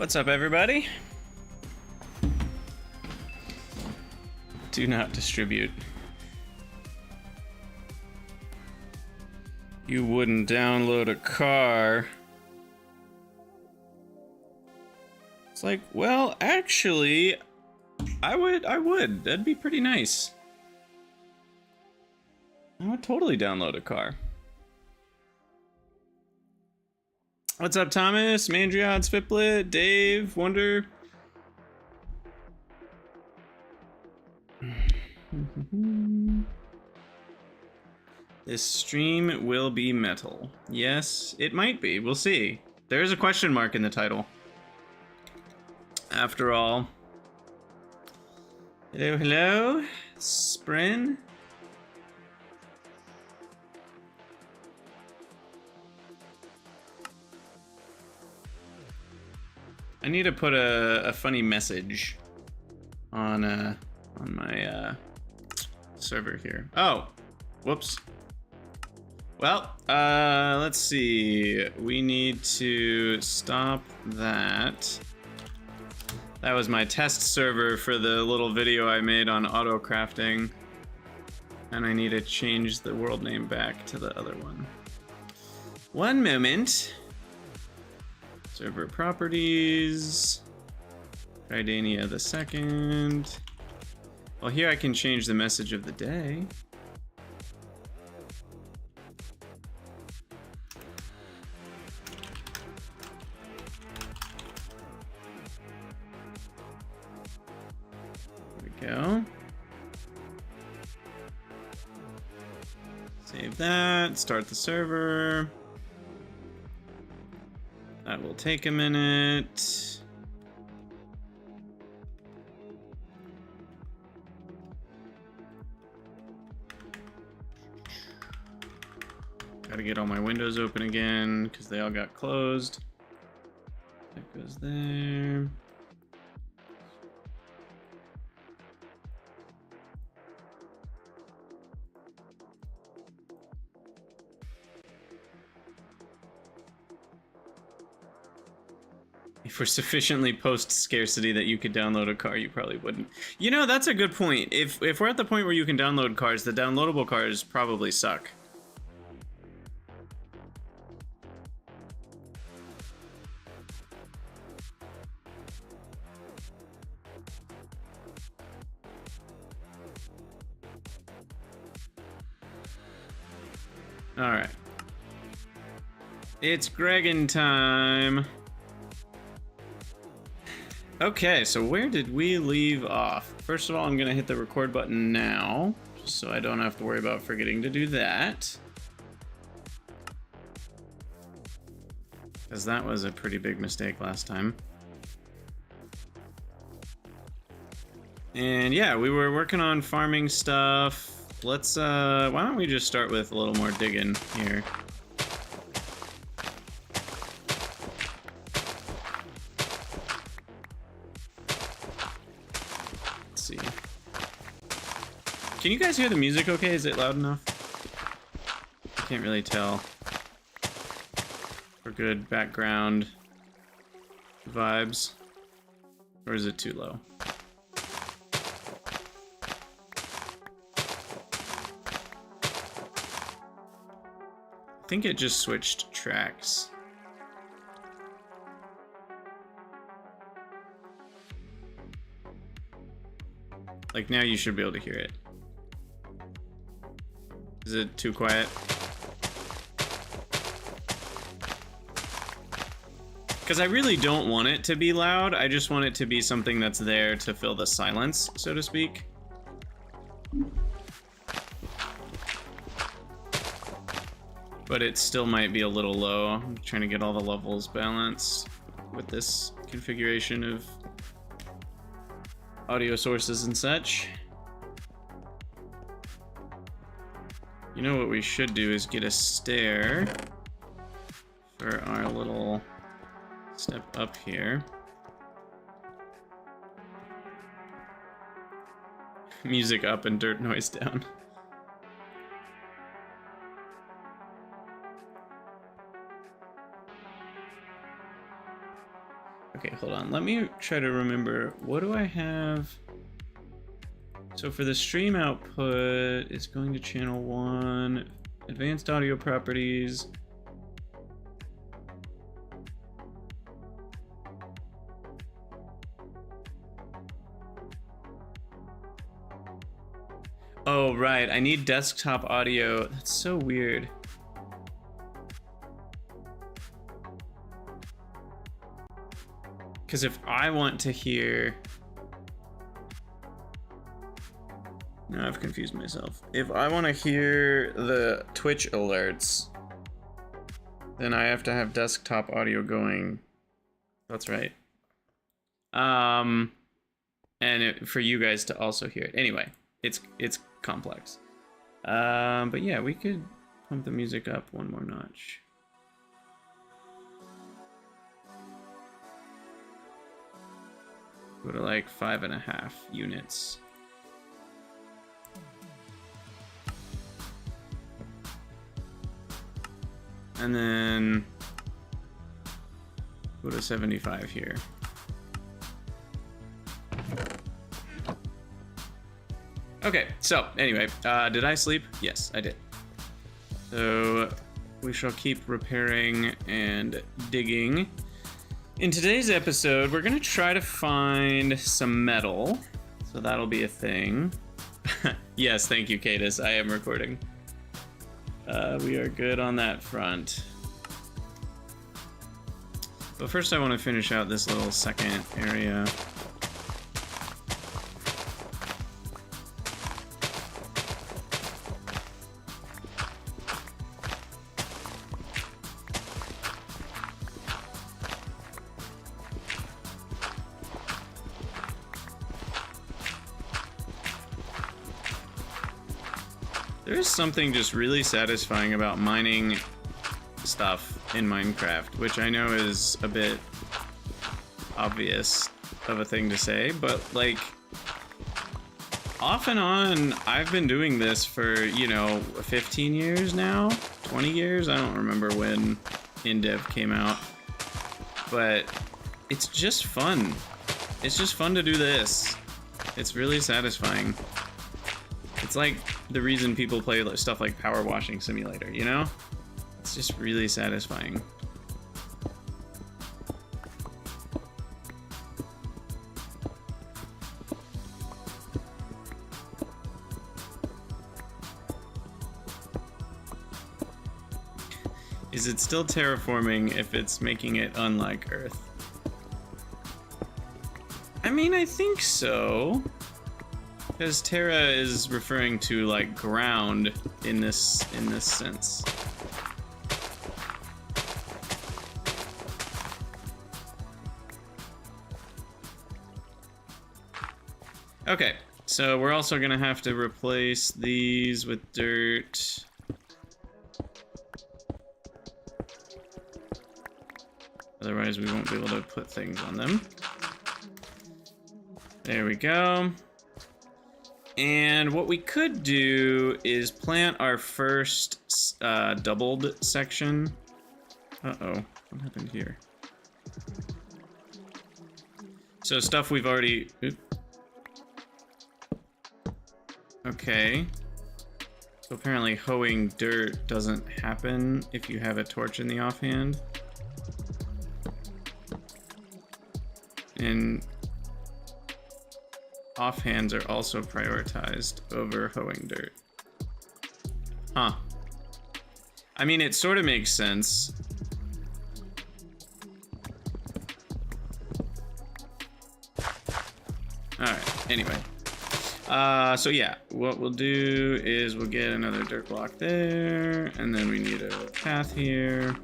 What's up, everybody? Do not distribute. You wouldn't download a car. It's like, well, actually, I would. That'd be pretty nice. I would totally download a car. What's up, Thomas, Mandriod, Spiplet, Dave, Wonder? This stream will be metal. Yes, it might be. We'll see. There is a question mark in the title. After all. Hello, hello, Sprin. I need to put a funny message on my server here. Oh, whoops. Well, let's see. We need to stop that. That was my test server for the little video I made on auto crafting. And I need to change the world name back to the other one. One moment. Server properties. Tridania the second. Well, here I can change the message of the day. Go. Save that, start the server. That will take a minute. Gotta get all my windows open again because they all got closed. That goes there. If we're sufficiently post-scarcity that you could download a car, you probably wouldn't. You know, that's a good point. If we're at the point where you can download cars, the downloadable cars probably suck. All right. It's Gregan time. Okay, so where did we leave off? First of all, I'm gonna hit the record button now, just so I don't have to worry about forgetting to do that. Because that was a pretty big mistake last time. And yeah, we were working on farming stuff. Let's, why don't we just start with a little more digging here. Can you guys hear the music okay? Is it loud enough? I can't really tell. For good background vibes. Or is it too low? I think it just switched tracks. Like now you should be able to hear it. Is it too quiet? Because I really don't want it to be loud. I just want it to be something that's there to fill the silence, so to speak. But it still might be a little low. I'm trying to get all the levels balanced with this configuration of audio sources and such. You know what we should do is get a stair for our little step up here. Music up and dirt noise down. Okay, hold on. Let me try to remember. What do I have? So for the stream output, it's going to channel 1, advanced audio properties. Oh, right. I need desktop audio. That's so weird. Because if I want to hear... Now I've confused myself. If I want to hear the Twitch alerts, then I have to have desktop audio going. That's right. And for you guys to also hear it. Anyway, it's complex. But yeah, we could pump the music up one more notch. Go to like 5.5 units. And then go to 75 here. Okay, so anyway, did I sleep? Yes, I did. So we shall keep repairing and digging. In today's episode, we're gonna try to find some metal. So that'll be a thing. Yes, thank you, Cadus. I am recording. We are good on that front. But first I want to finish out this little second area. There's something just really satisfying about mining stuff in Minecraft, which I know is a bit obvious of a thing to say, but like off and on, I've been doing this for, you know, 15 years now, 20 years. I don't remember when InDev came out, but it's just fun. It's just fun to do this. It's really satisfying. It's like the reason people play stuff like Power Washing Simulator, you know? It's just really satisfying. Is it still terraforming if it's making it unlike Earth? I mean, I think so. Because Terra is referring to like ground in this sense. Okay, so we're also gonna have to replace these with dirt. Otherwise we won't be able to put things on them. There we go. And what we could do is plant our first doubled section. Uh-oh, what happened here? So stuff we've already... Oop. Okay. So apparently hoeing dirt doesn't happen if you have a torch in the offhand. And offhands are also prioritized over hoeing dirt. Huh. I mean, it sort of makes sense. Alright, anyway. So yeah, what we'll do is we'll get another dirt block there, and then we need a path here.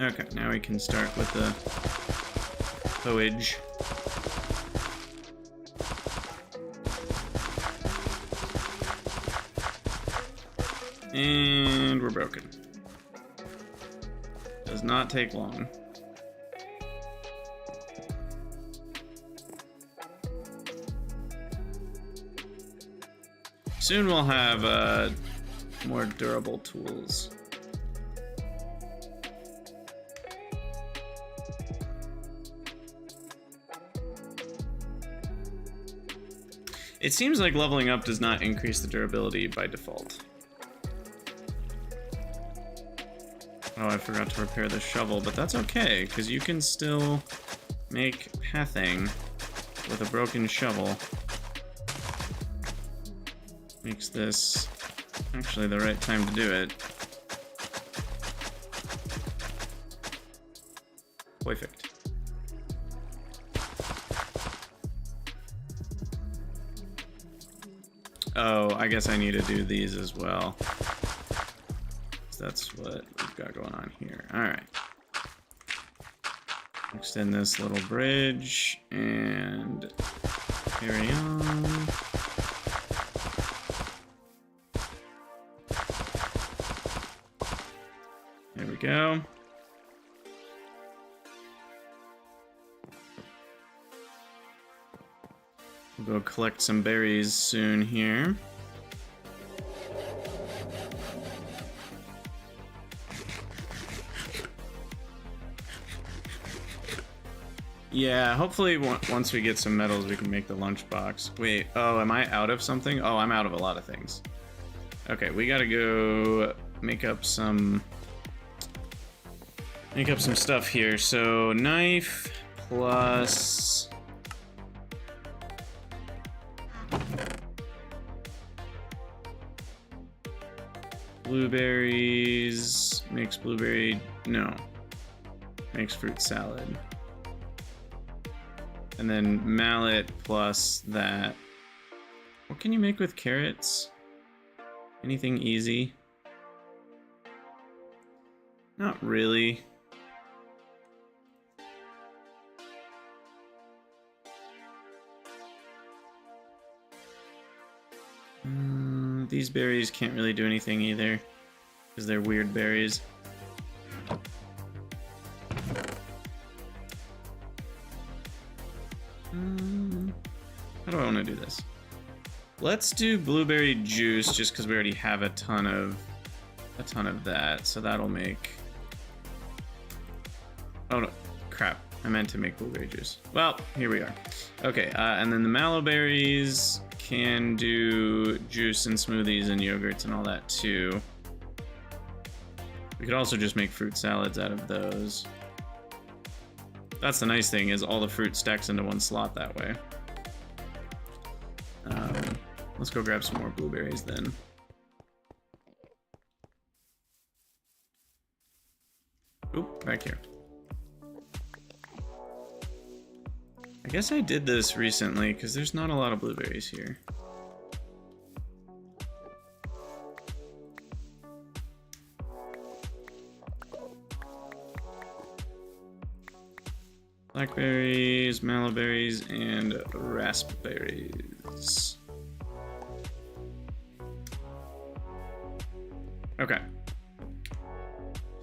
Okay, now we can start with the hoeage. And we're broken. Does not take long. Soon we'll have more durable tools. It seems like leveling up does not increase the durability by default. Oh, I forgot to repair the shovel, but that's okay, because you can still make pathing with a broken shovel. Makes this actually the right time to do it. Perfect. Oh, I guess I need to do these as well. That's what we've got going on here. Alright. Extend this little bridge and carry on. There we go. We'll go collect some berries soon here. Yeah, hopefully once we get some metals, we can make the lunchbox. Wait, oh, am I out of something? Oh, I'm out of a lot of things. Okay, we gotta go make up some stuff here. So knife plus blueberries makes blueberry, no, makes fruit salad. And then mallet plus that. What can you make with carrots? Anything easy? Not really. These berries can't really do anything either, because they're weird berries. How do I want to do this? Let's do blueberry juice, just because we already have a ton of that, so that'll make. Oh no, crap! I meant to make blueberry juice. Well, here we are. Okay, and then the mallow berries can do juice and smoothies and yogurts and all that too. We could also just make fruit salads out of those. That's the nice thing, is all the fruit stacks into one slot that way. Let's go grab some more blueberries then. Oop, back here. I guess I did this recently, because there's not a lot of blueberries here. Blackberries, mallowberries, and raspberries. Okay.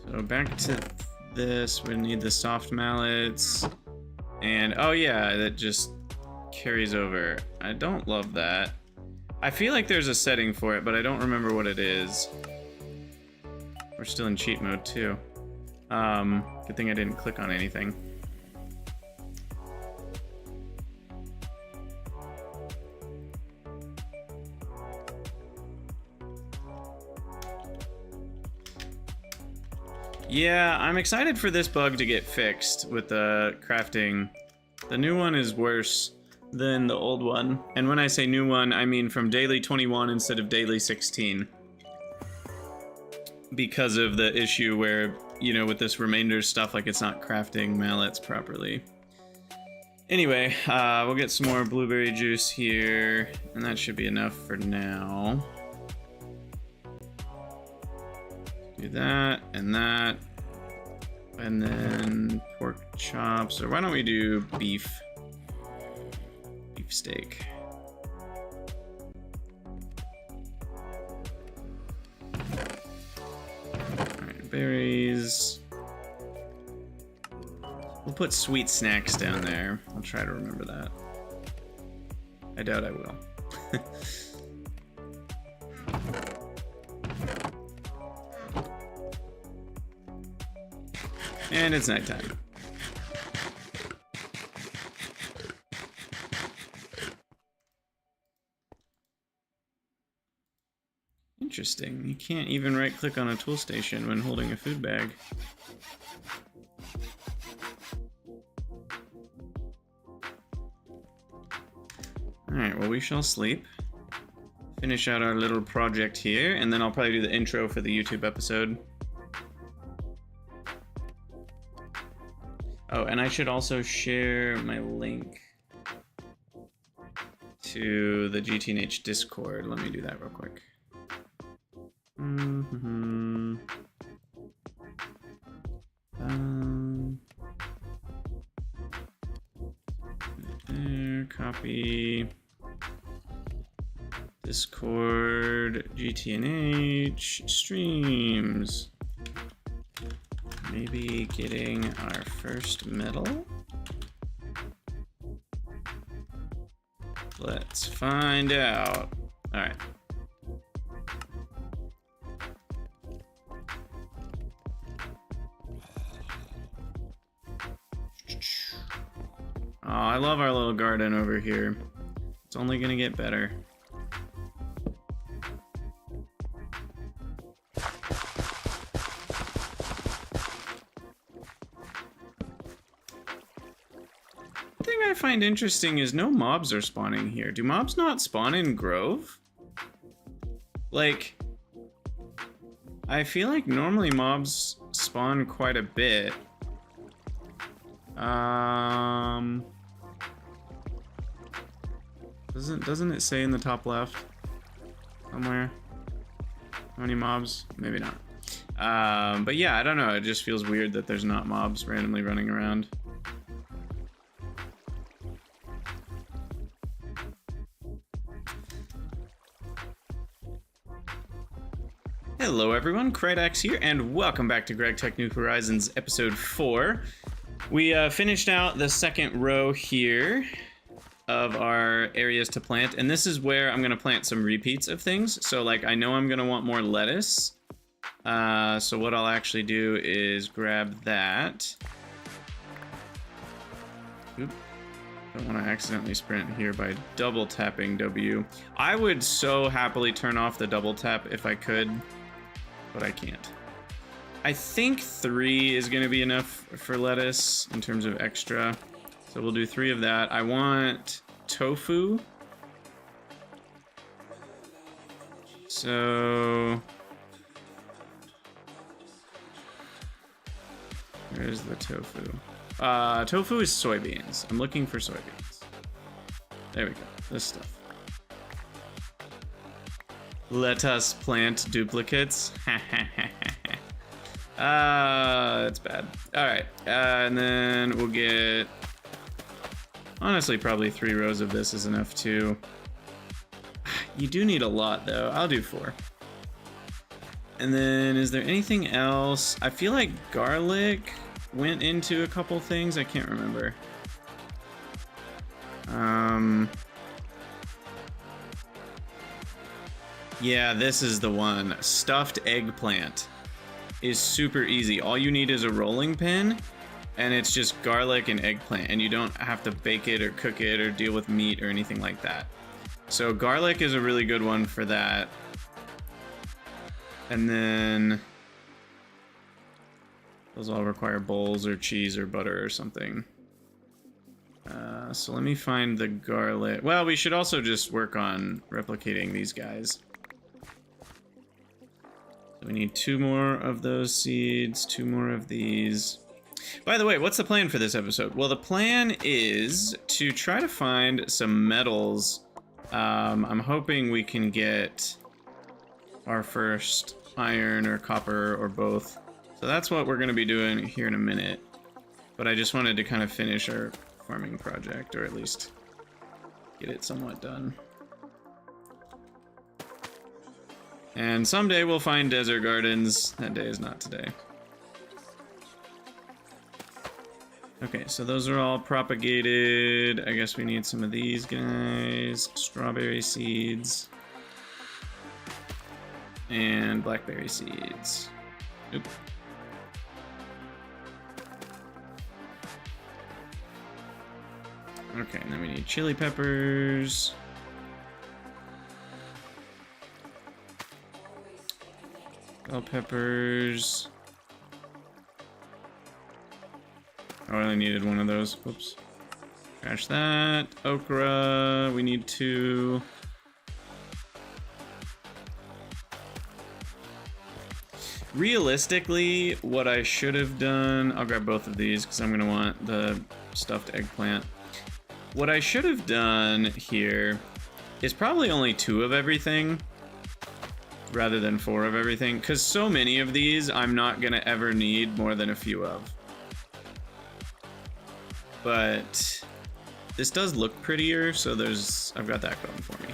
So back to this, we need the soft mallets. And oh yeah, that just carries over. I don't love that. I feel like there's a setting for it, but I don't remember what it is. We're still in cheat mode too. Good thing I didn't click on anything. Yeah, I'm excited for this bug to get fixed with the crafting. The new one is worse than the old one. And when I say new one, I mean from daily 21 instead of daily 16. Because of the issue where, you know, with this remainder stuff, like it's not crafting mallets properly. Anyway, we'll get some more blueberry juice here, and that should be enough for now. Do that, and then pork chops, or why don't we do beef steak. Alright, berries. We'll put sweet snacks down there. I'll try to remember that. I doubt I will. And it's nighttime. interesting. You can't even right-click on a tool station when holding a food bag. Alright, well, we shall sleep. Finish out our little project here, and then I'll probably do the intro for the YouTube episode. Oh, and I should also share my link to the GTNH Discord. Let me do that real quick. There, copy. Discord, GTNH, streams. Maybe getting our first medal? Let's find out. All right. Oh, I love our little garden over here. It's only gonna get better. I find interesting is no mobs are spawning here. Do mobs not spawn in Grove? Like, I feel like normally mobs spawn quite a bit. Doesn't it say in the top left somewhere how many mobs? Maybe not. But yeah, I don't know. It just feels weird that there's not mobs randomly running around. Hello everyone, Gregtech here, and welcome back to Gregtech New Horizons Episode 4. We finished out the second row here of our areas to plant, and this is where I'm going to plant some repeats of things. So like, I know I'm going to want more lettuce. So what I'll actually do is grab that. Oop. Don't want to accidentally sprint here by double tapping W. I would so happily turn off the double tap if I could, but I can't. I think 3 is going to be enough for lettuce in terms of extra. So we'll do 3 of that. I want tofu. So where's the tofu? Tofu is soybeans. I'm looking for soybeans. There we go. This stuff. Let us plant duplicates. It's bad. All right, and then we'll get. Honestly, probably 3 rows of this is enough too. You do need a lot though. I'll do 4. And then, is there anything else? I feel like garlic went into a couple things. I can't remember. Yeah, this is the one. Stuffed eggplant is super easy. All you need is a rolling pin, and it's just garlic and eggplant, and you don't have to bake it or cook it or deal with meat or anything like that. So garlic is a really good one for that. And then those all require bowls or cheese or butter or something. So let me find the garlic. Well, we should also just work on replicating these guys. So we need 2 more of those seeds, 2 more of these. By the way, what's the plan for this episode? Well, the plan is to try to find some metals. I'm hoping we can get our first iron or copper or both. So that's what we're going to be doing here in a minute. But I just wanted to kind of finish our farming project, or at least get it somewhat done. And someday we'll find desert gardens. That day is not today. Okay, so those are all propagated. I guess we need some of these guys. Strawberry seeds. And blackberry seeds. Oop. Okay, and then we need chili peppers. Bell peppers. Oh, I only needed one of those. Whoops. Trash that. Okra. We need 2. Realistically, what I should have done... I'll grab both of these because I'm going to want the stuffed eggplant. What I should have done here is probably only 2 of everything rather than 4 of everything, because so many of these I'm not going to ever need more than a few of. But this does look prettier, so I've got that going for me.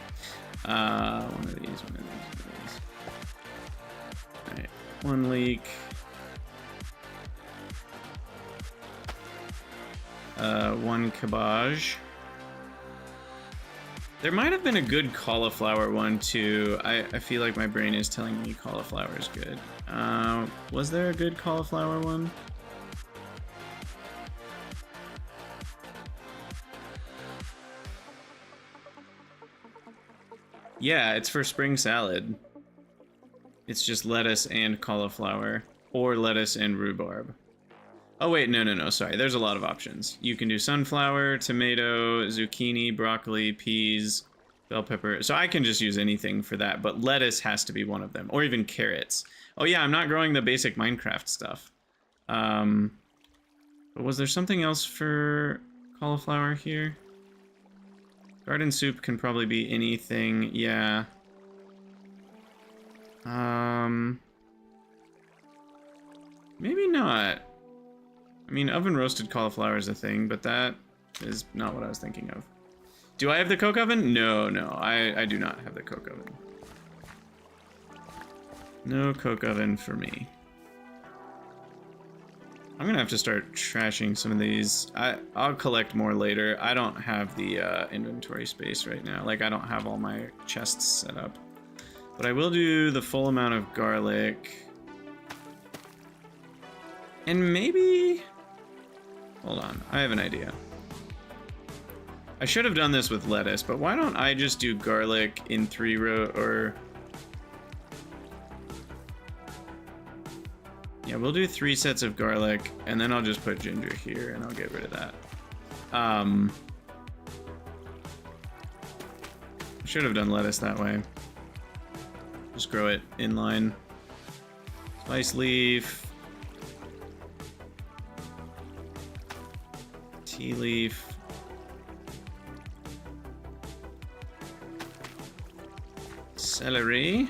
One of these. All right, 1 leek. 1 cabbage. There might have been a good cauliflower one too. I feel like my brain is telling me cauliflower is good. Was there a good cauliflower one? Yeah, it's for spring salad. It's just lettuce and cauliflower, or lettuce and rhubarb. Oh wait, no, sorry. There's a lot of options. You can do sunflower, tomato, zucchini, broccoli, peas, bell pepper. So I can just use anything for that, but lettuce has to be one of them, or even carrots. Oh yeah, I'm not growing the basic Minecraft stuff. But was there something else for cauliflower here? Garden soup can probably be anything, yeah. Maybe not. I mean, oven roasted cauliflower is a thing, but that is not what I was thinking of. Do I have the coke oven? No, I do not have the coke oven. No coke oven for me. I'm gonna have to start trashing some of these. I'll collect more later. I don't have the inventory space right now. Like, I don't have all my chests set up. But I will do the full amount of garlic. And maybe... Hold on, I have an idea. I should have done this with lettuce, but why don't I just do garlic in 3 row, or... Yeah, we'll do 3 sets of garlic, and then I'll just put ginger here, and I'll get rid of that. I should have done lettuce that way. Just grow it in line. Spice leaf. Tea leaf. Celery.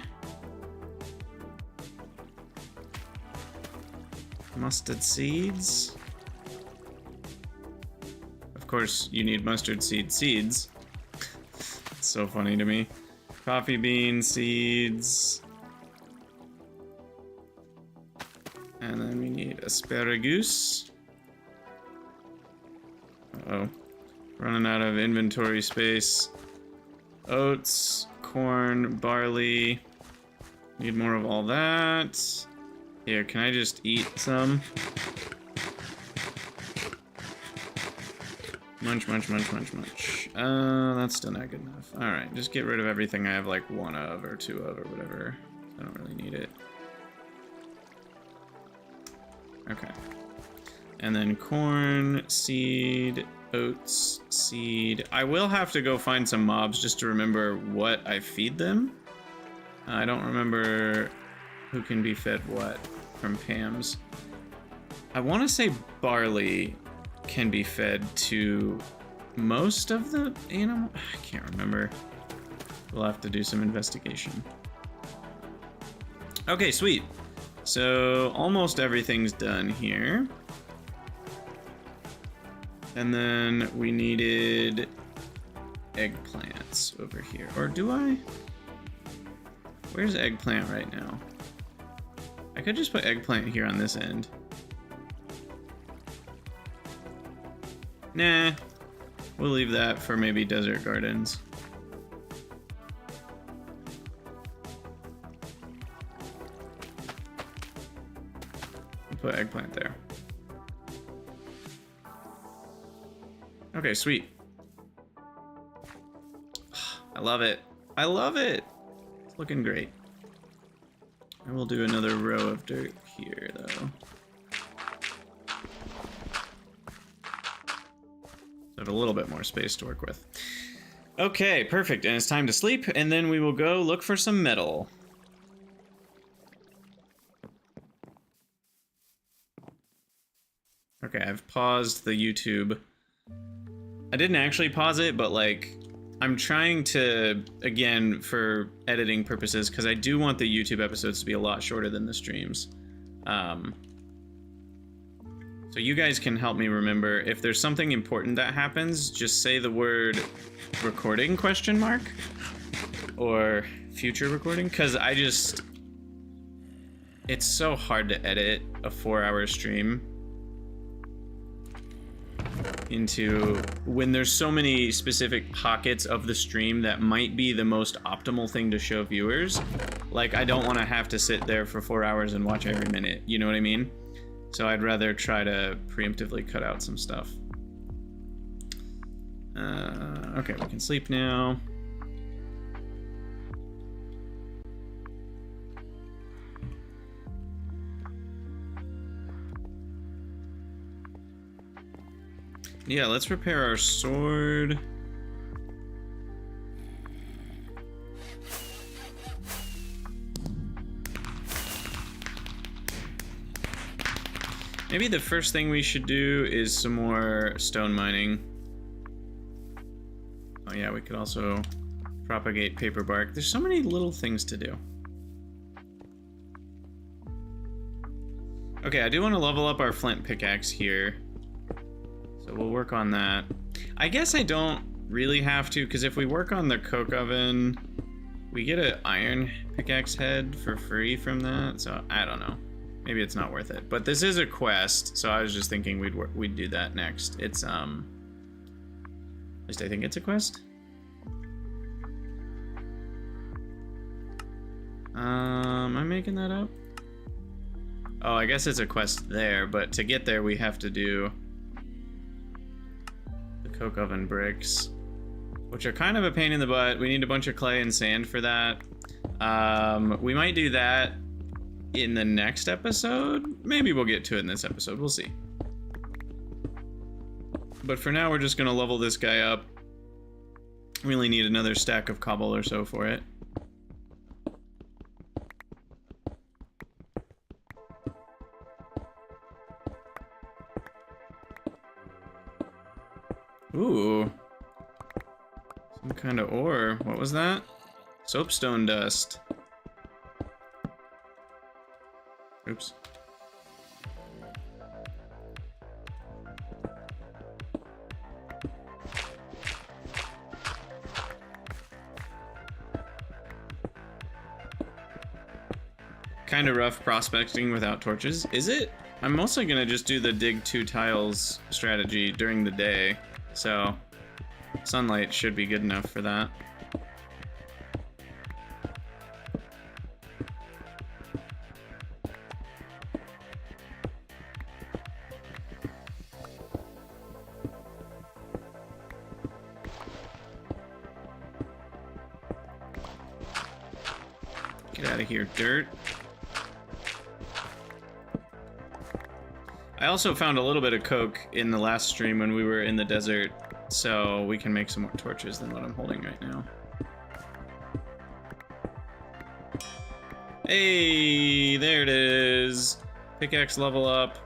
Mustard seeds. Of course, you need mustard seeds. It's so funny to me. Coffee bean seeds. And then we need asparagus. Uh-oh. Running out of inventory space. Oats, corn, barley. Need more of all that. Here, can I just eat some? Munch, munch, munch, munch, munch. That's still not good enough. Alright, just get rid of everything I have like 1 of or 2 of or whatever. I don't really need it. Okay. And then corn, seed, oats, seed. I will have to go find some mobs just to remember what I feed them. I don't remember who can be fed what from Pam's. I want to say barley can be fed to most of the animal. I can't remember. We'll have to do some investigation. Okay, sweet. So almost everything's done here. And then we needed eggplants over here. Or do I? Where's eggplant right now? I could just put eggplant here on this end. Nah. We'll leave that for maybe desert gardens. We'll put eggplant there. Okay, sweet. I love it. I love it. It's looking great. I will do another row of dirt here, though. So I have a little bit more space to work with. Okay, perfect. And it's time to sleep, and then we will go look for some metal. Okay, I've paused the YouTube. I didn't actually pause it, but like, I'm trying to, again, for editing purposes, because I do want the YouTube episodes to be a lot shorter than the streams. So you guys can help me remember, if there's something important that happens, just say the word recording ? Or future recording, because it's so hard to edit a 4-hour stream into when there's so many specific pockets of the stream that might be the most optimal thing to show viewers. Like, I don't want to have to sit there for 4 hours and watch every minute, you know what I mean? So I'd rather try to preemptively cut out some stuff. Okay, we can sleep now. Yeah, let's repair our sword. Maybe the first thing we should do is some more stone mining. Oh yeah, we could also propagate paper bark. There's so many little things to do. Okay, I do want to level up our flint pickaxe here. So we'll work on that. I guess I don't really have to, because if we work on the coke oven, we get an iron pickaxe head for free from that. So I don't know. Maybe it's not worth it. But this is a quest, so I was just thinking we'd do that next. It's at least I think it's a quest. Am I making that up? Oh, I guess it's a quest there, but to get there we have to do the coke oven bricks, which are kind of a pain in the butt. We need a bunch of clay and sand for that. We might do that in the next episode. Maybe we'll get to it in this episode. We'll see. But for now, we're just gonna level this guy up. We only need another stack of cobble or so for it. Ooh. Some kind of ore. What was that? Soapstone dust. Oops. Kind of rough prospecting without torches. Is it? I'm mostly gonna just do the dig 2 tiles strategy during the day, so sunlight should be good enough for that. Get out of here, dirt. I also found a little bit of coke in the last stream when we were in the desert, so we can make some more torches than what I'm holding right now. Hey, there it is. Pickaxe level up.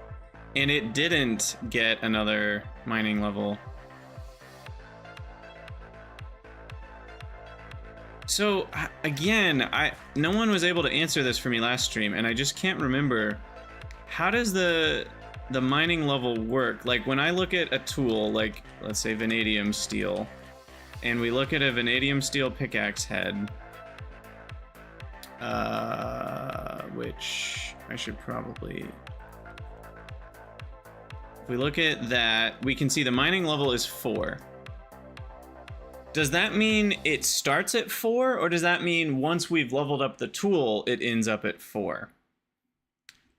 And it didn't get another mining level. So, again, no one was able to answer this for me last stream, and I just can't remember. How does the mining level work? Like, when I look at a tool, like, let's say vanadium steel, and we look at a vanadium steel pickaxe head, which I should probably... If we look at that, we can see the mining level is 4. Does that mean it starts at 4, or does that mean once we've leveled up the tool, it ends up at 4?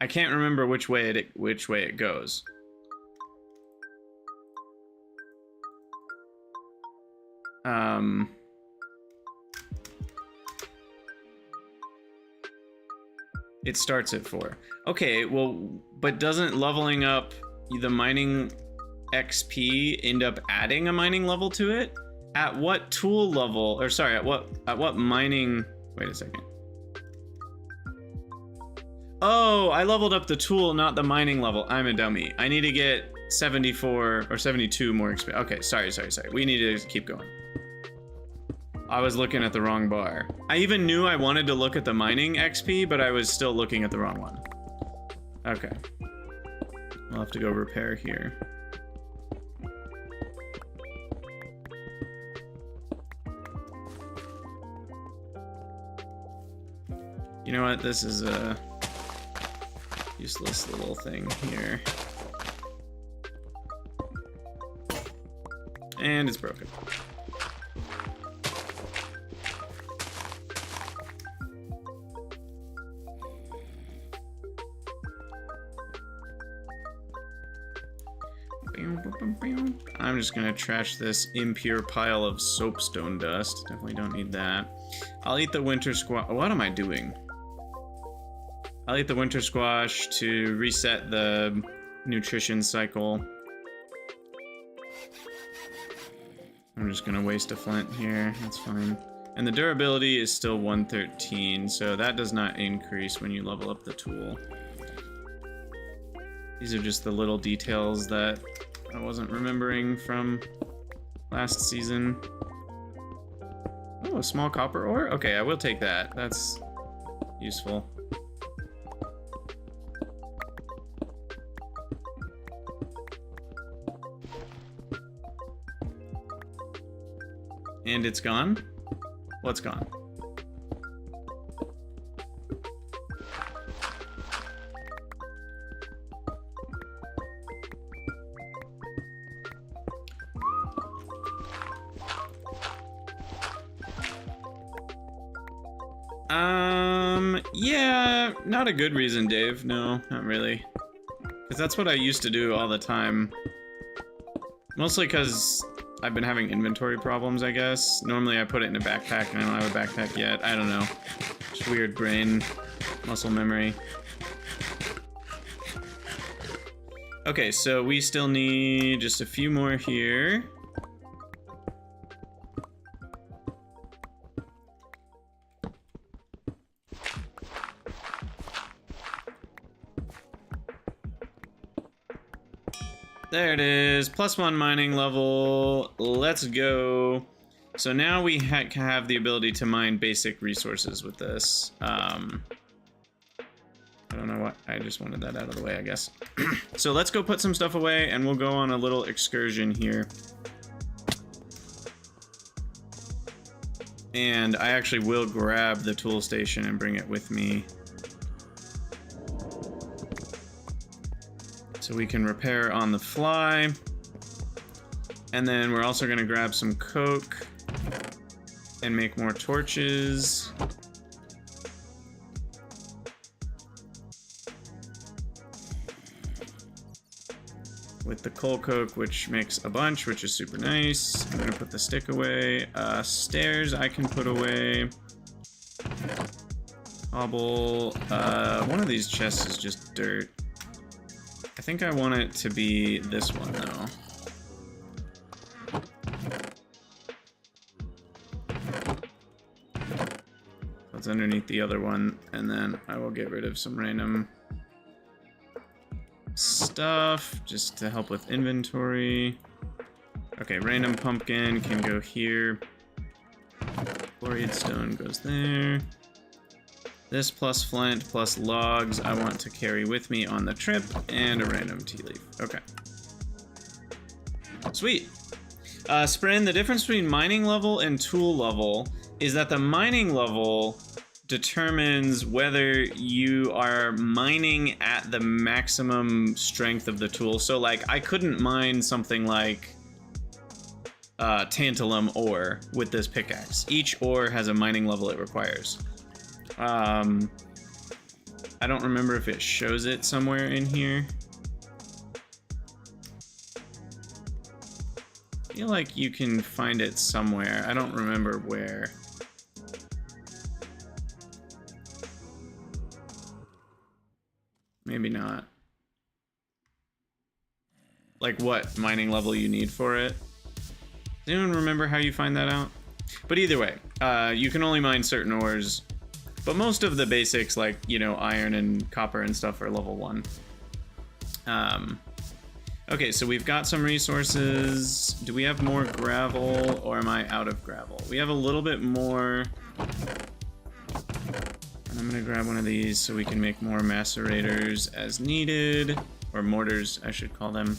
I can't remember which way it goes. It starts at 4. Okay, well, but doesn't leveling up the mining XP end up adding a mining level to it? At what tool level, or sorry, at what mining, wait a second. Oh, I leveled up the tool, not the mining level. I'm a dummy. I need to get 74 or 72 more XP. Okay, sorry. We need to keep going. I was looking at the wrong bar. I even knew I wanted to look at the mining XP, but I was still looking at the wrong one. Okay. I'll have to go repair here. You know what? This is a useless little thing here. And it's broken. I'm just gonna trash this impure pile of soapstone dust. Definitely don't need that. I'll eat the winter squash. What am I doing? I'll eat the winter squash to reset the nutrition cycle. I'm just gonna waste a flint here. That's fine. And the durability is still 113, so that does not increase when you level up the tool. These are just the little details that I wasn't remembering from last season. Oh, a small copper ore? Okay, I will take that. That's useful. And it's gone? What's gone? Yeah, not a good reason, Dave. No, not really. Because that's what I used to do all the time. Mostly because I've been having inventory problems, I guess. Normally I put it in a backpack and I don't have a backpack yet. I don't know. Just weird brain muscle memory. Okay, so we still need just a few more here. There it is, +1 mining level. Let's go. So now we have the ability to mine basic resources with this. I don't know what, I just wanted that out of the way, I guess. So let's go put some stuff away and we'll go on a little excursion here. And I actually will grab the tool station and bring it with me. So we can repair on the fly. And then we're also gonna grab some coke and make more torches. With the coal coke, which makes a bunch, which is super nice. I'm gonna put the stick away. Stairs I can put away. Cobble. One of these chests is just dirt. I think I want it to be this one, though. That's underneath the other one, and then I will get rid of some random stuff, just to help with inventory. Okay, random pumpkin can go here. Quarried stone goes there. This plus flint plus logs I want to carry with me on the trip, and a random tea leaf. Okay. Sweet. Sprin, the difference between mining level and tool level is that the mining level determines whether you are mining at the maximum strength of the tool. So like, I couldn't mine something like tantalum ore with this pickaxe. Each ore has a mining level it requires. I don't remember if it shows it somewhere in here. I feel like you can find it somewhere. I don't remember where. not. Like what mining level you need for it. Does anyone remember how you find that out? But either way, you can only mine certain ores. But most of the basics, like, you know, iron and copper and stuff are level 1. Okay, so we've got some resources. Do we have more gravel, or am I out of gravel? We have a little bit more. And I'm gonna grab one of these so we can make more macerators as needed. Or mortars, I should call them.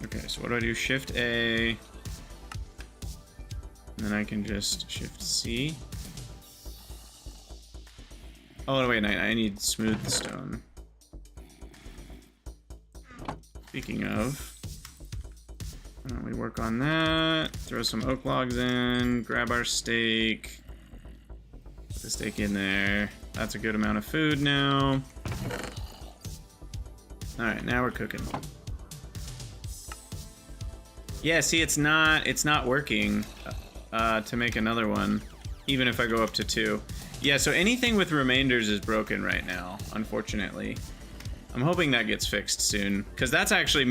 Okay, so what do I do? Shift A. And then I can just Shift C. Oh, wait, I need smooth stone. Speaking of, we work on that, throw some oak logs in, grab our steak, put the steak in there. That's a good amount of food now. All right, now we're cooking. Yeah, see, it's not working to make another one, even if I go up to 2. Yeah, so anything with remainders is broken right now, unfortunately. I'm hoping that gets fixed soon, because that's actually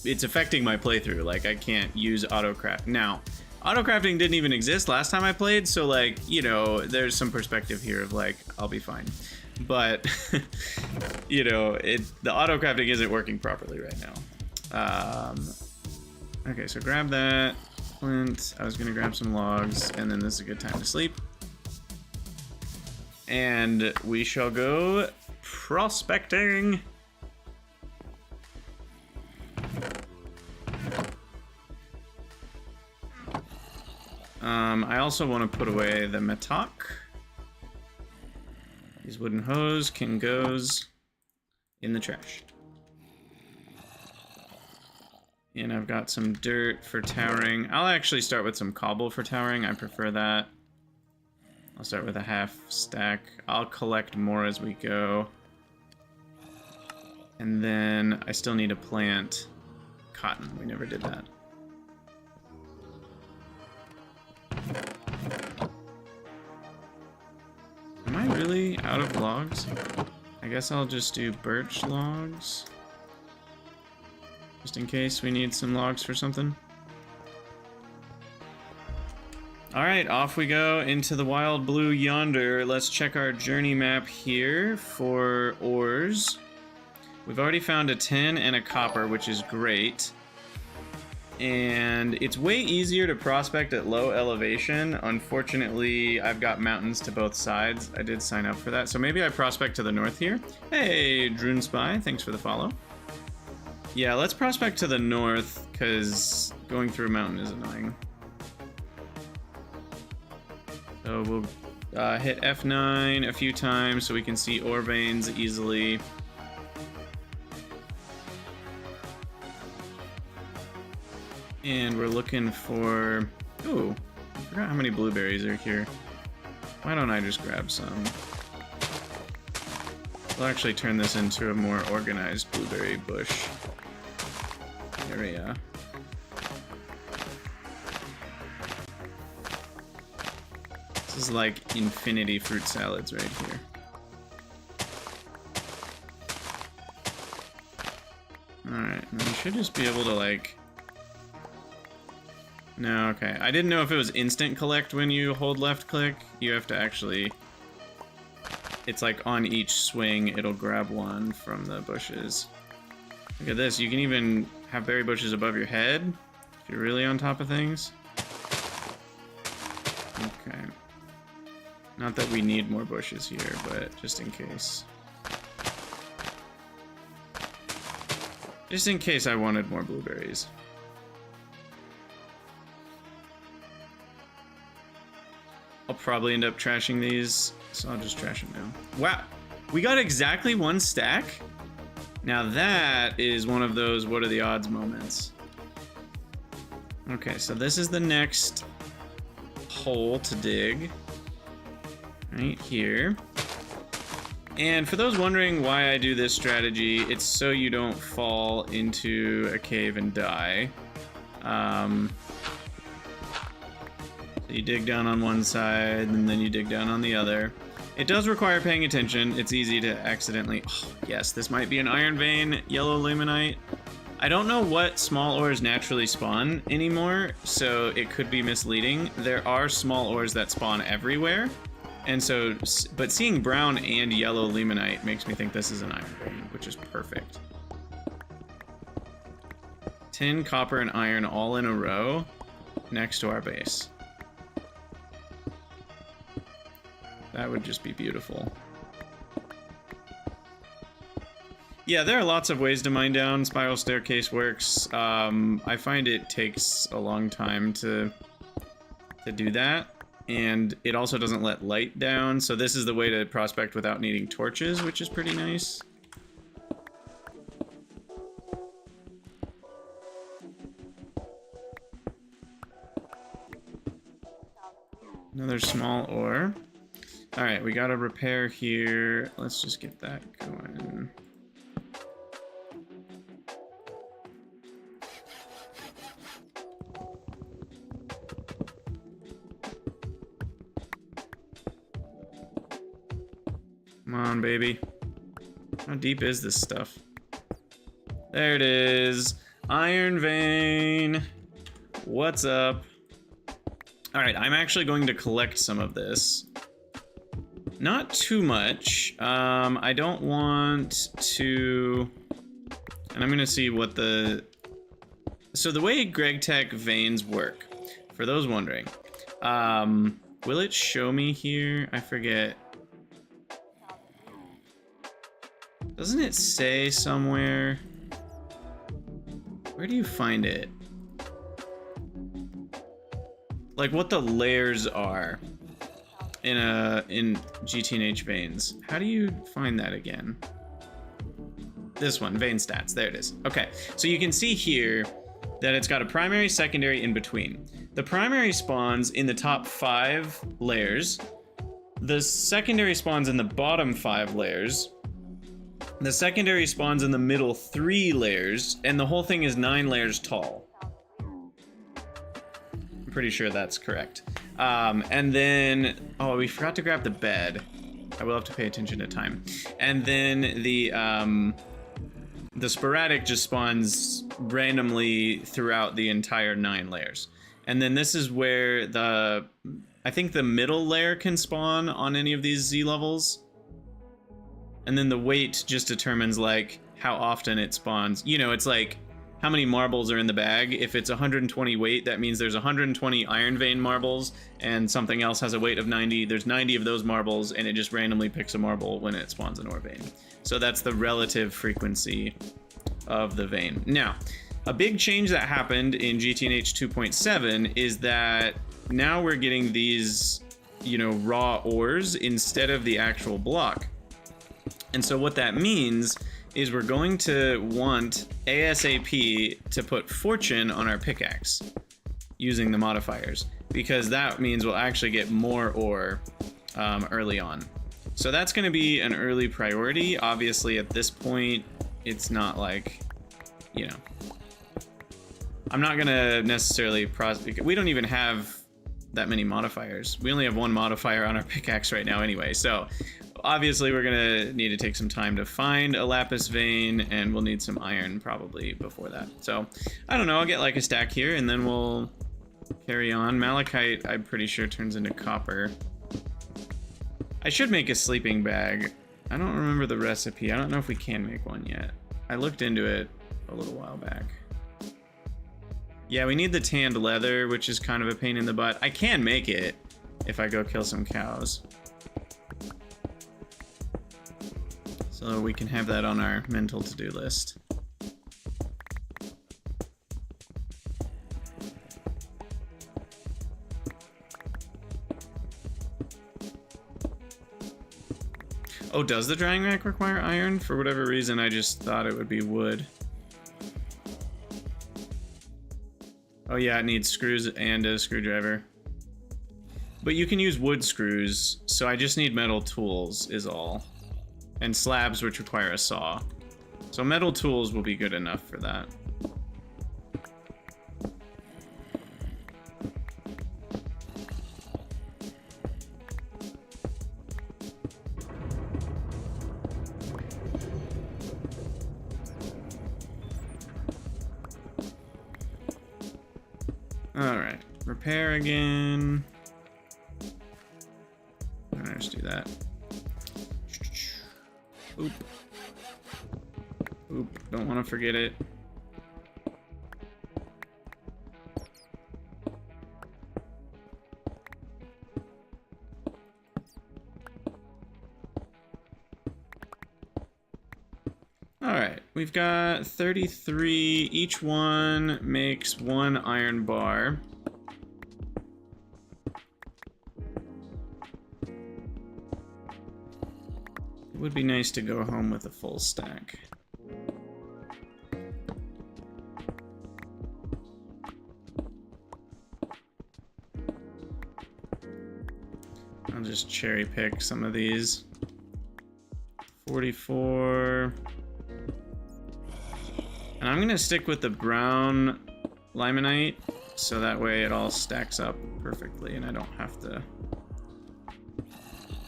it's affecting my playthrough. Like, I can't use autocraft. Now, autocrafting didn't even exist last time I played, so, like, you know, there's some perspective here of, like, I'll be fine. But, you know, the autocrafting isn't working properly right now. Okay, so grab that. Flint. I was gonna grab some logs, and then this is a good time to sleep. And we shall go prospecting. I also want to put away the mattock. These wooden hoes can goes in the trash. And I've got some dirt for towering. I'll actually start with some cobble for towering. I prefer that. I'll start with a half stack. I'll collect more as we go. And then I still need to plant cotton. We never did that. Am I really out of logs? I guess I'll just do birch logs. Just in case we need some logs for something. Alright, off we go into the wild blue yonder. Let's check our journey map here for ores. We've already found a tin and a copper, which is great. And it's way easier to prospect at low elevation. Unfortunately, I've got mountains to both sides. I did sign up for that. So maybe I prospect to the north here. Hey, Drune Spy, thanks for the follow. Yeah, let's prospect to the north, because going through a mountain is annoying. So we'll hit F9 a few times so we can see ore veins easily. And we're looking for... Ooh, I forgot how many blueberries are here. Why don't I just grab some? We'll actually turn this into a more organized blueberry bush area. This is like infinity fruit salads right here. Alright, we should just be able to like... No, okay. I didn't know if it was instant collect when you hold left click. You have to actually... It's like on each swing, it'll grab one from the bushes. Look at this, you can even have berry bushes above your head if you're really on top of things. Okay. Not that we need more bushes here, but just in case. Just in case I wanted more blueberries. I'll probably end up trashing these, so I'll just trash them now. Wow, we got exactly 1 stack? Now that is one of those what are the odds moments. Okay, so this is the next hole to dig. Right here. And for those wondering why I do this strategy, it's so you don't fall into a cave and die. So you dig down on one side, and then you dig down on the other. It does require paying attention. It's easy to accidentally... Oh, yes, this might be an iron vein, yellow luminite. I don't know what small ores naturally spawn anymore, so it could be misleading. There are small ores that spawn everywhere. And so, but seeing brown and yellow luminite makes me think this is an iron vein, which is perfect. Tin, copper, and iron all in a row next to our base. That would just be beautiful. Yeah, there are lots of ways to mine down. Spiral staircase works. I find it takes a long time to do that. And it also doesn't let light down, so this is the way to prospect without needing torches, which is pretty nice. Another small ore. Alright, we got a repair here. Let's just get that going. Come on, baby. How deep is this stuff? There it is. Iron vein. What's up? Alright, I'm actually going to collect some of this. Not too much. I don't want to... And I'm going to see what the... So the way Gregtech veins work, for those wondering, will it show me here? I forget. Doesn't it say somewhere? Where do you find it? Like what the layers are in GTNH veins. How do you find that again? This one, vein stats. There it is. Okay, so you can see here that it's got a primary, secondary, in between. The primary spawns in the top 5 layers. The secondary spawns in the bottom 5 layers. The secondary spawns in the middle 3 layers, and the whole thing is 9 layers tall. I'm pretty sure that's correct. And then, oh, we forgot to grab the bed. I will have to pay attention to time. And then the sporadic just spawns randomly throughout the entire 9 layers. And then this is where I think the middle layer can spawn on any of these Z levels. And then the weight just determines like how often it spawns. You know, it's like how many marbles are in the bag. If it's 120 weight, that means there's 120 iron vein marbles, and something else has a weight of 90. There's 90 of those marbles, and it just randomly picks a marble when it spawns an ore vein. So that's the relative frequency of the vein. Now, a big change that happened in GTNH 2.7 is that now we're getting these, you know, raw ores instead of the actual block. And so what that means is we're going to want ASAP to put fortune on our pickaxe using the modifiers, because that means we'll actually get more ore early on. So that's going to be an early priority. Obviously, at this point, it's not like, you know, I'm not going to necessarily we don't even have that many modifiers. We only have 1 modifier on our pickaxe right now anyway, so obviously we're gonna need to take some time to find a lapis vein, and we'll need some iron probably before that. So I don't know, I'll get like a stack here and then we'll carry on. Malachite, I'm pretty sure, turns into copper. I should make a sleeping bag. I don't remember the recipe. I don't know if we can make one yet. I looked into it a little while back. Yeah, we need the tanned leather, which is kind of a pain in the butt. I can make it if I go kill some cows. So we can have that on our mental to-do list. Oh, does the drying rack require iron? For whatever reason, I just thought it would be wood. Oh yeah, it needs screws and a screwdriver. But you can use wood screws, so I just need metal tools, is all. and slabs, which require a saw. So metal tools will be good enough for that. Alright, repair again. Let's do that. Oop. Oop, don't want to forget it. Alright, we've got 33. Each one makes 1 iron bar. It would be nice to go home with a full stack. I'll just cherry pick some of these. 44. And I'm gonna stick with the brown limonite, so that way it all stacks up perfectly and I don't have to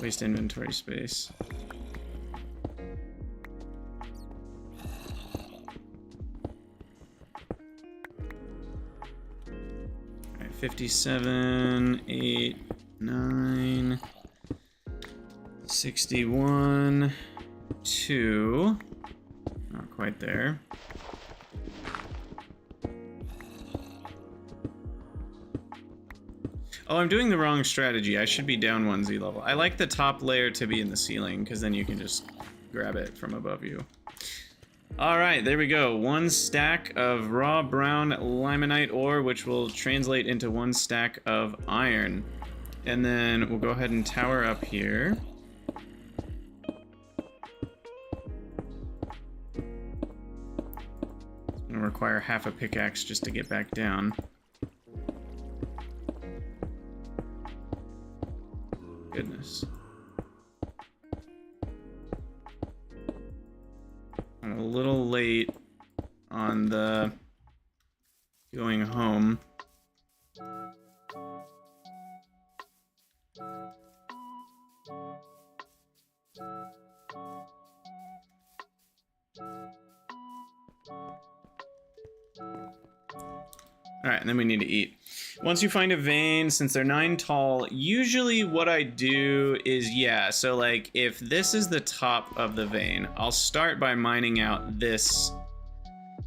waste inventory space. Alright, 57, 8, 9, 61, 2. Not quite there. Oh, I'm doing the wrong strategy. I should be down 1 Z level. I like the top layer to be in the ceiling, because then you can just grab it from above you. Alright, there we go. 1 stack of raw brown limonite ore, which will translate into 1 stack of iron. And then we'll go ahead and tower up here. It's gonna require half a pickaxe just to get back down. Goodness. I'm a little late on the going home. Alright, and then we need to eat. Once you find a vein, since they're 9 tall, usually what I do is, yeah, so like if this is the top of the vein, I'll start by mining out this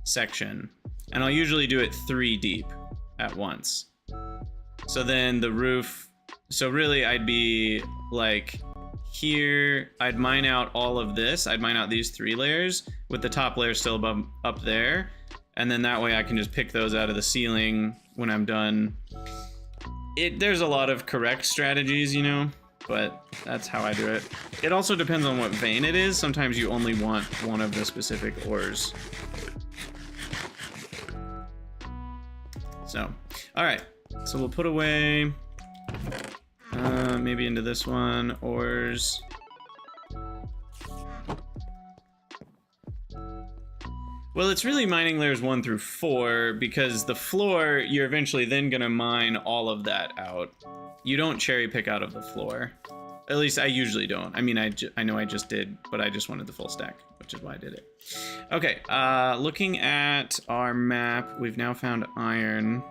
section. And I'll usually do it 3 deep at once. So then the roof, so really I'd be like here, I'd mine out all of this, I'd mine out these 3 layers with the top layer still above, up there. And then that way I can just pick those out of the ceiling when I'm done. There's a lot of correct strategies, you know, but that's how I do it. It also depends on what vein it is. Sometimes you only want one of the specific ores. So, all right. So we'll put away, maybe into this one, ores. Well, it's really mining layers 1 through 4, because the floor, you're eventually then gonna mine all of that out. You don't cherry pick out of the floor. At least I usually don't. I mean, I know I just did, but I just wanted the full stack, which is why I did it. Okay, looking at our map, we've now found iron.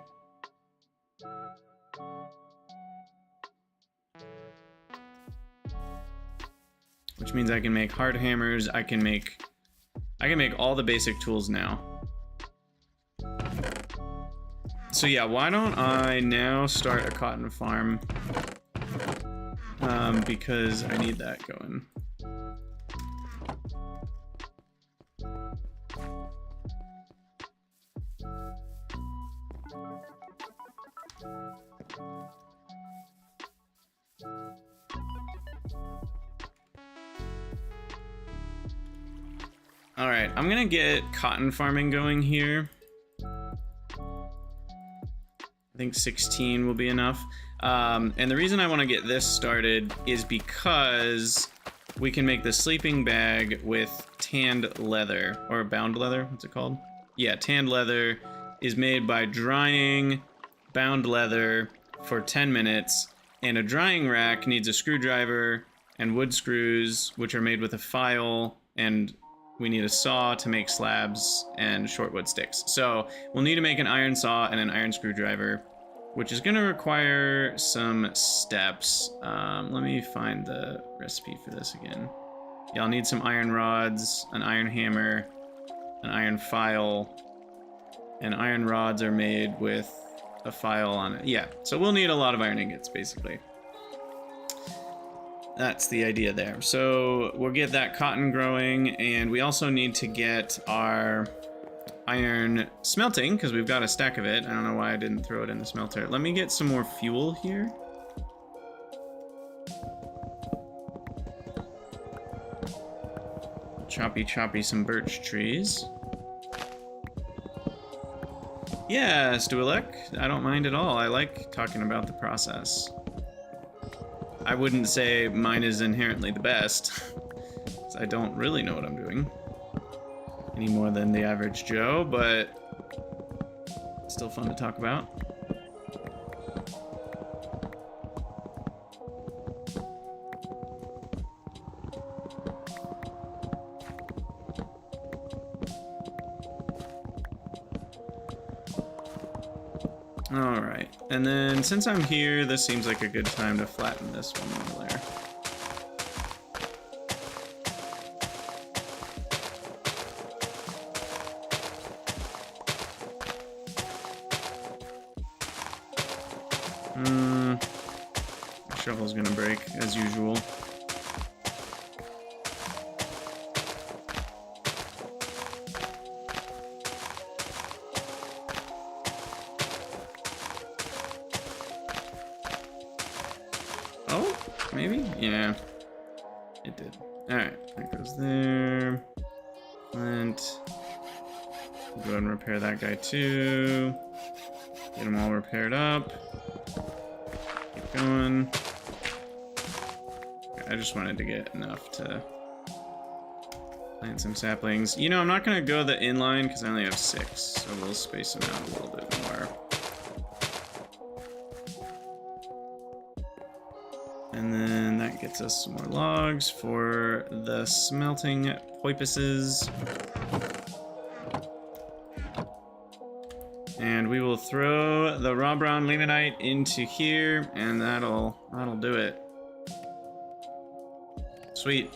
Which means I can make hard hammers, I can make all the basic tools now. So yeah, why don't I now start a cotton farm? Because I need that going. All right, I'm gonna get cotton farming going here. I think 16 will be enough. And the reason I want to get this started is because we can make the sleeping bag with tanned leather, or bound leather, what's it called? Yeah, tanned leather is made by drying bound leather for 10 minutes, and a drying rack needs a screwdriver and wood screws, which are made with a file, and we need a saw to make slabs and short wood sticks. So we'll need to make an iron saw and an iron screwdriver, which is going to require some steps. Let me find the recipe for this again. Yeah, I'll need some iron rods, an iron hammer, an iron file, and iron rods are made with a file on it. Yeah, so we'll need a lot of iron ingots, basically. That's the idea there. So we'll get that cotton growing, and we also need to get our iron smelting, because we've got a stack of it. I don't know why I didn't throw it in the smelter. Let me get some more fuel here. Choppy some birch trees. Yeah, Stualek, I don't mind at all. I like talking about the process. I wouldn't say mine is inherently the best, because I don't really know what I'm doing any more than the average Joe, but still fun to talk about. Alright, and then since I'm here, this seems like a good time to flatten this one over there. My shovel's gonna break, as usual. Oh, maybe? Yeah, it did. Alright, that goes there. Flint. Go ahead and repair that guy too. Get them all repaired up. Keep going. I just wanted to get enough to plant some saplings. You know, I'm not going to go the inline because I only have 6, so we'll space them out a little bit more. And then that gets us some more logs for the smelting poipuses. And we will throw the raw brown limonite into here, and that'll do it. Sweet.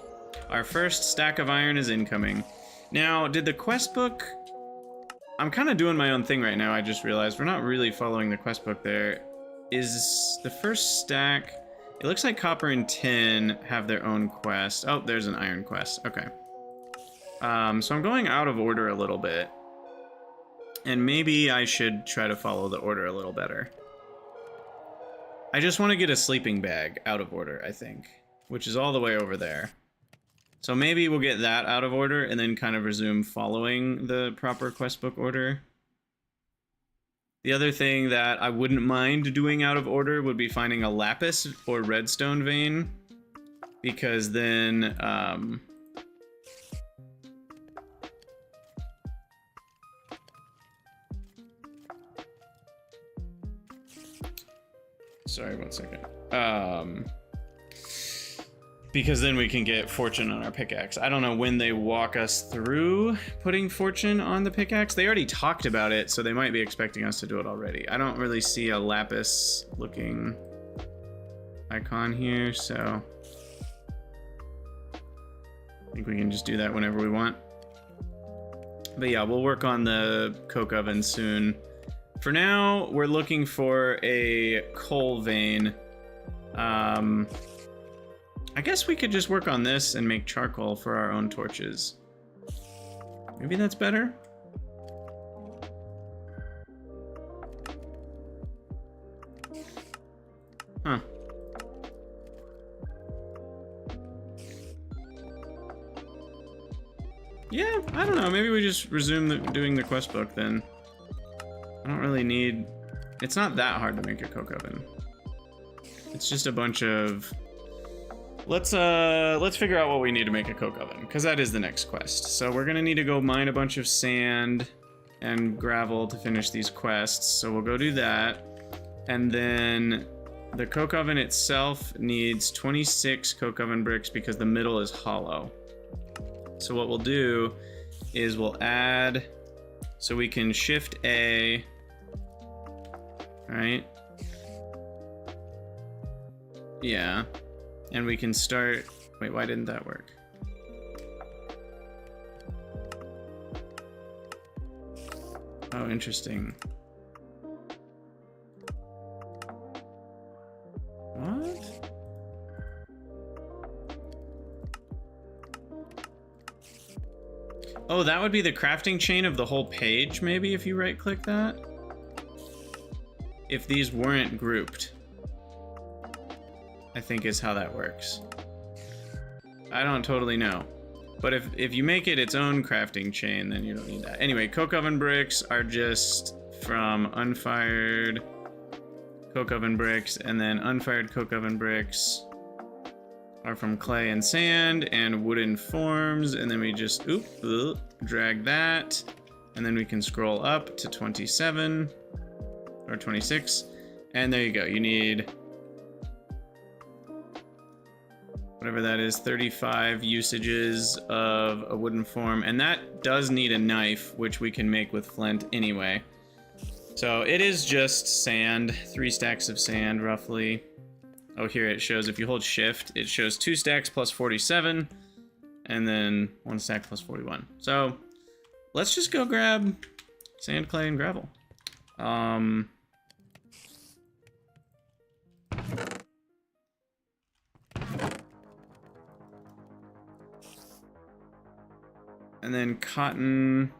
Our first stack of iron is incoming. Now, did the quest book... I'm kind of doing my own thing right now, I just realized. We're not really following the quest book there. Is the first stack... It looks like copper and tin have their own quest. Oh, there's an iron quest. Okay. So I'm going out of order a little bit. And maybe I should try to follow the order a little better. I just want to get a sleeping bag out of order, I think. Which is all the way over there. So maybe we'll get that out of order and then kind of resume following the proper quest book order. The other thing that I wouldn't mind doing out of order would be finding a lapis or redstone vein. Because then... Sorry, one second. Because then we can get fortune on our pickaxe. I don't know when they walk us through putting fortune on the pickaxe. They already talked about it, so they might be expecting us to do it already. I don't really see a lapis looking icon here, so I think we can just do that whenever we want. But yeah, we'll work on the coke oven soon. For now, we're looking for a coal vein. I guess we could just work on this and make charcoal for our own torches. Maybe that's better? Huh. Yeah, I don't know. Maybe we just resume doing the quest book then. I don't really need... It's not that hard to make a coke oven. It's just a bunch of let's figure out what we need to make a coke oven, because that is the next quest. So we're gonna need to go mine a bunch of sand and gravel to finish these quests. So we'll go do that. And then the coke oven itself needs 26 coke oven bricks because the middle is hollow. So what we'll do is we'll add, so we can shift A, right? Yeah. And we can start, wait, why didn't that work? Oh, interesting. What? Oh, that would be the crafting chain of the whole page, maybe, if you right-click that? If these weren't grouped, I think is how that works. I don't totally know. But if you make it its own crafting chain, then you don't need that. Anyway, coke oven bricks are just from unfired coke oven bricks, and then unfired coke oven bricks are from clay and sand and wooden forms, and then we just drag that, and then we can scroll up to 27 or 26, and there you go. You need whatever that is, 35 usages of a wooden form, and that does need a knife, which we can make with flint anyway. So it is just sand, 3 stacks of sand roughly. Oh, here it shows, if you hold shift, it shows 2 stacks plus 47, and then 1 stack plus 41. So let's just go grab sand, clay, and gravel. And then cotton.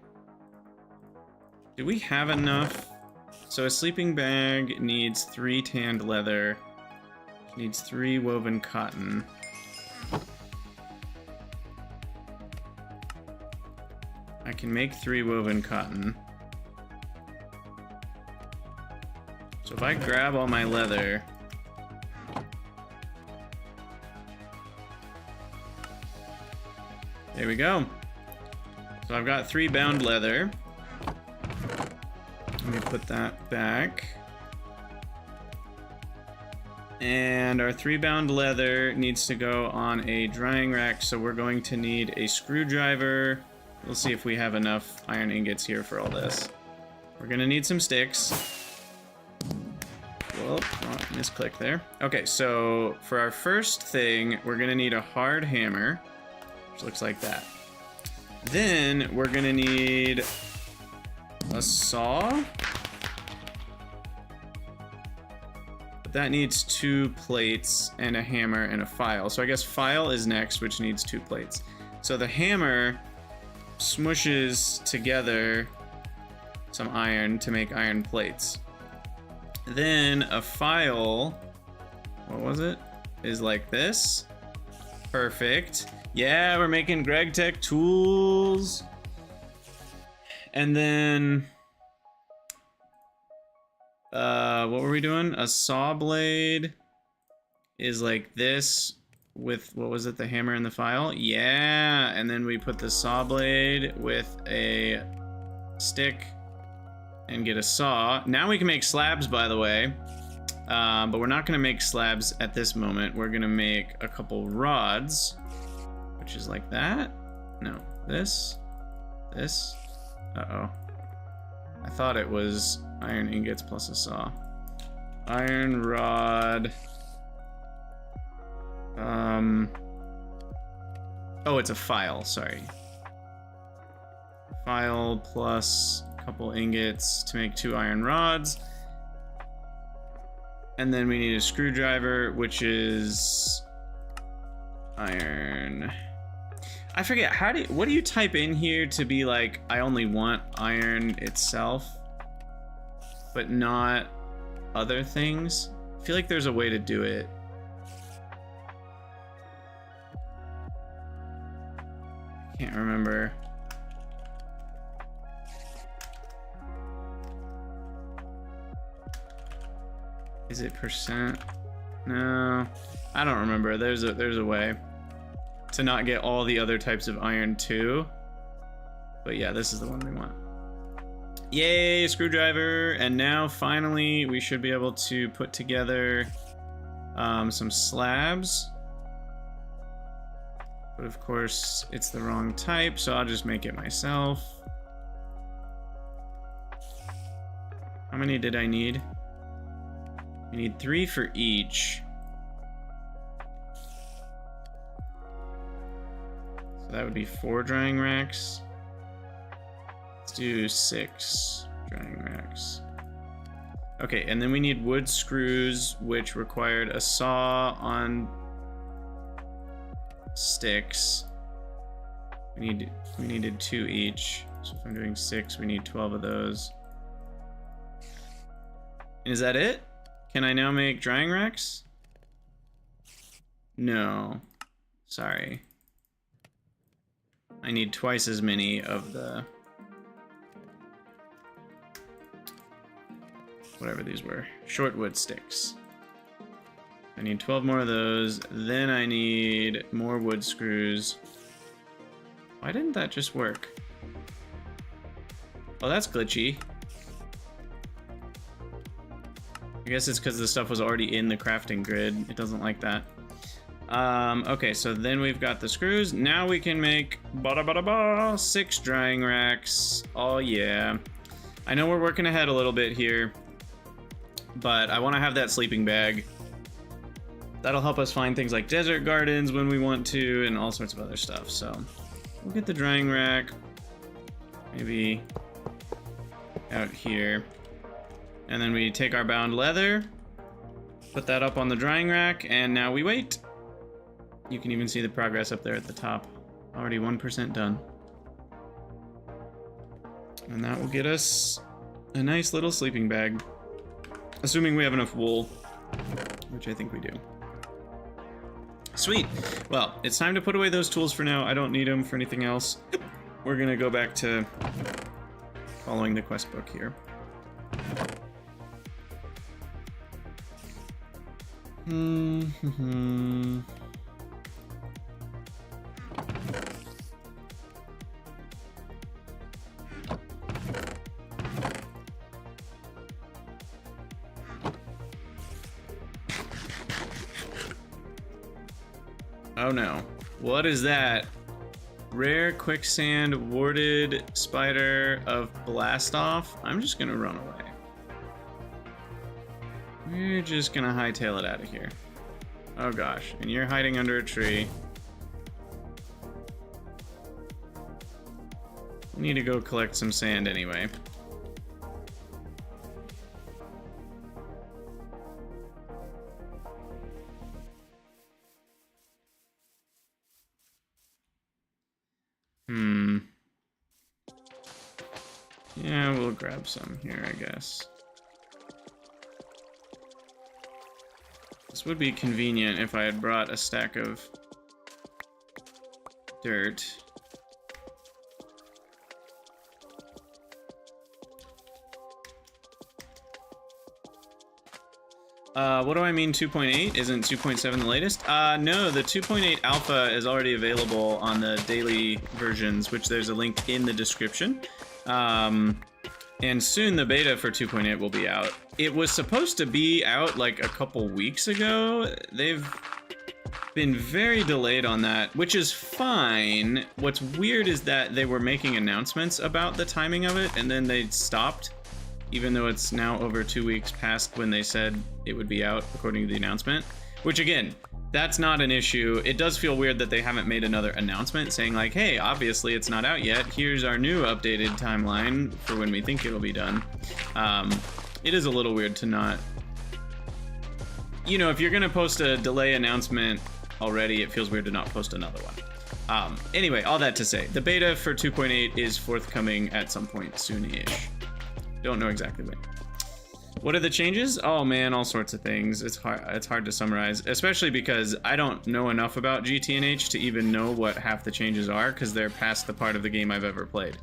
Do we have enough? So a sleeping bag needs 3 tanned leather. Needs 3 woven cotton. I can make 3 woven cotton. So if I grab all my leather, there we go. So I've got 3 bound leather. Let me put that back. And our 3 bound leather needs to go on a drying rack, so we're going to need a screwdriver. We'll see if we have enough iron ingots here for all this. We're gonna need some sticks. Whoop, oh, misclick there. Okay, so for our first thing, we're gonna need a hard hammer, which looks like that. Then we're gonna need a saw. But that needs 2 plates and a hammer and a file. So I guess file is next, which needs 2 plates. So the hammer smushes together some iron to make iron plates. Then a file, what was it? Is like this. Perfect. Yeah, we're making Gregtech tools. And then, what were we doing? A saw blade is like this with, what was it, the hammer and the file? Yeah, and then we put the saw blade with a stick and get a saw. Now we can make slabs, by the way, but we're not gonna make slabs at this moment. We're gonna make a couple rods, which is like that. No, this. Uh-oh. I thought it was iron ingots plus a saw. Iron rod. Oh, it's a file, sorry. File plus a couple ingots to make 2 iron rods. And then we need a screwdriver, which is iron. I forget, what do you type in here to be like, I only want iron itself, but not other things? I feel like there's a way to do it. Can't remember. Is it %? No, I don't remember. There's a way to not get all the other types of iron too. But yeah, this is the one we want. Yay, screwdriver! And now finally we should be able to put together some slabs. But of course, it's the wrong type, so I'll just make it myself. How many did I need? I need 3 for each. So that would be 4 drying racks. Let's do 6 drying racks. Okay, and then we need wood screws, which required a saw on sticks. We needed 2 each. So if I'm doing 6, we need 12 of those. Is that it? Can I now make drying racks? No. Sorry. I need twice as many of the... whatever these were. Shortwood sticks. I need 12 more of those. Then I need more wood screws. Why didn't that just work? Oh, that's glitchy. I guess it's because the stuff was already in the crafting grid. It doesn't like that. Okay, so then we've got the screws. Now we can make 6 drying racks. Oh yeah. I know we're working ahead a little bit here, but I want to have that sleeping bag. That'll help us find things like desert gardens when we want to, and all sorts of other stuff. So we'll get the drying rack maybe out here. And then we take our bound leather, put that up on the drying rack, and now we wait. You can even see the progress up there at the top. Already 1% done. And that will get us a nice little sleeping bag. Assuming we have enough wool, which I think we do. Sweet. Well, it's time to put away those tools for now. I don't need them for anything else. We're gonna go back to following the quest book here. Oh no. What is that? Rare quicksand warded spider of blast off. I'm just gonna run away. We're just gonna hightail it out of here. Oh gosh, and you're hiding under a tree. We need to go collect some sand anyway. Yeah, we'll grab some here, I guess. This would be convenient if I had brought a stack of dirt. What do I mean 2.8? Isn't 2.7 the latest? No, the 2.8 alpha is already available on the daily versions, which there's a link in the description. And soon the beta for 2.8 will be out. It was supposed to be out like a couple weeks ago. They've been very delayed on that, which is fine. What's weird is that they were making announcements about the timing of it, and then they stopped, even though it's now over 2 weeks past when they said it would be out, according to the announcement. Which again, that's not an issue. It does feel weird that they haven't made another announcement saying like, hey, obviously it's not out yet. Here's our new updated timeline for when we think it'll be done. It is a little weird to not... You know, if you're gonna post a delay announcement already, it feels weird to not post another one. Anyway, all that to say, the beta for 2.8 is forthcoming at some point soon-ish. Don't know exactly when. What are the changes? Oh man, all sorts of things. It's hard to summarize, especially because I don't know enough about GTNH to even know what half the changes are, because they're past the part of the game I've ever played.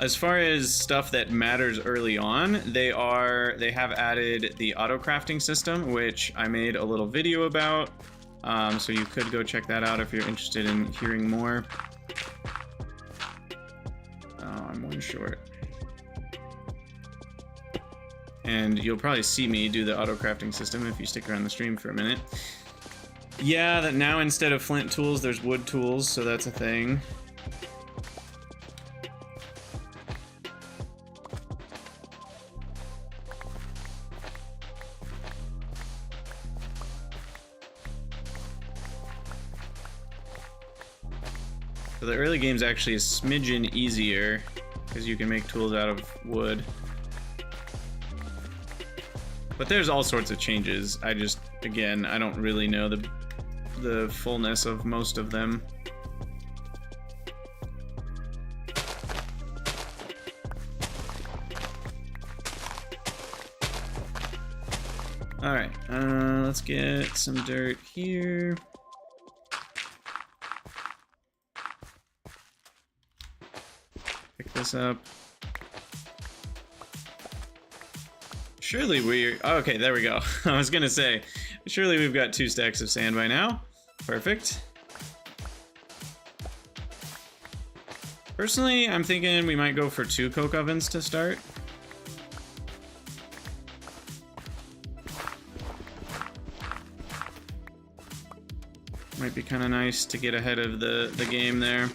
As far as stuff that matters early on, they have added the auto crafting system, which I made a little video about. So you could go check that out if you're interested in hearing more. Oh, I'm one short. And you'll probably see me do the auto crafting system if you stick around the stream for a minute. Yeah, that now instead of flint tools, there's wood tools, so that's a thing. So the early game's actually a smidgen easier because you can make tools out of wood. But there's all sorts of changes. Again, I don't really know the fullness of most of them. All right, let's get some dirt here. Pick this up. Surely we're... Oh, okay, there we go. I was gonna say, surely we've got 2 stacks of sand by now. Perfect. Personally, I'm thinking we might go for 2 coke ovens to start. Might be kind of nice to get ahead of the game there.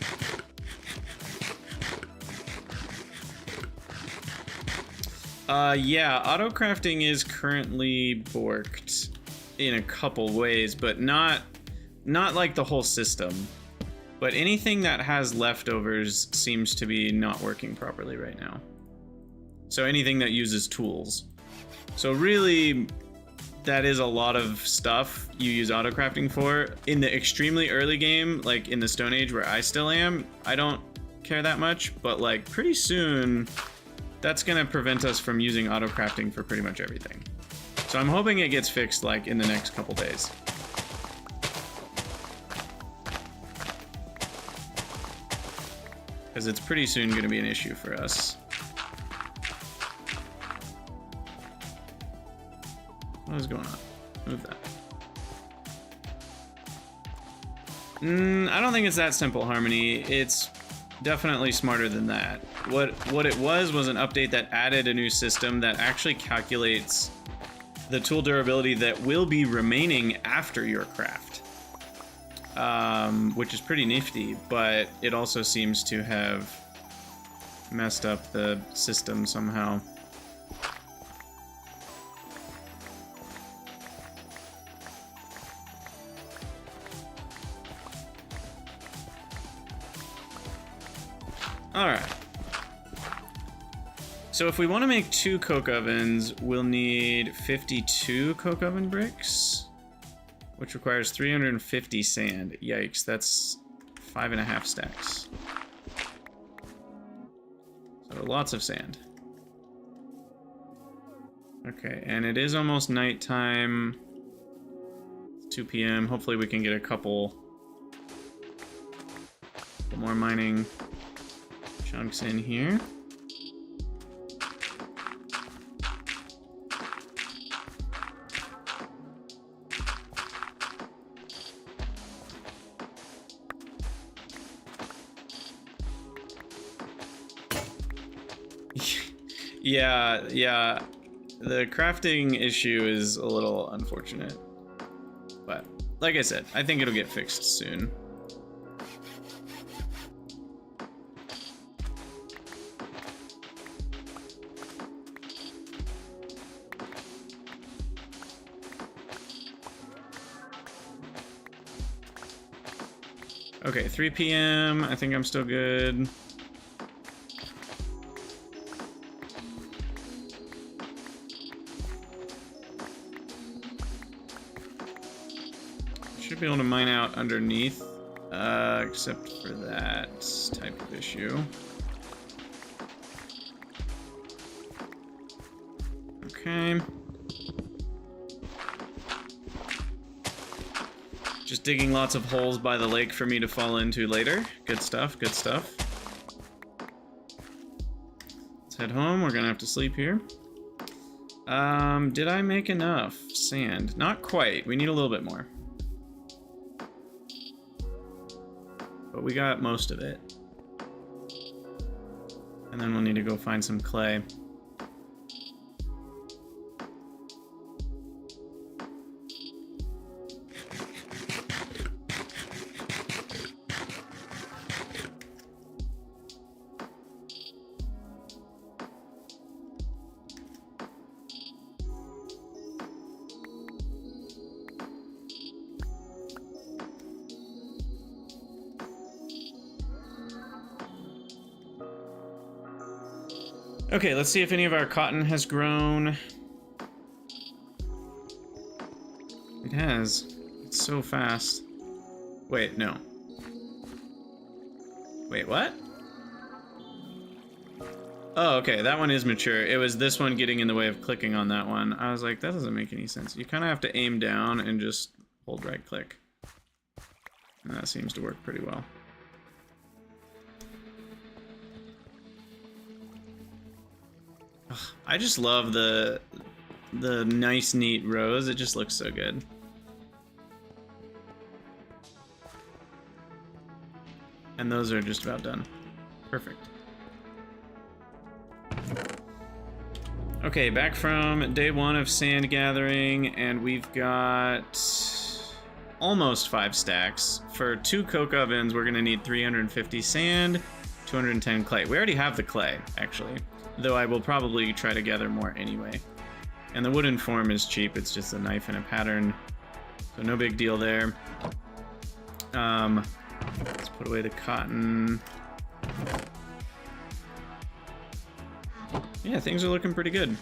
Yeah, auto crafting is currently borked in a couple ways, but not like the whole system. But anything that has leftovers seems to be not working properly right now. So anything that uses tools. So really, that is a lot of stuff you use auto crafting for. In the extremely early game, like in the Stone Age where I still am, I don't care that much, but like pretty soon, that's gonna prevent us from using auto crafting for pretty much everything. So I'm hoping it gets fixed like in the next couple days. Because it's pretty soon gonna be an issue for us. What is going on? Move that. I don't think it's that simple, Harmony. It's definitely smarter than that. What it was an update that added a new system that actually calculates the tool durability that will be remaining after your craft. Which is pretty nifty, but it also seems to have messed up the system somehow. All right. So if we want to make 2 coke ovens, we'll need 52 coke oven bricks, which requires 350 sand. Yikes, that's 5.5 stacks. So lots of sand. Okay, and it is almost nighttime. It's 2 p.m. Hopefully we can get a couple more mining chunks in here. Yeah, the crafting issue is a little unfortunate, but like I said, I think it'll get fixed soon. Okay, 3 p.m. I think I'm still good. Should be able to mine out underneath, except for that type of issue. Okay. Just digging lots of holes by the lake for me to fall into later. Good stuff, good stuff. Let's head home. We're gonna have to sleep here. Did I make enough sand? Not quite. We need a little bit more. But we got most of it. And then we'll need to go find some clay. Okay, let's see if any of our cotton has grown. It has. It's so fast. Wait, no. Wait, what? Oh, okay, that one is mature. It was this one getting in the way of clicking on that one. I was like, that doesn't make any sense. You kind of have to aim down and just hold right click. And that seems to work pretty well. I just love the nice, neat rows. It just looks so good. And those are just about done. Perfect. Okay, back from day one of sand gathering, and we've got almost 5 stacks. For 2 coke ovens, we're gonna need 350 sand, 210 clay. We already have the clay, actually. Though I will probably try to gather more anyway. And the wooden form is cheap, it's just a knife and a pattern. So no big deal there. Let's put away the cotton. Yeah, things are looking pretty good.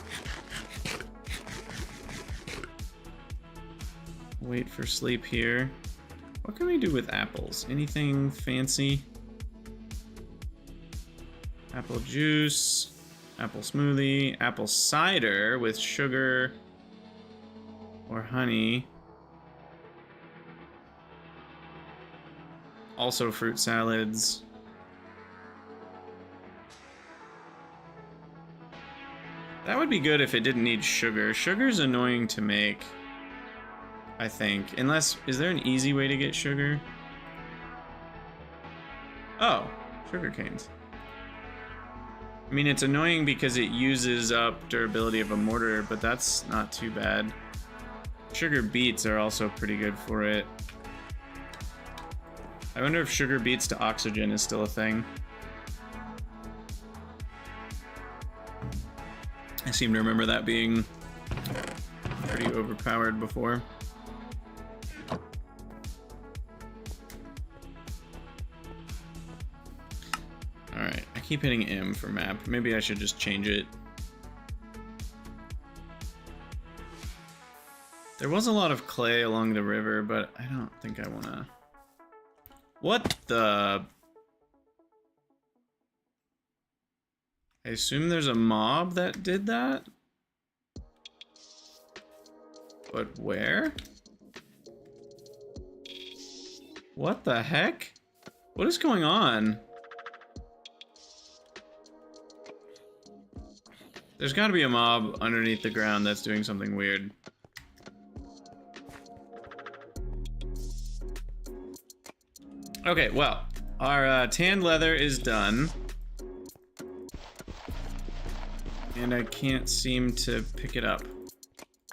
Wait for sleep here. What can we do with apples? Anything fancy? Apple juice. Apple smoothie, apple cider with sugar or honey. Also fruit salads. That would be good if it didn't need sugar. Sugar's annoying to make, I think. Unless, is there an easy way to get sugar? Oh, sugar canes. I mean, it's annoying because it uses up durability of a mortar, but that's not too bad. Sugar beets are also pretty good for it. I wonder if sugar beets to oxygen is still a thing. I seem to remember that being pretty overpowered before. Alright, I keep hitting M for map. Maybe I should just change it. There was a lot of clay along the river, but I don't think I wanna... What the... I assume there's a mob that did that? But where? What the heck? What is going on? There's gotta be a mob underneath the ground that's doing something weird. Okay, well, our tanned leather is done. And I can't seem to pick it up.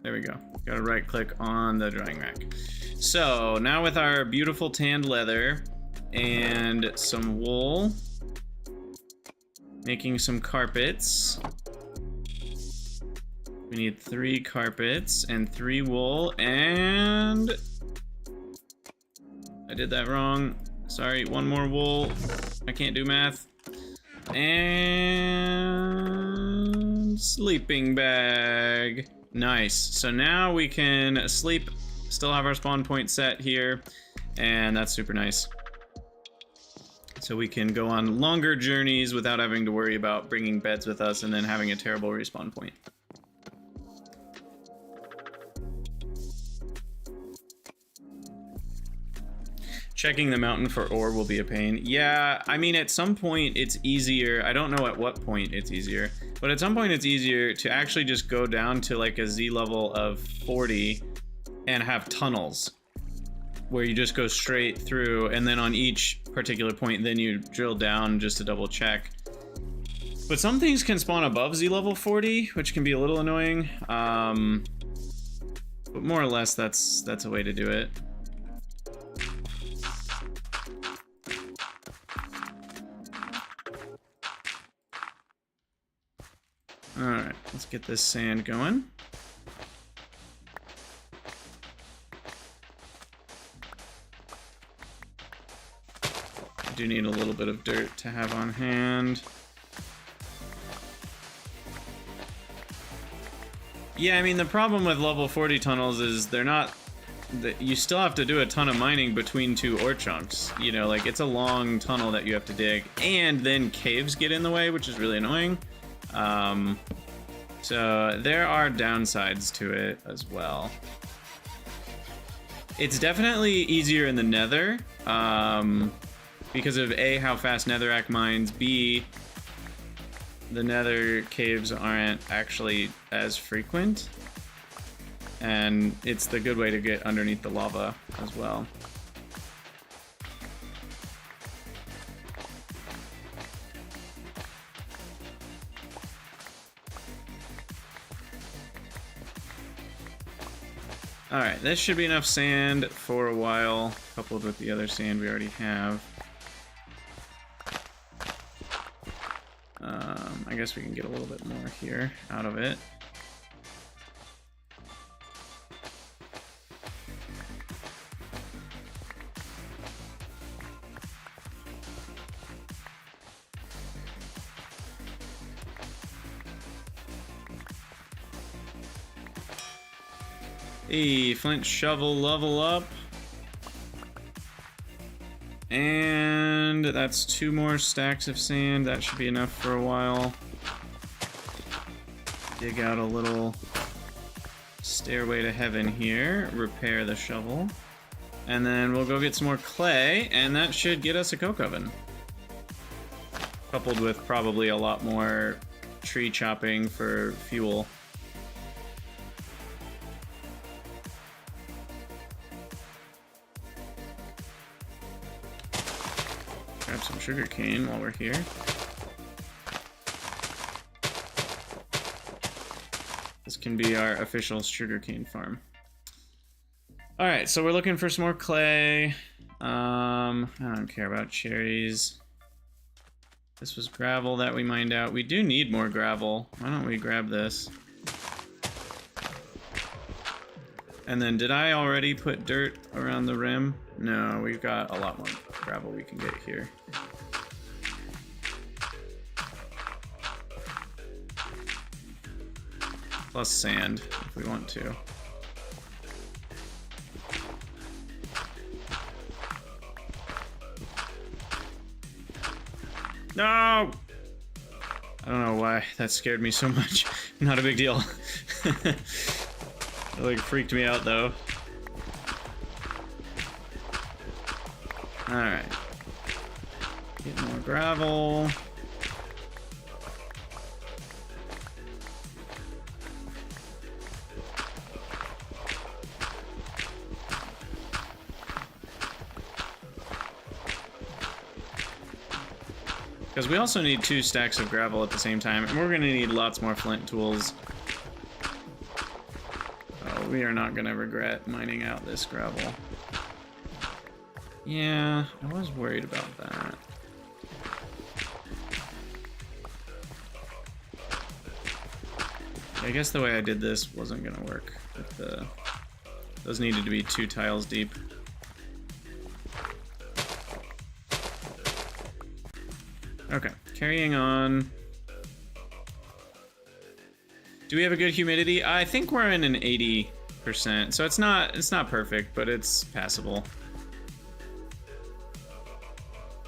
There we go. Gotta right click on the drying rack. So now with our beautiful tanned leather and some wool, making some carpets. We need 3 carpets and 3 wool, and I did that wrong. Sorry, 1 more wool. I can't do math. And sleeping bag. Nice. So now we can sleep, still have our spawn point set here, and that's super nice. So we can go on longer journeys without having to worry about bringing beds with us and then having a terrible respawn point. Checking the mountain for ore will be a pain. Yeah, I mean, at some point it's easier. I don't know at what point it's easier, but at some point it's easier to actually just go down to like a Z level of 40 and have tunnels where you just go straight through, and then on each particular point, then you drill down just to double check. But some things can spawn above Z level 40, which can be a little annoying. But more or less, that's a way to do it. Alright, let's get this sand going. I do need a little bit of dirt to have on hand. Yeah, I mean, the problem with level 40 tunnels is they're not... You still have to do a ton of mining between two ore chunks. You know, like, it's a long tunnel that you have to dig. And then caves get in the way, which is really annoying. So there are downsides to it as well. It's definitely easier in the nether, because of A, how fast netherrack mines, B, the nether caves aren't actually as frequent, and it's the good way to get underneath the lava as well. Alright, this should be enough sand for a while, coupled with the other sand we already have. I guess we can get a little bit more here out of it. Hey, flint shovel level up. And that's 2 more stacks of sand. That should be enough for a while. Dig out a little stairway to heaven here. Repair the shovel. And then we'll go get some more clay, and that should get us a coke oven. Coupled with probably a lot more tree chopping for fuel. Grab some sugarcane while we're here. This can be our official sugarcane farm. Alright, so we're looking for some more clay. I don't care about cherries. This was gravel that we mined out. We do need more gravel. Why don't we grab this? And then, did I already put dirt around the rim? No, we've got a lot more gravel we can get here. Plus sand, if we want to. No! I don't know why that scared me so much. Not a big deal. It like freaked me out though. Alright. Get more gravel. Because we also need 2 stacks of gravel at the same time, and we're going to need lots more flint tools. Oh, we are not going to regret mining out this gravel. Yeah, I was worried about that. I guess the way I did this wasn't going to work. But those needed to be 2 tiles deep. Okay, carrying on. Do we have a good humidity? I think we're in an 80%, so it's not perfect, but it's passable.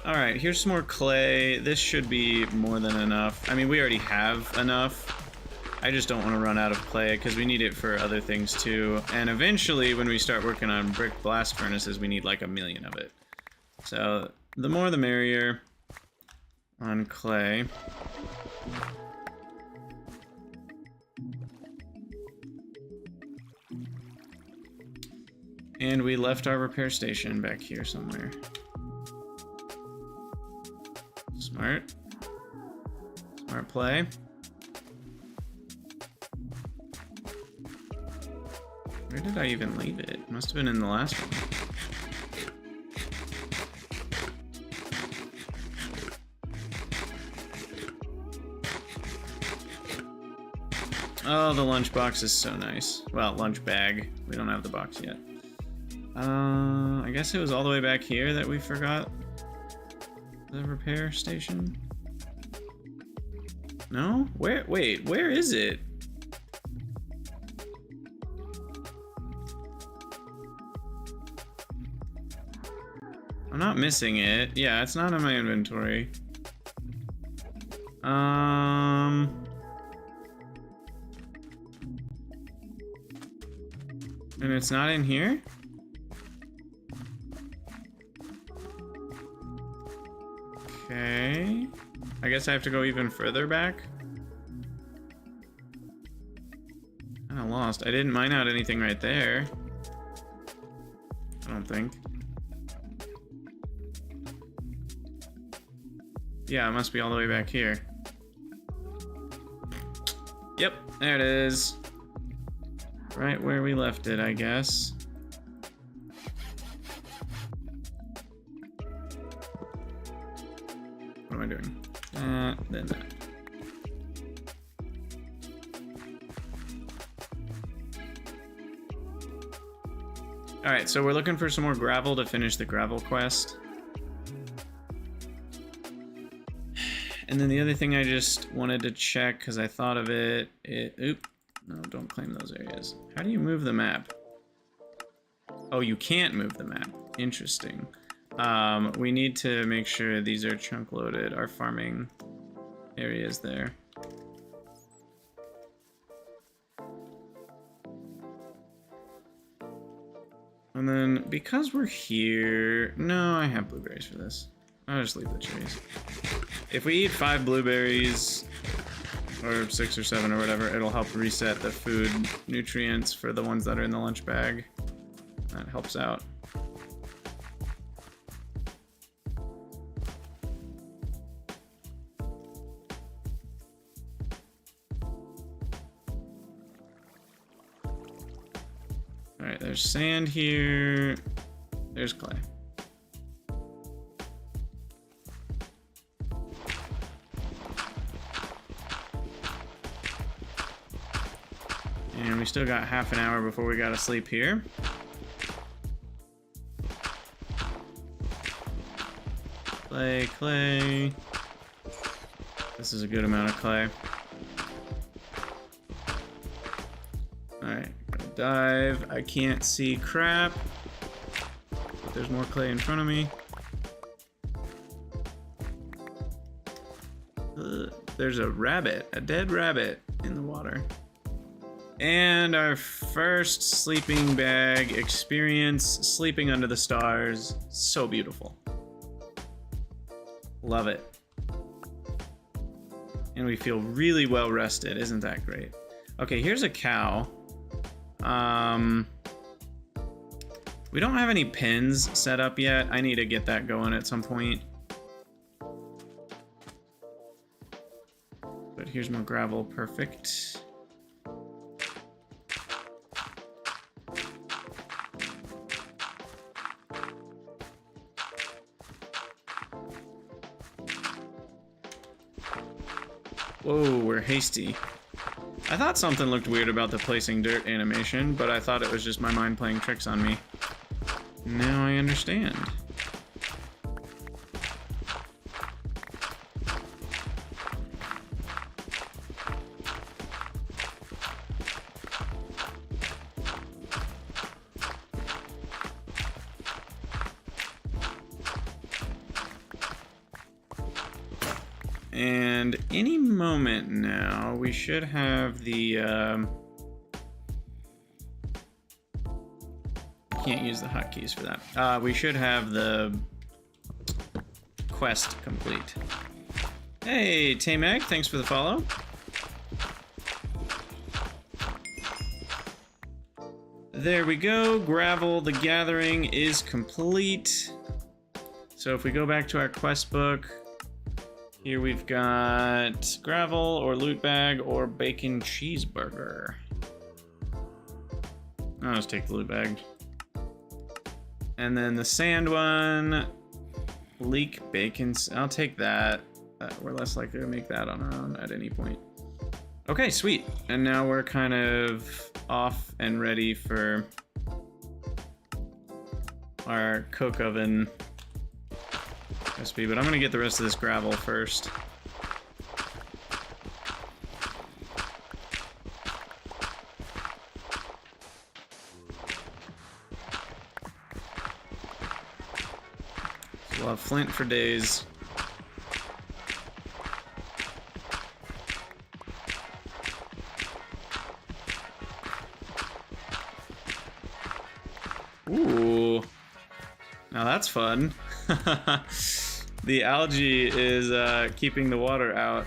All right, here's some more clay. This should be more than enough. I mean, we already have enough. I just don't want to run out of clay because we need it for other things too. And eventually, when we start working on brick blast furnaces, we need like 1 million of it. So the more the merrier on clay. And we left our repair station back here somewhere. Smart. Smart play. Where did I even leave it? Must have been in the last one. Oh, the lunchbox is so nice. Well, lunch bag. We don't have the box yet. I guess it was all the way back here that we forgot the repair station. No? Where? Wait, where is it? I'm not missing it. Yeah, it's not in my inventory. And it's not in here? Okay. I guess I have to go even further back. Kinda lost. I didn't mine out anything right there. I don't think. Yeah, it must be all the way back here. Yep, there it is. Right where we left it, I guess. What am I doing? Then that. Alright, so we're looking for some more gravel to finish the gravel quest. And then the other thing I just wanted to check, because I thought of it, oop, no, don't claim those areas. How do you move the map? Oh, you can't move the map. Interesting. We need to make sure these are chunk loaded, our farming areas there. And then, because we're here, no, I have blueberries for this. I'll just leave the trees. If we eat 5 blueberries, or 6 or 7 or whatever, it'll help reset the food nutrients for the ones that are in the lunch bag. That helps out. Alright, there's sand here. There's clay. And we still got half an hour before we gotta sleep here. Clay, clay. This is a good amount of clay. Alright, gonna dive. I can't see crap. But there's more clay in front of me. There's a rabbit, a dead rabbit in the water. And our first sleeping bag experience, sleeping under the stars. So beautiful. Love it. And we feel really well rested. Isn't that great? Okay, here's a cow. We don't have any pins set up yet. I need to get that going at some point. But here's more gravel. Perfect. Whoa, we're hasty. I thought something looked weird about the placing dirt animation, but I thought it was just my mind playing tricks on me. Now I understand. And any moment now, we should have the, can't use the hotkeys for that. We should have the quest complete. Hey, Tamek, thanks for the follow. There we go. Gravel the Gathering is complete. So if we go back to our quest book, here we've got gravel or loot bag or bacon cheeseburger. I'll just take the loot bag. And then the sand one, leek bacon. I'll take that. We're less likely to make that on our own at any point. Okay, sweet. And now we're kind of off and ready for our coke oven recipe, but I'm gonna get the rest of this gravel first. So we'll have flint for days. Ooh, now that's fun. The algae is keeping the water out.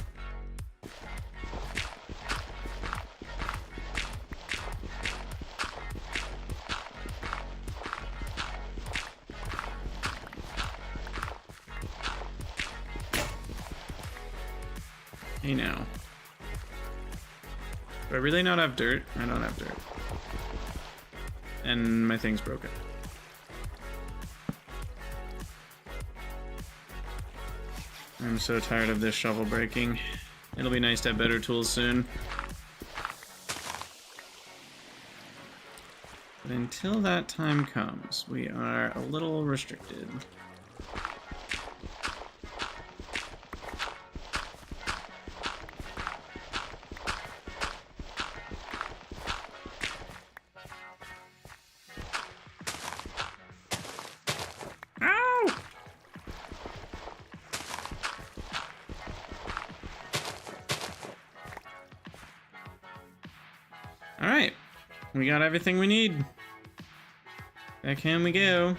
Hey now. Do I really not have dirt? I don't have dirt. And my thing's broken. I'm so tired of this shovel breaking. It'll be nice to have better tools soon. But until that time comes, we are a little restricted. Alright, we got everything we need. Back in we go.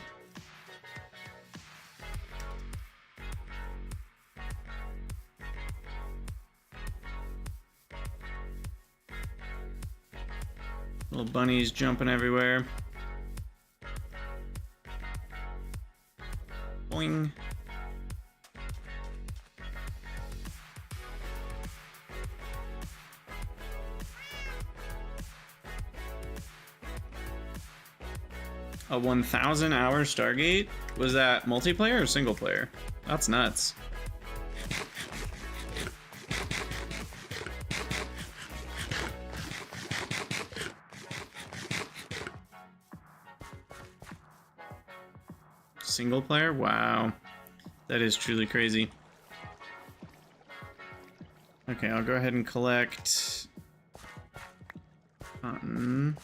Little bunnies jumping everywhere. Boing. A 1,000-hour Stargate? Was that multiplayer or single player? That's nuts. Single player? Wow. That is truly crazy. Okay, I'll go ahead and collect cotton.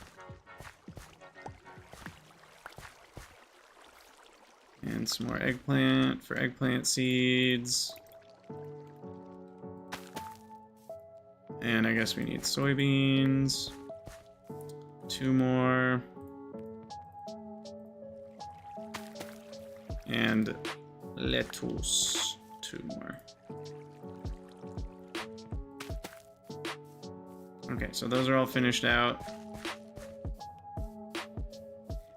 And some more eggplant for eggplant seeds. And I guess we need soybeans. 2 more. And lettuce. 2 more. Okay, so those are all finished out.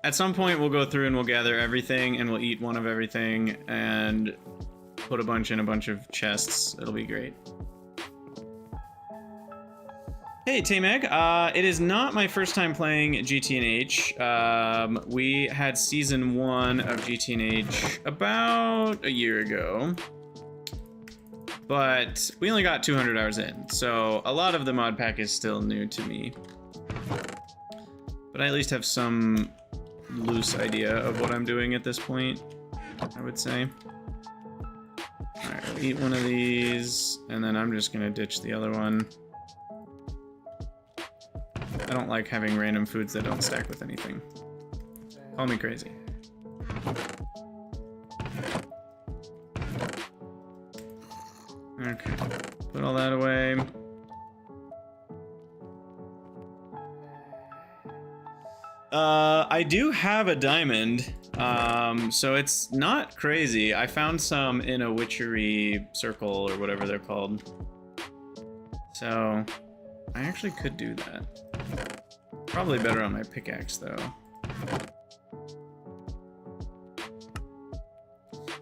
At some point, we'll go through and we'll gather everything, and we'll eat one of everything, and put a bunch in a bunch of chests. It'll be great. Hey, Tamek. It is not my first time playing GTNH. We had Season 1 of GTNH about a year ago. But we only got 200 hours in, so a lot of the mod pack is still new to me. But I at least have some loose idea of what I'm doing at this point, I would say. Alright, I'll eat one of these, and then I'm just gonna ditch the other one. I don't like having random foods that don't stack with anything. Call me crazy. Okay, put all that away. I do have a diamond, so it's not crazy. I found some in a witchery circle or whatever they're called. So I actually could do that. Probably better on my pickaxe though.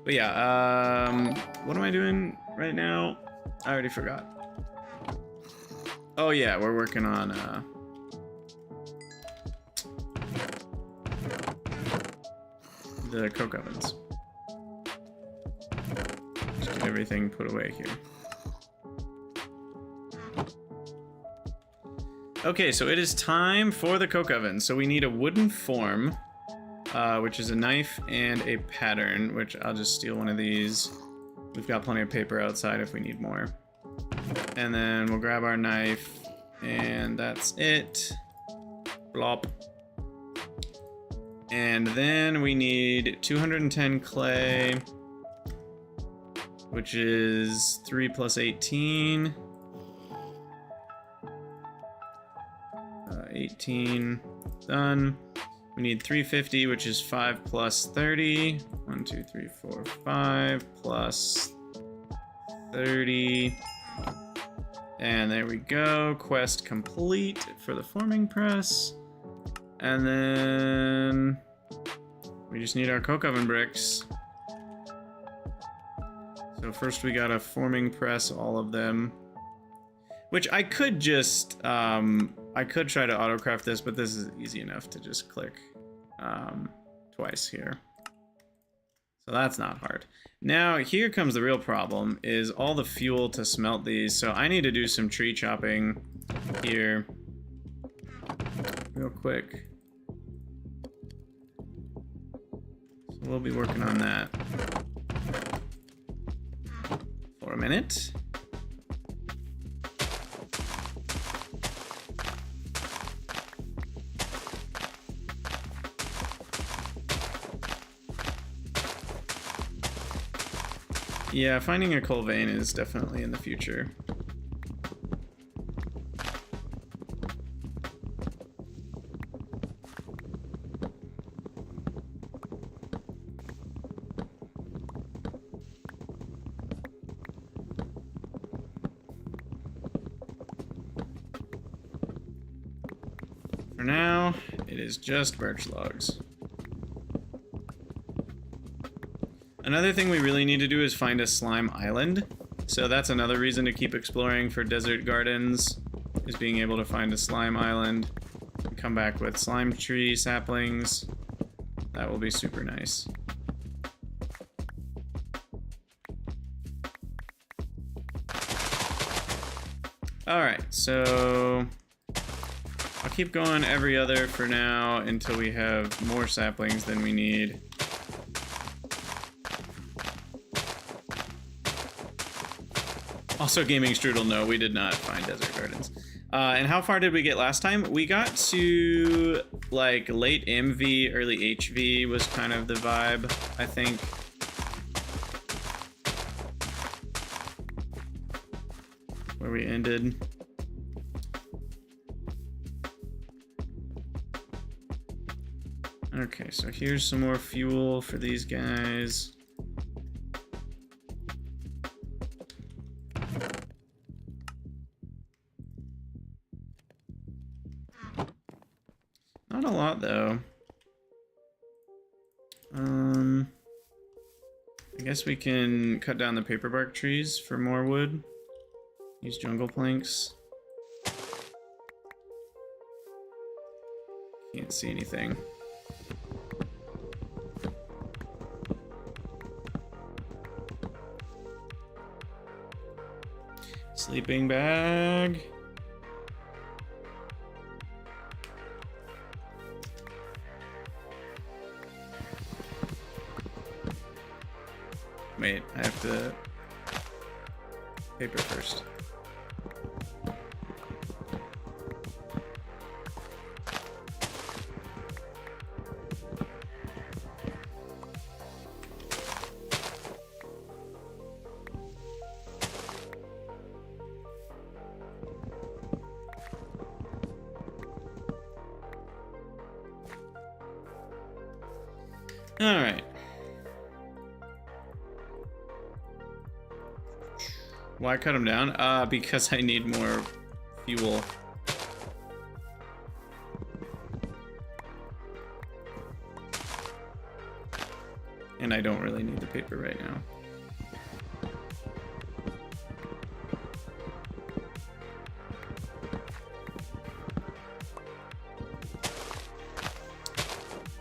But yeah, what am I doing right now? I already forgot. Oh yeah, we're working on the coke ovens. Just get everything put away here. Okay, so it is time for the coke oven. So we need a wooden form, which is a knife and a pattern, which I'll just steal one of these. We've got plenty of paper outside if we need more. And then we'll grab our knife, and that's it. Blop. And then we need 210 clay, which is 3 plus 18. 18, done. We need 350, which is 5 plus 30. 1, 2, 3, 4, 5 plus 30. And there we go. Quest complete for the forming press. And then we just need our coke oven bricks. So first we gotta forming press all of them. Which I could just, I could try to autocraft this, but this is easy enough to just click twice here. So that's not hard. Now, here comes the real problem, is all the fuel to smelt these. So I need to do some tree chopping here real quick. So we'll be working on that for a minute. Yeah, finding a coal vein is definitely in the future. For now, it is just birch logs. Another thing we really need to do is find a slime island. So that's another reason to keep exploring for desert gardens, is being able to find a slime island. And come back with slime tree saplings. That will be super nice. Alright, so I'll keep going every other for now until we have more saplings than we need. Also, Gaming Strudel, no, we did not find desert gardens. And how far did we get last time? We got to, like, late MV, early HV was kind of the vibe, I think. Where we ended. Okay, so here's some more fuel for these guys. Not a lot, though. I guess we can cut down the paper bark trees for more wood. Use jungle planks. Can't see anything. Sleeping bag. Wait, I have to paper first. All right. Why cut them down? Because I need more fuel. And I don't really need the paper right now.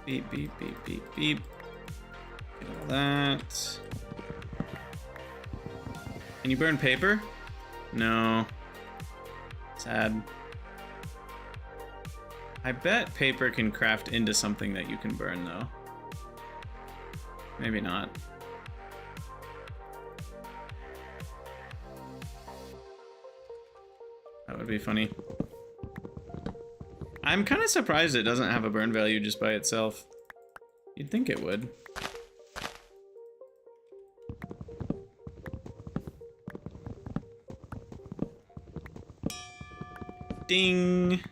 Beep, beep, beep, beep, beep. Get all that. Can you burn paper? No. Sad. I bet paper can craft into something that you can burn, though. Maybe not. That would be funny. I'm kind of surprised it doesn't have a burn value just by itself. You'd think it would. Ding!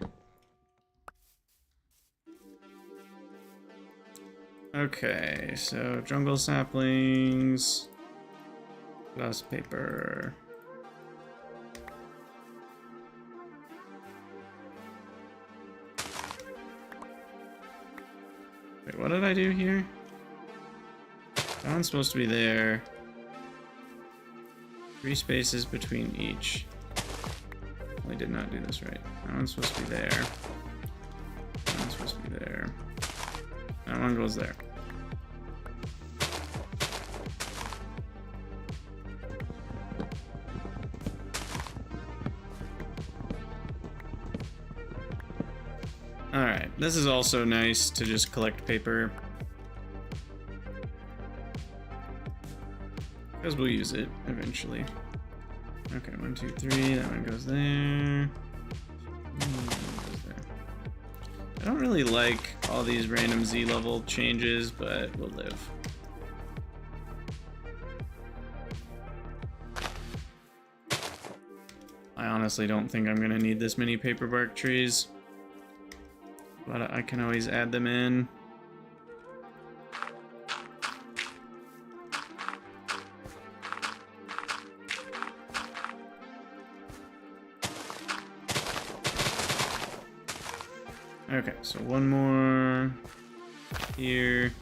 Okay, so jungle saplings, glass paper. Wait, what did I do here? That one's supposed to be there. 3 spaces between each. I did not do this right. That one's supposed to be there. That one's supposed to be there. That one goes there. Alright, this is also nice to just collect paper. Because we'll use it eventually. Okay, 1, 2, 3, that one goes there. I don't really like all these random Z level changes, but we'll live. I honestly don't think I'm gonna need this many paper bark trees, but I can always add them in. Okay, so one more here,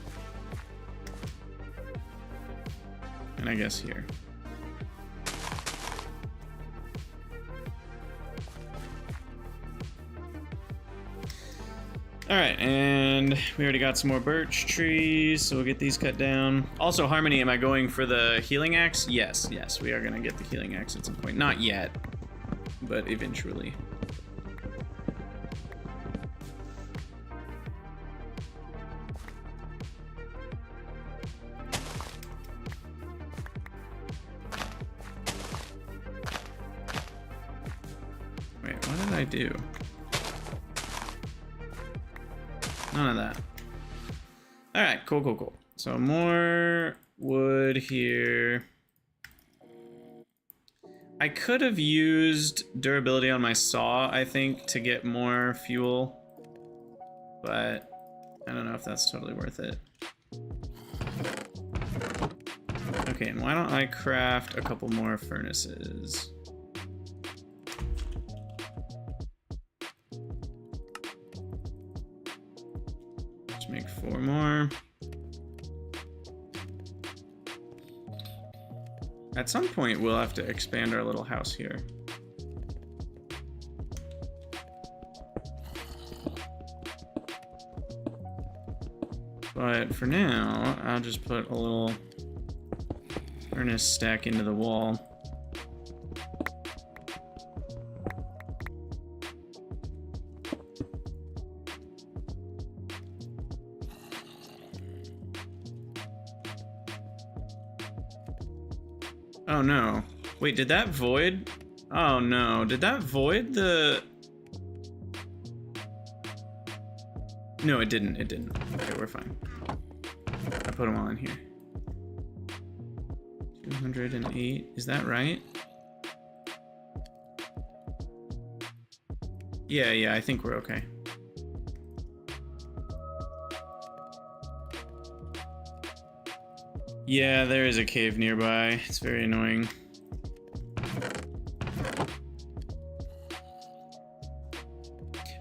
and I guess here. All right, and we already got some more birch trees, so we'll get these cut down. Also, Harmony, am I going for the healing axe? Yes, yes, we are gonna get the healing axe at some point. Not yet, but eventually. I do? None of that. All right, cool, cool, cool. So more wood here. I could have used durability on my saw, I think, to get more fuel, but I don't know if that's totally worth it. Okay, and why don't I craft a couple more furnaces? Make 4 more. At some point, we'll have to expand our little house here. But for now, I'll just put a little furnace stack into the wall. Oh no. Wait, did that void? Oh no, did that void the... No, it didn't, it didn't. Okay, we're fine. I put them all in here. 208, is that right? Yeah, I think we're okay. Yeah, there is a cave nearby. It's very annoying.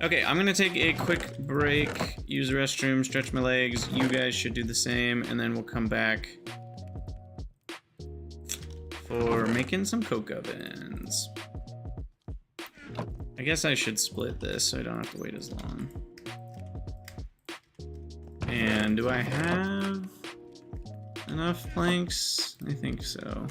Okay, I'm gonna take a quick break, use the restroom, stretch my legs. You guys should do the same, and then we'll come back for making some coke ovens. I guess I should split this so I don't have to wait as long. And do I have enough planks? I think so.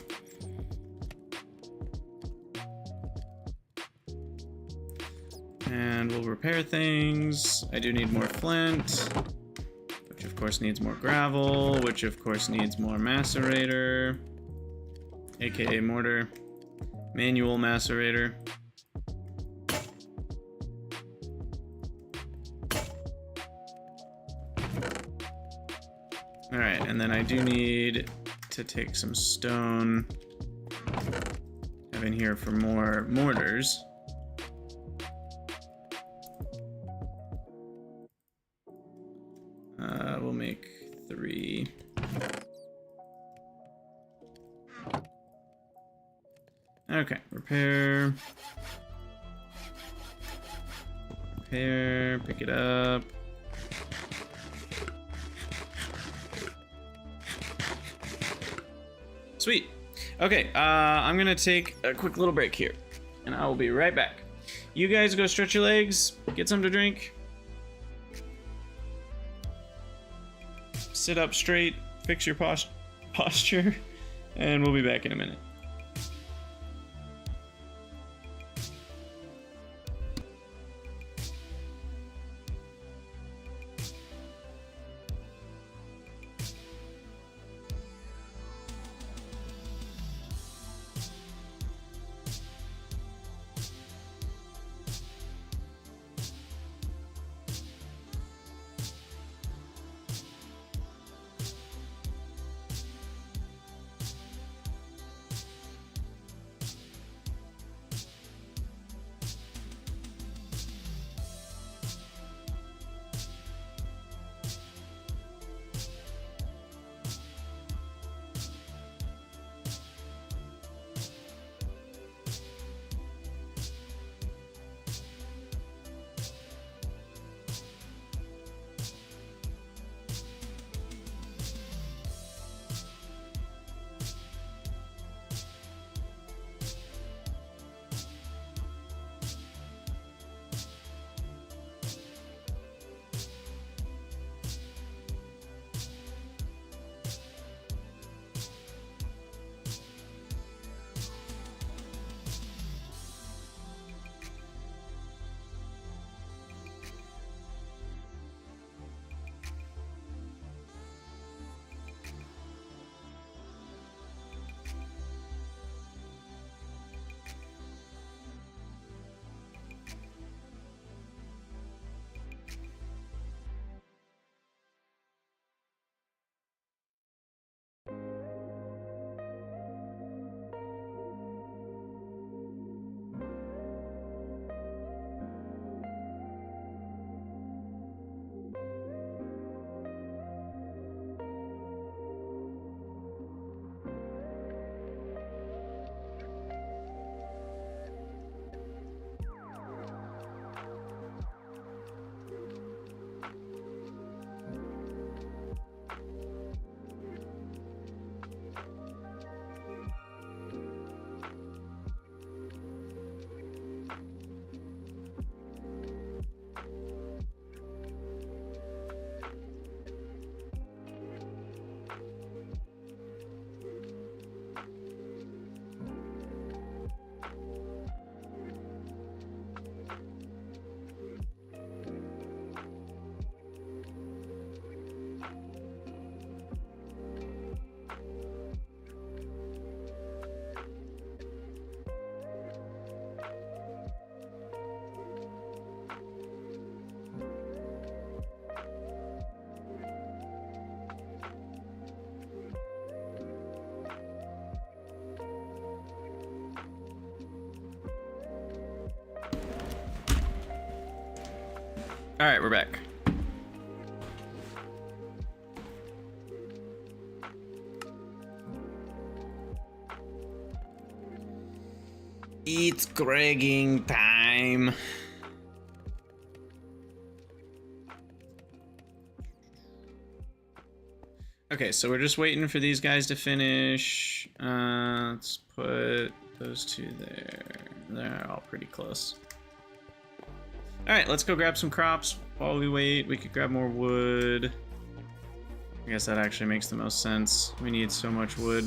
And we'll repair things. I do need more flint, which of course needs more gravel, which of course needs more macerator, aka mortar, manual macerator. All right, and then I do need to take some stone. Have in here for more mortars. We'll make 3. Okay, repair. Repair, pick it up. Sweet. Okay, I'm gonna take a quick little break here, and I will be right back. You guys go stretch your legs, get something to drink. Sit up straight, fix your posture, and we'll be back in a minute. All right, we're back. It's Gregging time. Okay, so we're just waiting for these guys to finish. Let's put those two there. They're all pretty close. All right, let's go grab some crops. While we wait, we could grab more wood. I guess that actually makes the most sense. We need so much wood.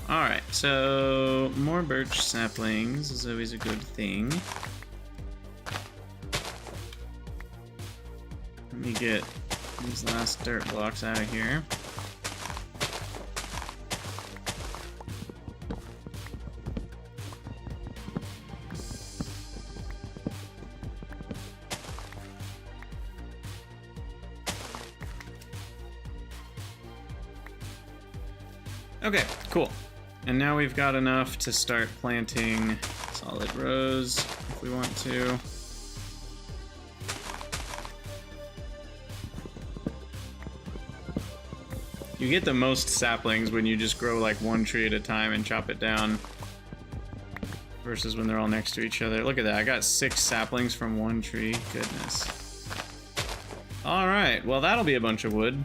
Alright, so more birch saplings is always a good thing. Let me get these last dirt blocks out of here. Okay, cool. And now we've got enough to start planting solid rows if we want to. You get the most saplings when you just grow like one tree at a time and chop it down versus when they're all next to each other. Look at that, I got 6 saplings from one tree. Goodness. All right, well that'll be a bunch of wood.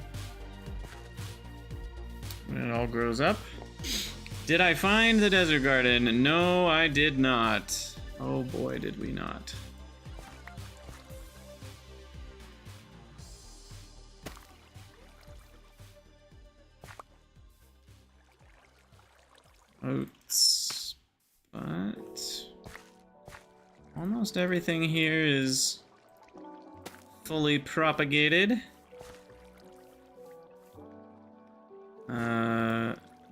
When it all grows up. Did I find the desert garden? No, I did not. Oh boy, did we not. Oats, but almost everything here is fully propagated.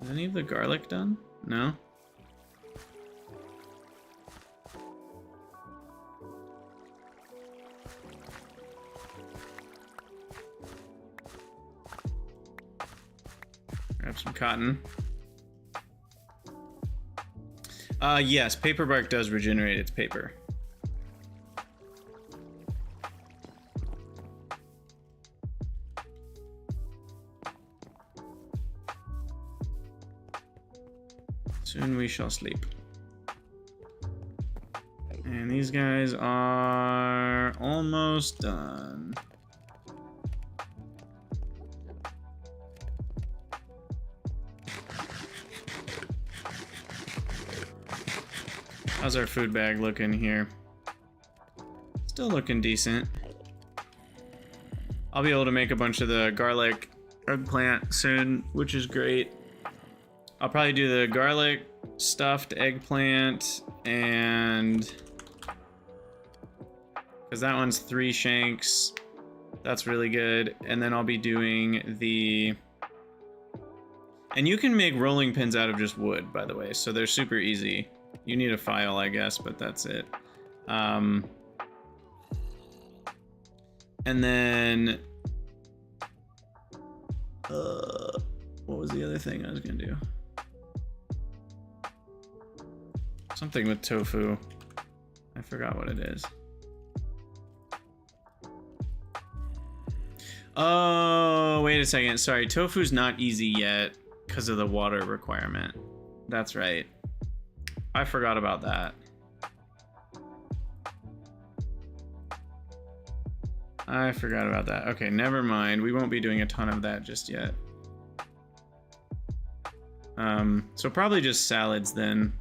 Is any of the garlic done? No? Grab some cotton. Yes, paper bark does regenerate its paper. Soon we shall sleep. And these guys are almost done. How's our food bag looking here? Still looking decent. I'll be able to make a bunch of the garlic eggplant soon, which is great. I'll probably do the garlic stuffed eggplant and because that one's 3 shanks. That's really good. And then I'll be doing the, and you can make rolling pins out of just wood, by the way, so they're super easy. You need a file, I guess, but that's it. And then what was the other thing I was gonna do? Something with tofu. I forgot what it is. Oh, wait a second. Sorry, tofu's not easy yet because of the water requirement. That's right. I forgot about that. I forgot about that. Okay, never mind. We won't be doing a ton of that just yet. So probably just salads then.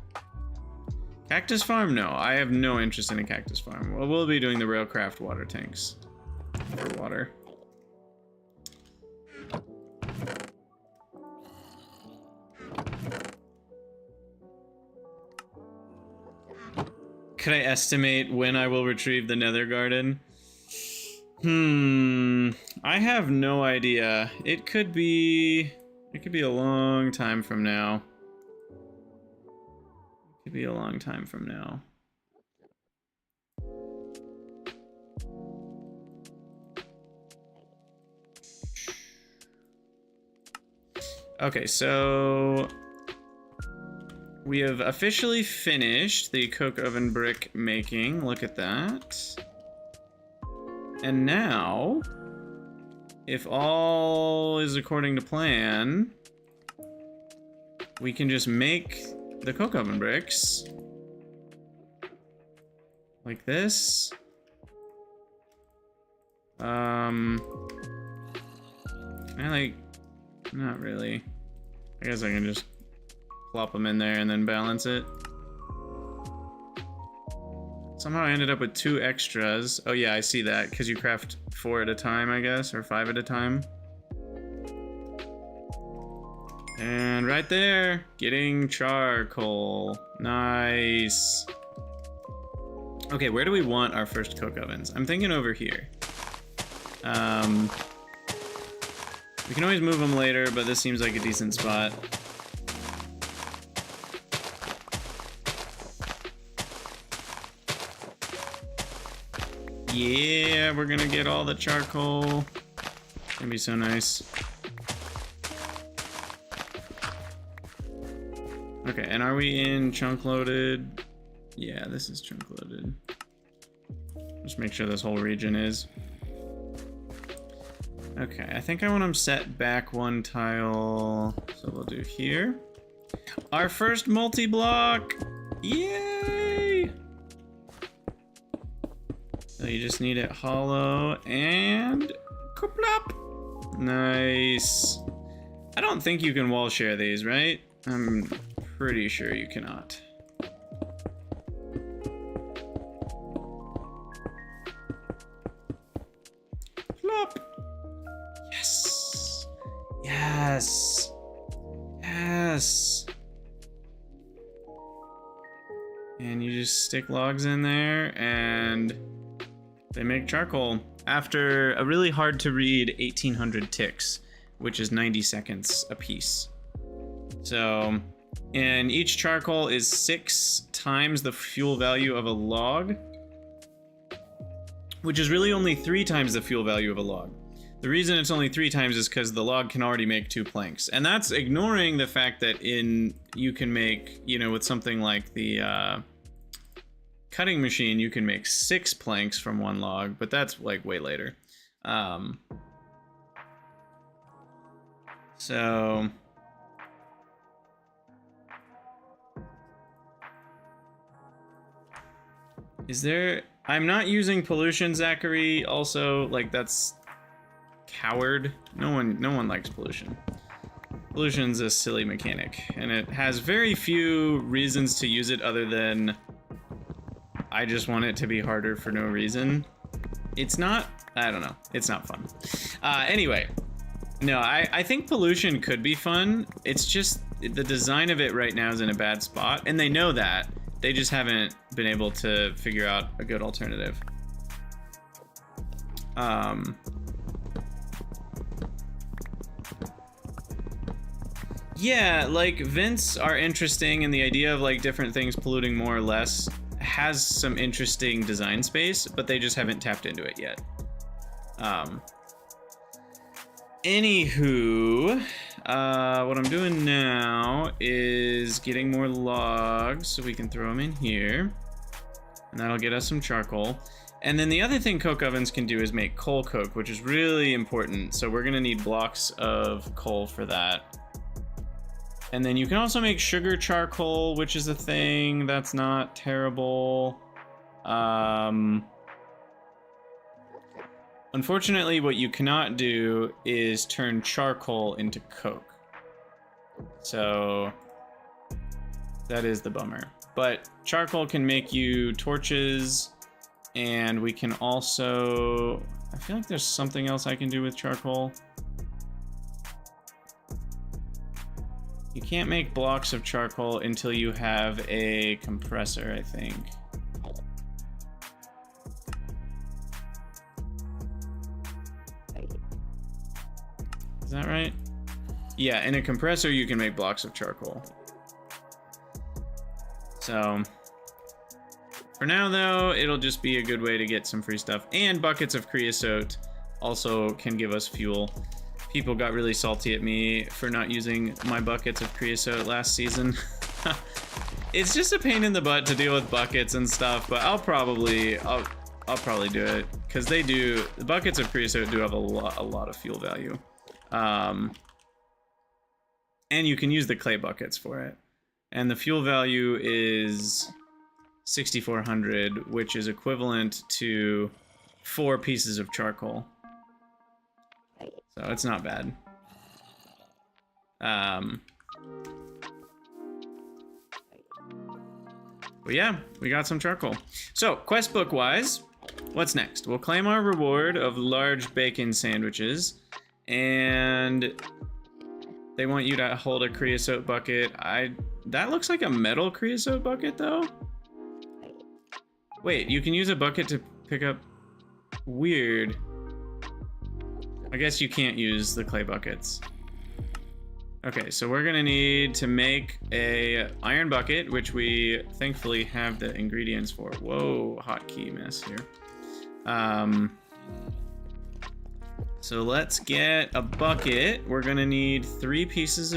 Cactus farm? No, I have no interest in a cactus farm. Well, we'll be doing the Railcraft water tanks for water. Could I estimate when I will retrieve the Nether Garden? I have no idea. It could be a long time from now. Could be a long time from now. Okay, so we have officially finished the coke oven brick making. Look at that. And now, if all is according to plan, we can just make the coke oven bricks like this. Can I like, not really. I guess I can just plop them in there and then balance it. Somehow I ended up with 2 extras. Oh yeah, I see that, because you craft 4 at a time, I guess, or 5 at a time. And right there, getting charcoal. Nice. Okay, where do we want our first coke ovens? I'm thinking over here. We can always move them later, but this seems like a decent spot. Yeah, we're gonna get all the charcoal. It's gonna be so nice. Okay, and are we in chunk loaded? Yeah, this is chunk loaded. Just make sure this whole region is. Okay, I think I want them set back 1 tile, so we'll do here. Our first multi-block! Yay! So you just need it hollow and kaplop! Nice. I don't think you can wall share these, right? I'm pretty sure you cannot. Plop! Yes! Yes! Yes! And you just stick logs in there and they make charcoal after a really hard to read 1800 ticks, which is 90 seconds a piece. So, and each charcoal is 6 times the fuel value of a log, which is really only 3 times the fuel value of a log. The reason it's only 3 times is because the log can already make 2 planks. And that's ignoring the fact that you can make, you know, with something like the cutting machine, you can make 6 planks from 1 log, but that's like way later. So is there, I'm not using pollution, Zachary. Also, like, that's coward. No one likes pollution. Pollution's a silly mechanic, and it has very few reasons to use it other than I just want it to be harder for no reason. It's not, I don't know, it's not fun. Anyway, no, I think pollution could be fun. It's just the design of it right now is in a bad spot, and they know that. They just haven't been able to figure out a good alternative. Yeah, like, vents are interesting, and the idea of like different things polluting more or less has some interesting design space, but they just haven't tapped into it yet. Anywho, what I'm doing now is getting more logs so we can throw them in here, and that'll get us some charcoal. And then the other thing coke ovens can do is make coal coke, which is really important. So we're gonna need blocks of coal for that. And then you can also make sugar charcoal, which is a thing that's not terrible. Unfortunately, what you cannot do is turn charcoal into coke. So that is the bummer. But charcoal can make you torches, and we can also, I feel like there's something else I can do with charcoal. You can't make blocks of charcoal until you have a compressor, I think. Is that right? Yeah, in a compressor you can make blocks of charcoal. So for now, though, it'll just be a good way to get some free stuff. And buckets of creosote also can give us fuel. People got really salty at me for not using my buckets of creosote last season. It's just a pain in the butt to deal with buckets and stuff, but I'll probably do it because the buckets of creosote do have a lot of fuel value. And you can use the clay buckets for it. And the fuel value is 6,400, which is equivalent to 4 pieces of charcoal. So it's not bad. But yeah, we got some charcoal. So, quest book wise, what's next? We'll claim our reward of large bacon sandwiches, and they want you to hold a creosote bucket. That looks like a metal creosote bucket though. Wait, you can use a bucket to pick up. Weird. I guess you can't use the clay buckets. Okay, so we're gonna need to make a iron bucket, which we thankfully have the ingredients for. Whoa, hotkey mess here. So let's get a bucket. We're gonna need 6 pieces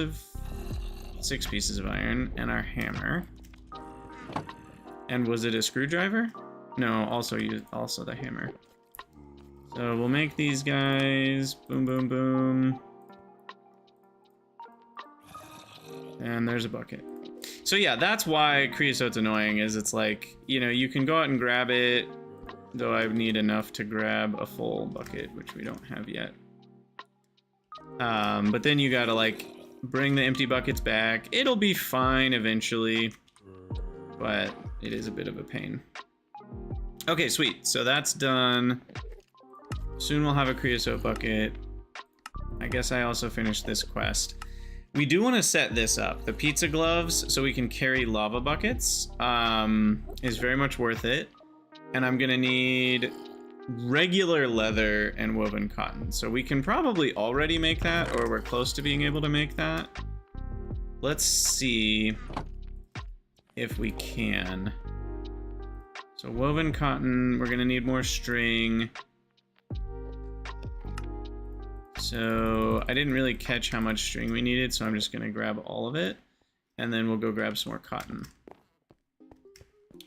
of iron and our hammer. And was it a screwdriver? No, also the hammer. So we'll make these guys. Boom, boom, boom. And there's a bucket. So yeah, that's why creosote's annoying, is it's like, you know, you can go out and grab it, though I need enough to grab a full bucket, which we don't have yet. But then you gotta like bring the empty buckets back. It'll be fine eventually, but it is a bit of a pain. Okay, sweet. So that's done. Soon we'll have a creosote bucket. I guess I also finished this quest. We do want to set this up. The pizza gloves, so we can carry lava buckets, is very much worth it. And I'm gonna need regular leather and woven cotton. So we can probably already make that, or we're close to being able to make that. Let's see if we can. So woven cotton, we're gonna need more string. So I didn't really catch how much string we needed, so I'm just gonna grab all of it, and then we'll go grab some more cotton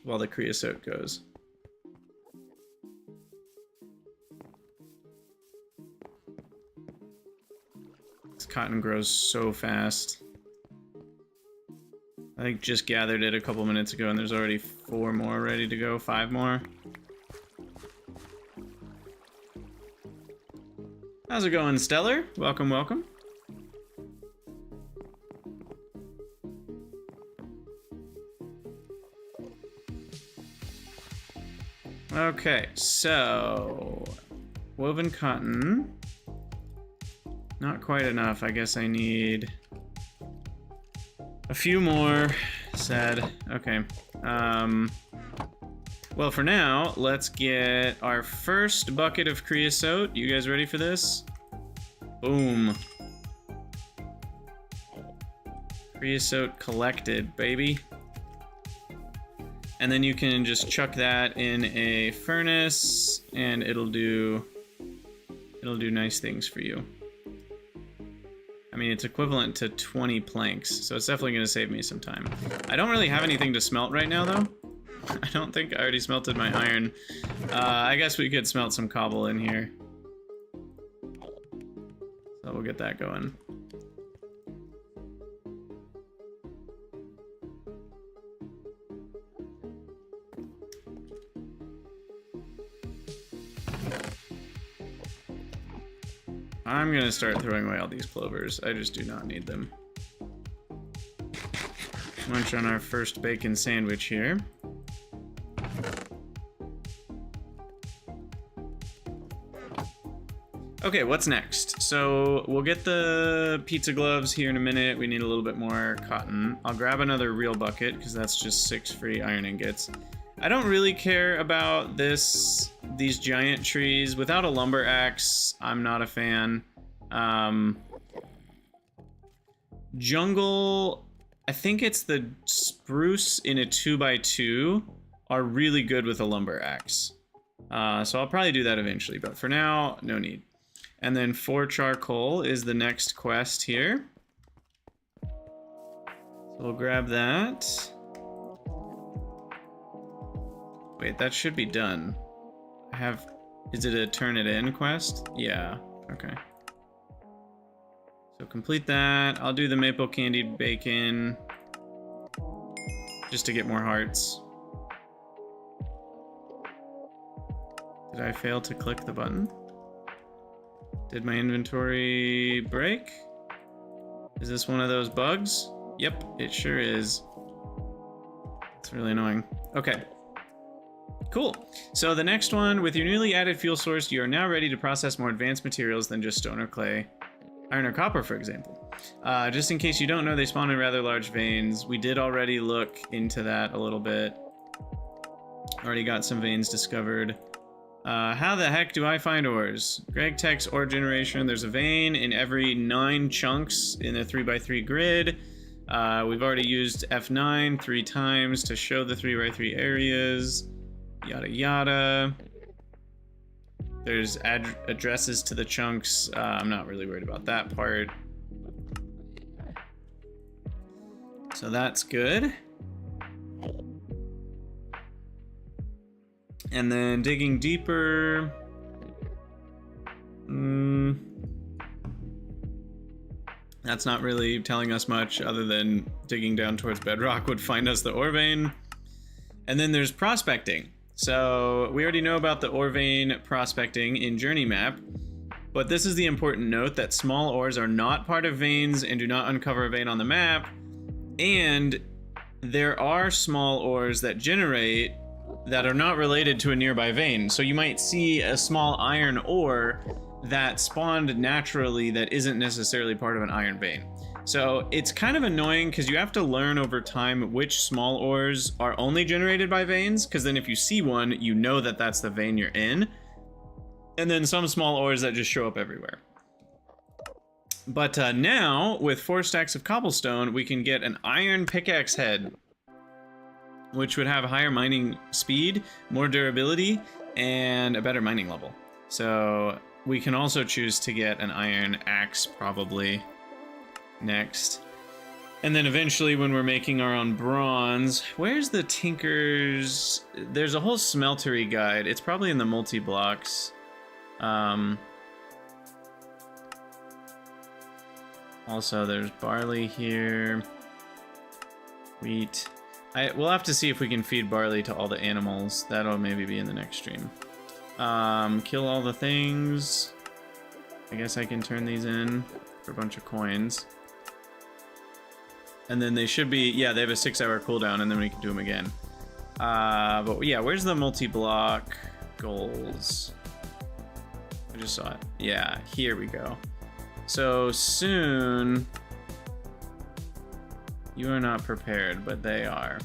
while the creosote goes. This cotton grows so fast. I think just gathered it a couple minutes ago, and there's already 4 more ready to go, 5 more. How's it going, Stellar? Welcome, welcome. Okay, so woven cotton. Not quite enough. I guess I need a few more. Sad. Okay. Well, for now, let's get our first bucket of creosote. You guys ready for this? Boom. Creosote collected, baby. And then you can just chuck that in a furnace, and it'll do nice things for you. I mean, it's equivalent to 20 planks, so it's definitely gonna save me some time. I don't really have anything to smelt right now, though. I don't think I already smelted my iron. I guess we could smelt some cobble in here. So we'll get that going. I'm gonna start throwing away all these clovers. I just do not need them. Munch on our first bacon sandwich here. Okay, what's next? So we'll get the pizza gloves here in a minute. We need a little bit more cotton. I'll grab another real bucket because that's just 6 free iron ingots. I don't really care about these giant trees. Without a lumber axe, I'm not a fan. Jungle I think it's the spruce in a 2x2 are really good with a lumber axe. So I'll probably do that eventually, but for now, no need. And then 4 charcoal is the next quest here. So we'll grab that. Wait, that should be done. I have... Is it a turn it in quest? Yeah, okay. So complete that. I'll do the maple candied bacon. Just to get more hearts. Did I fail to click the button? Did my inventory break? Is this one of those bugs? Yep, it sure is. It's really annoying. Okay. Cool. So the next one, with your newly added fuel source, you are now ready to process more advanced materials than just stone or clay. Iron or copper, for example. Just in case you don't know, they spawn in rather large veins. We did already look into that a little bit. Already got some veins discovered. How the heck do I find ores? Gregtech's ore generation. There's a vein in every 9 chunks in a 3x3 grid. We've already used F9 3 times to show the 3x3 areas. Yada yada. There's addresses to the chunks. I'm not really worried about that part. So that's good. And then digging deeper. That's not really telling us much other than digging down towards bedrock would find us the ore vein. And then there's prospecting. So we already know about the ore vein prospecting in Journey Map, but this is the important note that small ores are not part of veins and do not uncover a vein on the map. And there are small ores that generate that are not related to a nearby vein. So you might see a small iron ore that spawned naturally that isn't necessarily part of an iron vein. So it's kind of annoying because you have to learn over time which small ores are only generated by veins, because then if you see one, you know that that's the vein you're in. And then some small ores that just show up everywhere. But now, with 4 stacks of cobblestone, we can get an iron pickaxe head, which would have higher mining speed, more durability, and a better mining level. So we can also choose to get an iron axe, probably, next. And then eventually when we're making our own bronze, where's the Tinker's? There's a whole smeltery guide. It's probably in the multi-blocks. Also, there's barley here. Wheat. We'll have to see if we can feed barley to all the animals. That'll maybe be in the next stream. Kill all the things. I guess I can turn these in for a bunch of coins. And then they should be, yeah, they have a 6-hour cooldown, and then we can do them again. But yeah, where's the multi-block goals? I just saw it. Yeah, here we go. So soon, you are not prepared, but they are.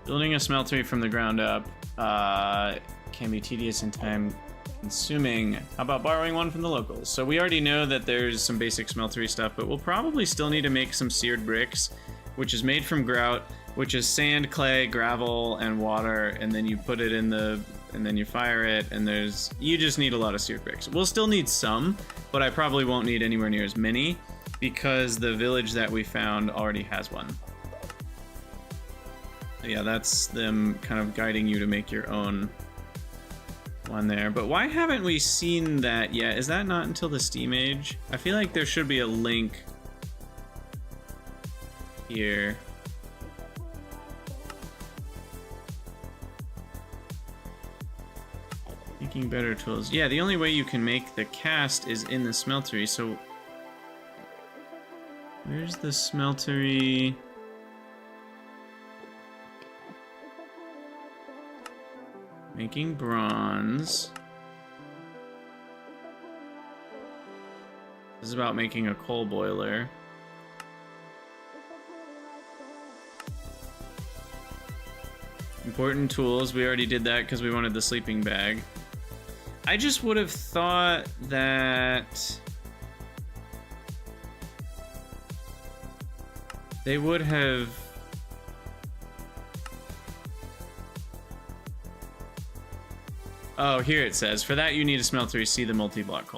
Building a smeltery from the ground up can be tedious and time consuming. How about borrowing one from the locals? So we already know that there's some basic smeltery stuff, but we'll probably still need to make some seared bricks, which is made from grout, which is sand, clay, gravel, and water, and then you put it in the, and then you fire it, and you just need a lot of seared bricks. We'll still need some, but I probably won't need anywhere near as many, because the village that we found already has one. So yeah, that's them kind of guiding you to make your own one there. But why haven't we seen that yet? Is that not until the Steam Age? I feel like there should be a link here. Making better tools. Yeah, the only way you can make the cast is in the smeltery, so where's the smeltery? Making bronze. This is about making a coal boiler. Important tools. We already did that because we wanted the sleeping bag. I just would have thought that They would have... Oh, here it says, for that you need a smelter, see the multi-block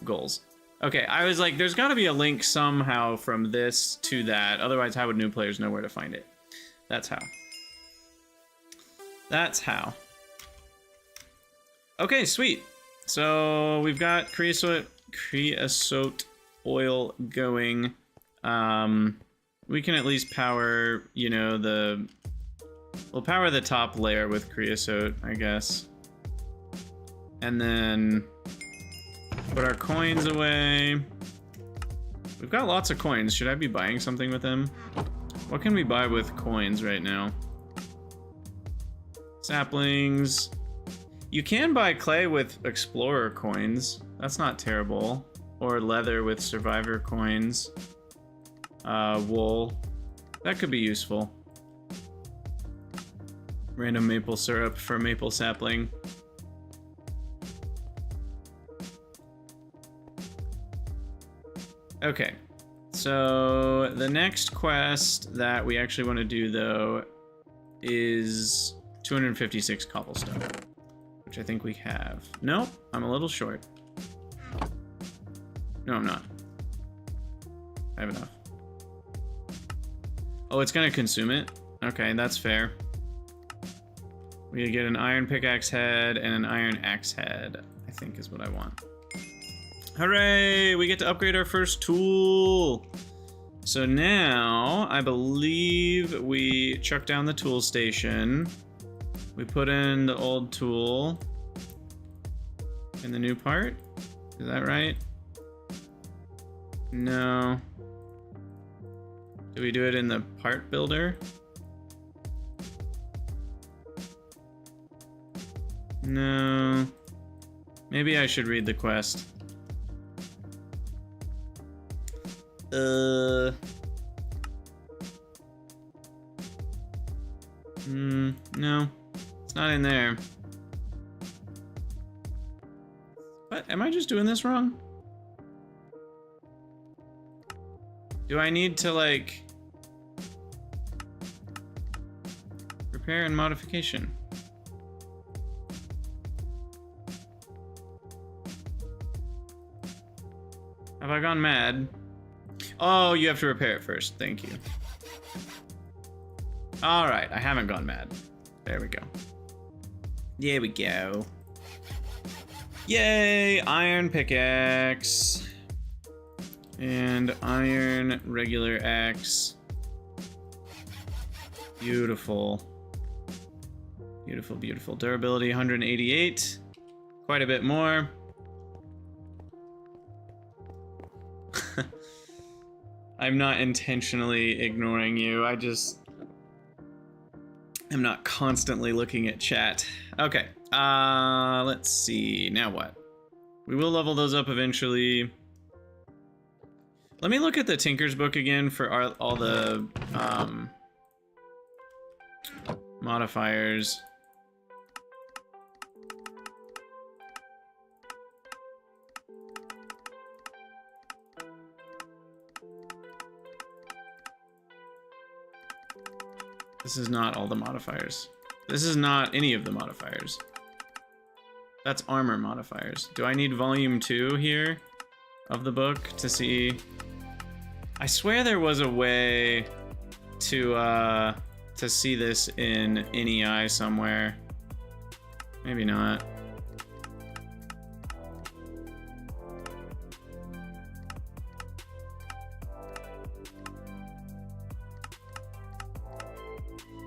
goals. Okay, I was like, there's gotta be a link somehow from this to that, otherwise how would new players know where to find it? That's how. That's how. Okay, sweet. So we've got creosote oil going. We can at least power, you know, we'll power the top layer with creosote, I guess. And then put our coins away. We've got lots of coins. Should I be buying something with them? What can we buy with coins right now? Saplings. You can buy clay with explorer coins. That's not terrible. Or leather with survivor coins. Wool. That could be useful. Random maple syrup for maple sapling. Okay, so the next quest that we actually want to do, though, is 256 cobblestone, which I think we have. Nope, I'm a little short. No, I'm not. I have enough. Oh, it's gonna consume it? Okay, that's fair. We get an iron pickaxe head and an iron axe head, I think is what I want. Hooray! We get to upgrade our first tool! So now, I believe we chuck down the tool station. We put in the old tool in the new part. Is that right? No. Do we do it in the part builder? No. Maybe I should read the quest. No. It's not in there. What? Am I just doing this wrong? Do I need to, like... repair and modification? Have I gone mad? Oh, you have to repair it first. Thank you. Alright, I haven't gone mad. There we go. There we go. Yay! Iron pickaxe. And iron regular axe. Beautiful. Beautiful, beautiful. Durability 188. Quite a bit more. I'm not intentionally ignoring you. I just am not constantly looking at chat. Okay. Let's see. Now what? We will level those up eventually. Let me look at the Tinker's book again for all the modifiers. This is not all the modifiers. This is not any of the modifiers. That's armor modifiers. Do I need volume 2 here of the book to see? I swear there was a way to see this in NEI somewhere. Maybe not.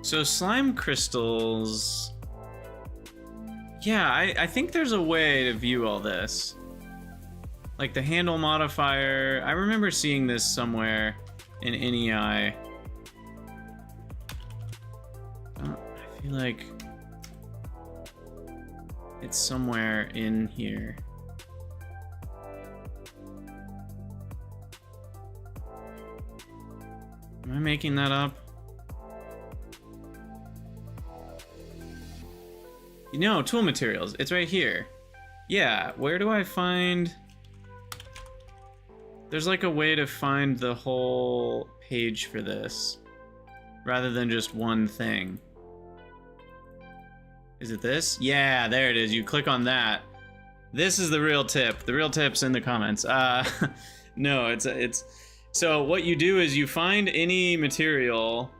So slime crystals... Yeah, I think there's a way to view all this. Like the handle modifier. I remember seeing this somewhere in NEI. I feel like it's somewhere in here. Am I making that up? No, tool materials. It's right here. Yeah, where do I find... There's like a way to find the whole page for this, rather than just one thing. Is it this? Yeah, there it is. You click on that. This is the real tip. The real tip's in the comments. No, it's so what you do is you find any material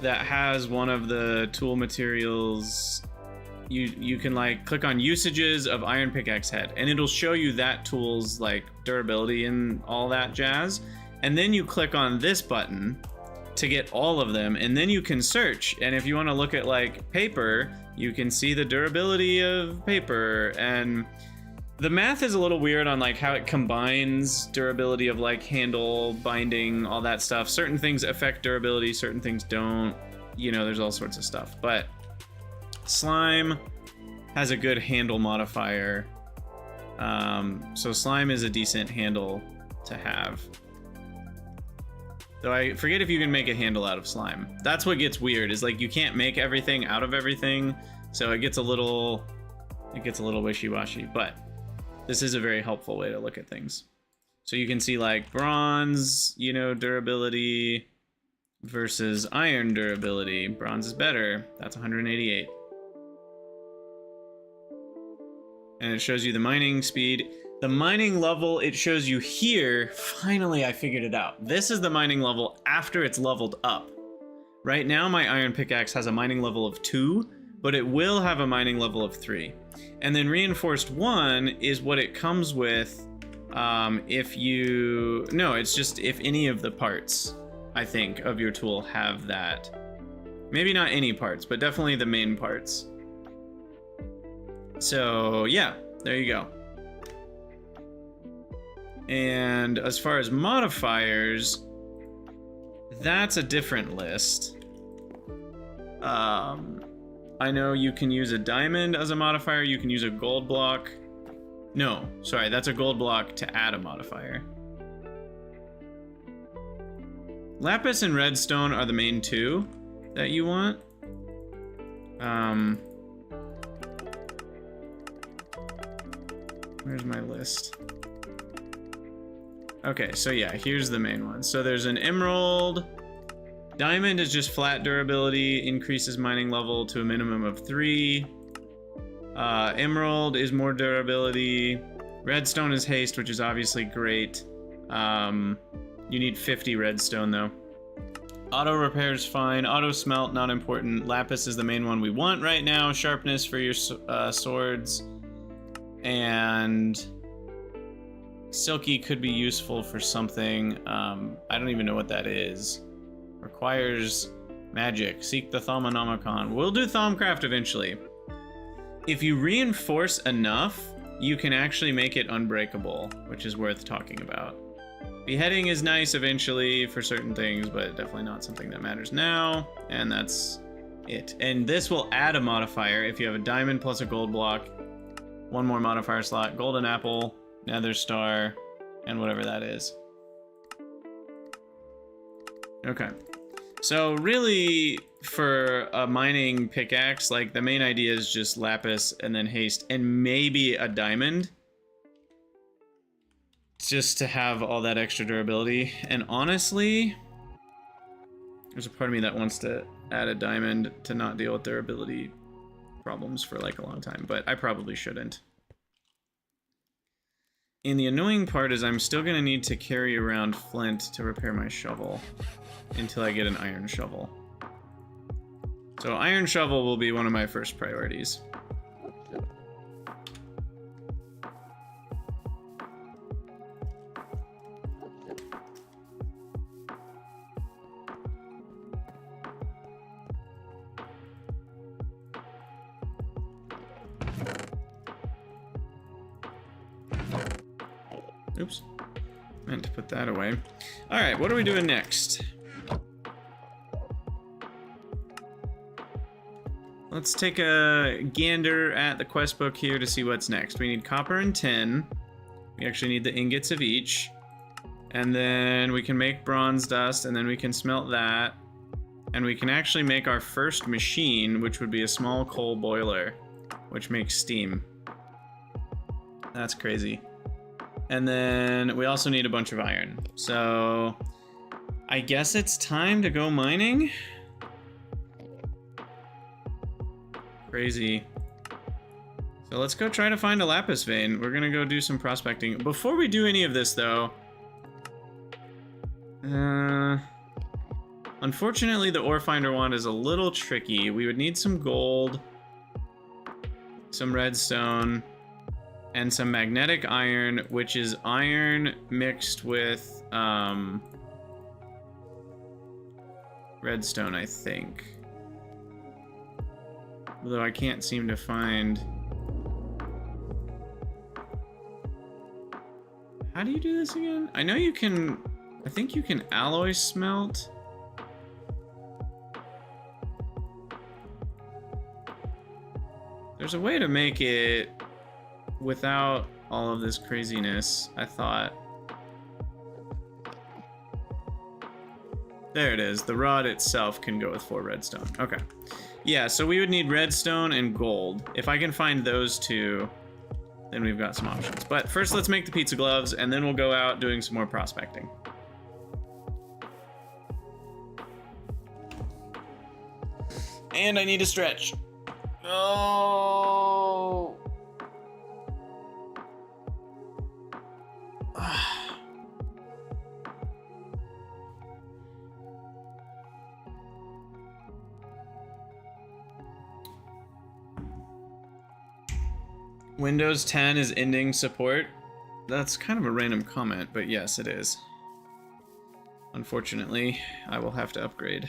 that has one of the tool materials. You can like click on usages of iron pickaxe head, and it'll show you that tool's like durability and all that jazz. And then you click on this button to get all of them, and then you can search. And if you want to look at like paper, you can see the durability of paper. And the math is a little weird on like how it combines durability of like handle, binding, all that stuff. Certain things affect durability, certain things don't. You know, there's all sorts of stuff. But slime has a good handle modifier. So slime is a decent handle to have. Though I forget if you can make a handle out of slime. That's what gets weird, is like you can't make everything out of everything. So it gets a little wishy-washy, but this is a very helpful way to look at things. So you can see like bronze, you know, durability versus iron durability. Bronze is better. That's 188. And it shows you the mining speed. The mining level it shows you here, finally I figured it out. This is the mining level after it's leveled up. Right now my iron pickaxe has a mining level of 2, but it will have a mining level of 3. And then reinforced 1 is what it comes with if you... No, it's just if any of the parts, I think, of your tool have that. Maybe not any parts, but definitely the main parts. So yeah, there you go. And as far as modifiers, that's a different list. I know you can use a diamond as a modifier. You can use a gold block. No, sorry, that's a gold block to add a modifier. Lapis and redstone are the main two that you want. Where's my list? Okay, so yeah, here's the main one. So there's an emerald. Diamond is just flat durability, increases mining level to a minimum of 3. Emerald is more durability. Redstone is haste, which is obviously great. You need 50 redstone though. Auto repair is fine. Auto smelt, not important. Lapis is the main one we want right now. Sharpness for your swords. And silky could be useful for something. I don't even know what that is. Requires magic. Seek the Thaumonomicon. We'll do Thaumcraft eventually. If you reinforce enough, you can actually make it unbreakable, which is worth talking about. Beheading is nice eventually for certain things, but definitely not something that matters now. And that's it. And this will add a modifier if you have a diamond plus a gold block. One more modifier slot. Golden apple, nether star, and whatever that is. Okay. So really, for a mining pickaxe, like the main idea is just lapis and then haste and maybe a diamond. Just to have all that extra durability. And honestly, there's a part of me that wants to add a diamond to not deal with durability problems for like a long time, but I probably shouldn't. And the annoying part is I'm still gonna need to carry around flint to repair my shovel until I get an iron shovel. So iron shovel will be one of my first priorities. Oops, meant to put that away. All right, what are we doing next? Let's take a gander at the quest book here to see what's next. We need copper and tin. We actually need the ingots of each. And then we can make bronze dust, and then we can smelt that. And we can actually make our first machine, which would be a small coal boiler, which makes steam. That's crazy. And then we also need a bunch of iron. So I guess it's time to go mining. Crazy. So let's go try to find a lapis vein. We're gonna go do some prospecting. Before we do any of this though, unfortunately the ore finder wand is a little tricky. We would need some gold, some redstone, and some magnetic iron, which is iron mixed with redstone, I think. Although I can't seem to find... How do you do this again? I know you can... I think you can alloy smelt. There's a way to make it without all of this craziness, I thought. There it is. The rod itself can go with 4 redstone. Okay. Yeah, so we would need redstone and gold. If I can find those two, then we've got some options. But first, let's make the pizza gloves, and then we'll go out doing some more prospecting. And I need to stretch. Oh. Windows 10 is ending support. That's kind of a random comment, but yes, it is. Unfortunately, I will have to upgrade.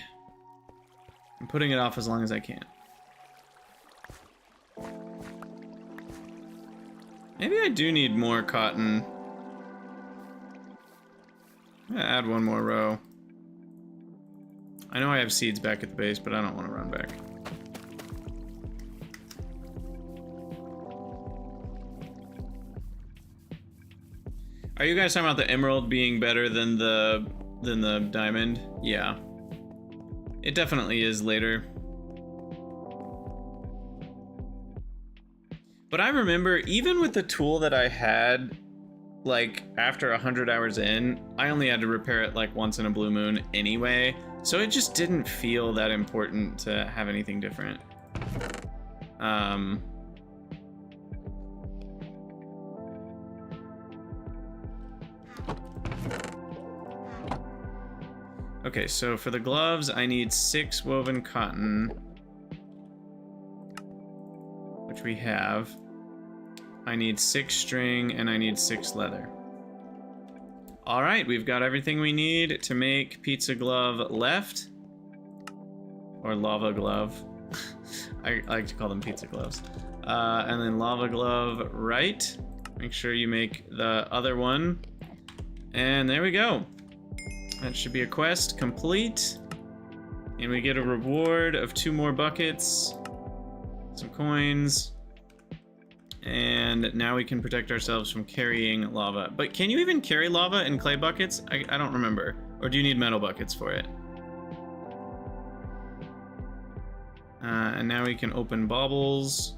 I'm putting it off as long as I can. Maybe I do need more cotton. I'm gonna add one more row. I know I have seeds back at the base, but I don't want to run back. Are you guys talking about the emerald being better than the diamond? Yeah. It definitely is later. But I remember, even with the tool that I had, like, after 100 hours in, I only had to repair it, like, once in a blue moon anyway. So it just didn't feel that important to have anything different. Okay, so for the gloves, I need 6 woven cotton, which we have. I need 6 string, and I need 6 leather. All right, we've got everything we need to make pizza glove left, or lava glove. I like to call them pizza gloves. And then lava glove right. Make sure you make the other one. And there we go. That should be a quest complete. And we get a reward of 2 more buckets, some coins, and now we can protect ourselves from carrying lava. But can you even carry lava in clay buckets? I don't remember. Or do you need metal buckets for it? And now we can open baubles.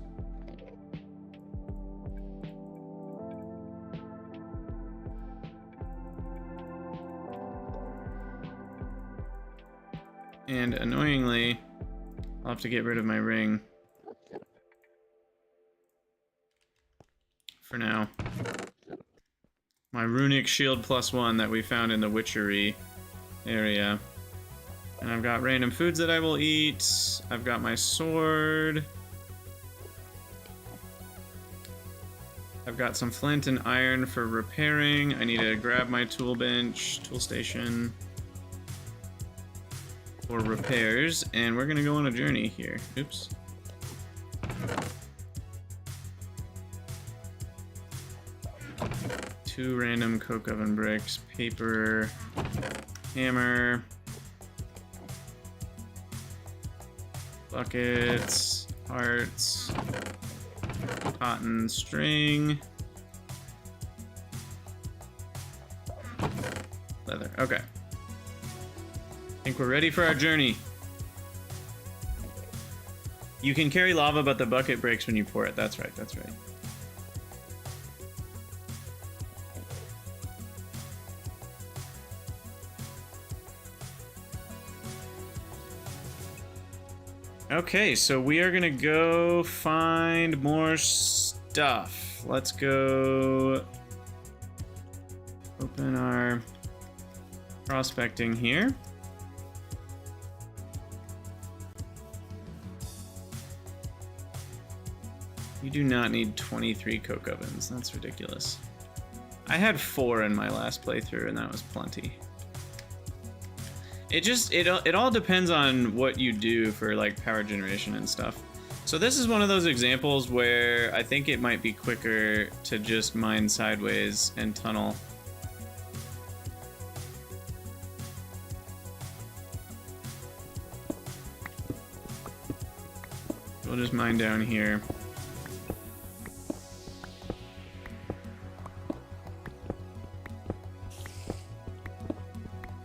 And annoyingly, I'll have to get rid of my ring for now. My runic shield +1 that we found in the witchery area. And I've got random foods that I will eat. I've got my sword. I've got some flint and iron for repairing. I need to grab my tool bench, tool station for repairs, and we're gonna go on a journey here. Oops. Two random coke oven bricks, paper, hammer, buckets, hearts, cotton string, leather. Okay. I think we're ready for our journey. You can carry lava, but the bucket breaks when you pour it. That's right, that's right. Okay, so we are gonna go find more stuff. Let's go open our prospecting here. You do not need 23 coke ovens. That's ridiculous. I had 4 in my last playthrough, and that was plenty. It all depends on what you do for like power generation and stuff. So this is one of those examples where I think it might be quicker to just mine sideways and tunnel. We'll just mine down here.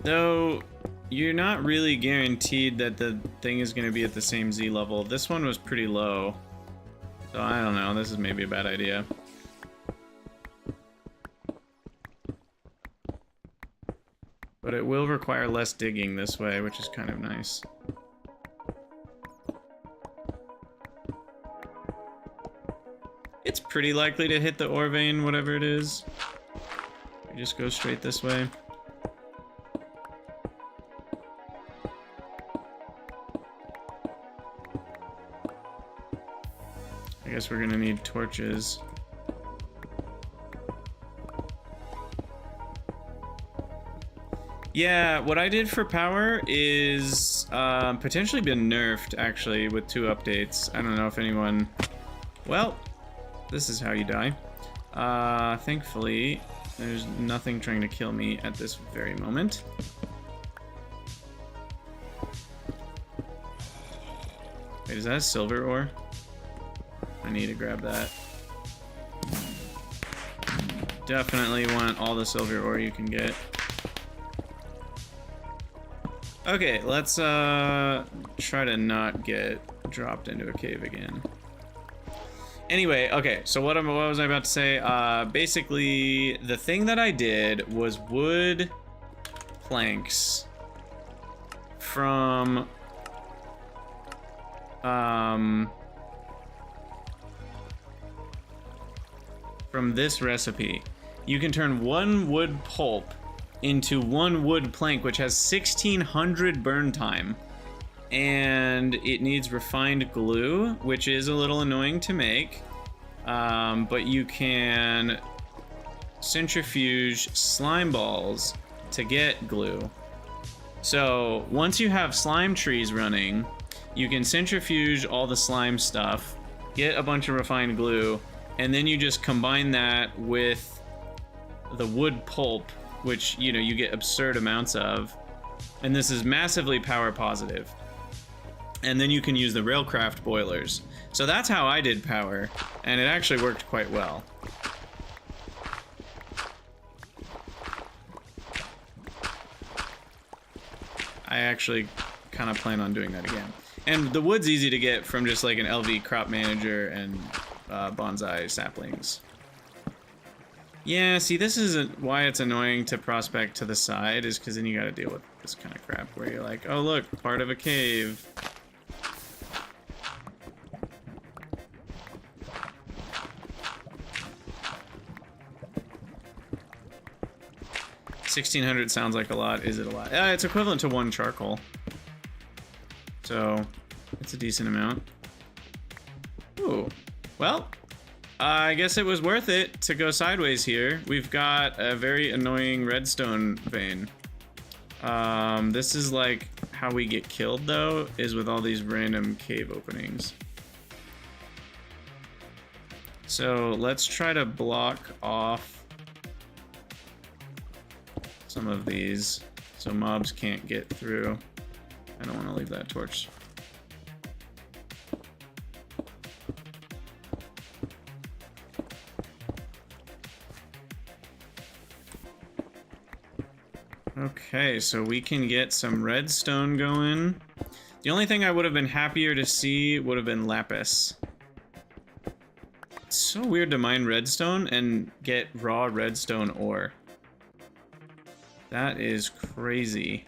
Though, you're not really guaranteed that the thing is going to be at the same Z level. This one was pretty low. So I don't know, this is maybe a bad idea. But it will require less digging this way, which is kind of nice. It's pretty likely to hit the ore vein, whatever it is. We just go straight this way. I guess we're gonna need torches. Yeah, what I did for power is potentially been nerfed, actually, with 2 updates. I don't know if anyone... Well, this is how you die. Thankfully, there's nothing trying to kill me at this very moment. Wait, is that a silver ore? I need to grab that. Definitely want all the silver ore you can get. Okay, let's try to not get dropped into a cave again. Anyway, okay, so what was I about to say? Basically, the thing that I did was wood planks from this recipe. You can turn 1 wood pulp into 1 wood plank, which has 1600 burn time. And it needs refined glue, which is a little annoying to make. But you can centrifuge slime balls to get glue. So once you have slime trees running, you can centrifuge all the slime stuff, get a bunch of refined glue, and then you just combine that with the wood pulp, which, you know, you get absurd amounts of. And this is massively power positive. And then you can use the railcraft boilers. So that's how I did power, and it actually worked quite well. I actually kind of plan on doing that again. And the wood's easy to get from just like an LV crop manager and bonsai saplings. Yeah, see, this is why it's annoying to prospect to the side, is because then you gotta deal with this kind of crap where you're like, oh look, part of a cave. $1,600 sounds like a lot. Is it a lot? It's equivalent to 1 charcoal. So, it's a decent amount. Ooh. Well, I guess it was worth it to go sideways here. We've got a very annoying redstone vein. This is like how we get killed, though, is with all these random cave openings. So, let's try to block off some of these so mobs can't get through. I don't want to leave that torch. Okay, so we can get some redstone going. The only thing I would have been happier to see would have been lapis. It's so weird to mine redstone and get raw redstone ore. That is crazy.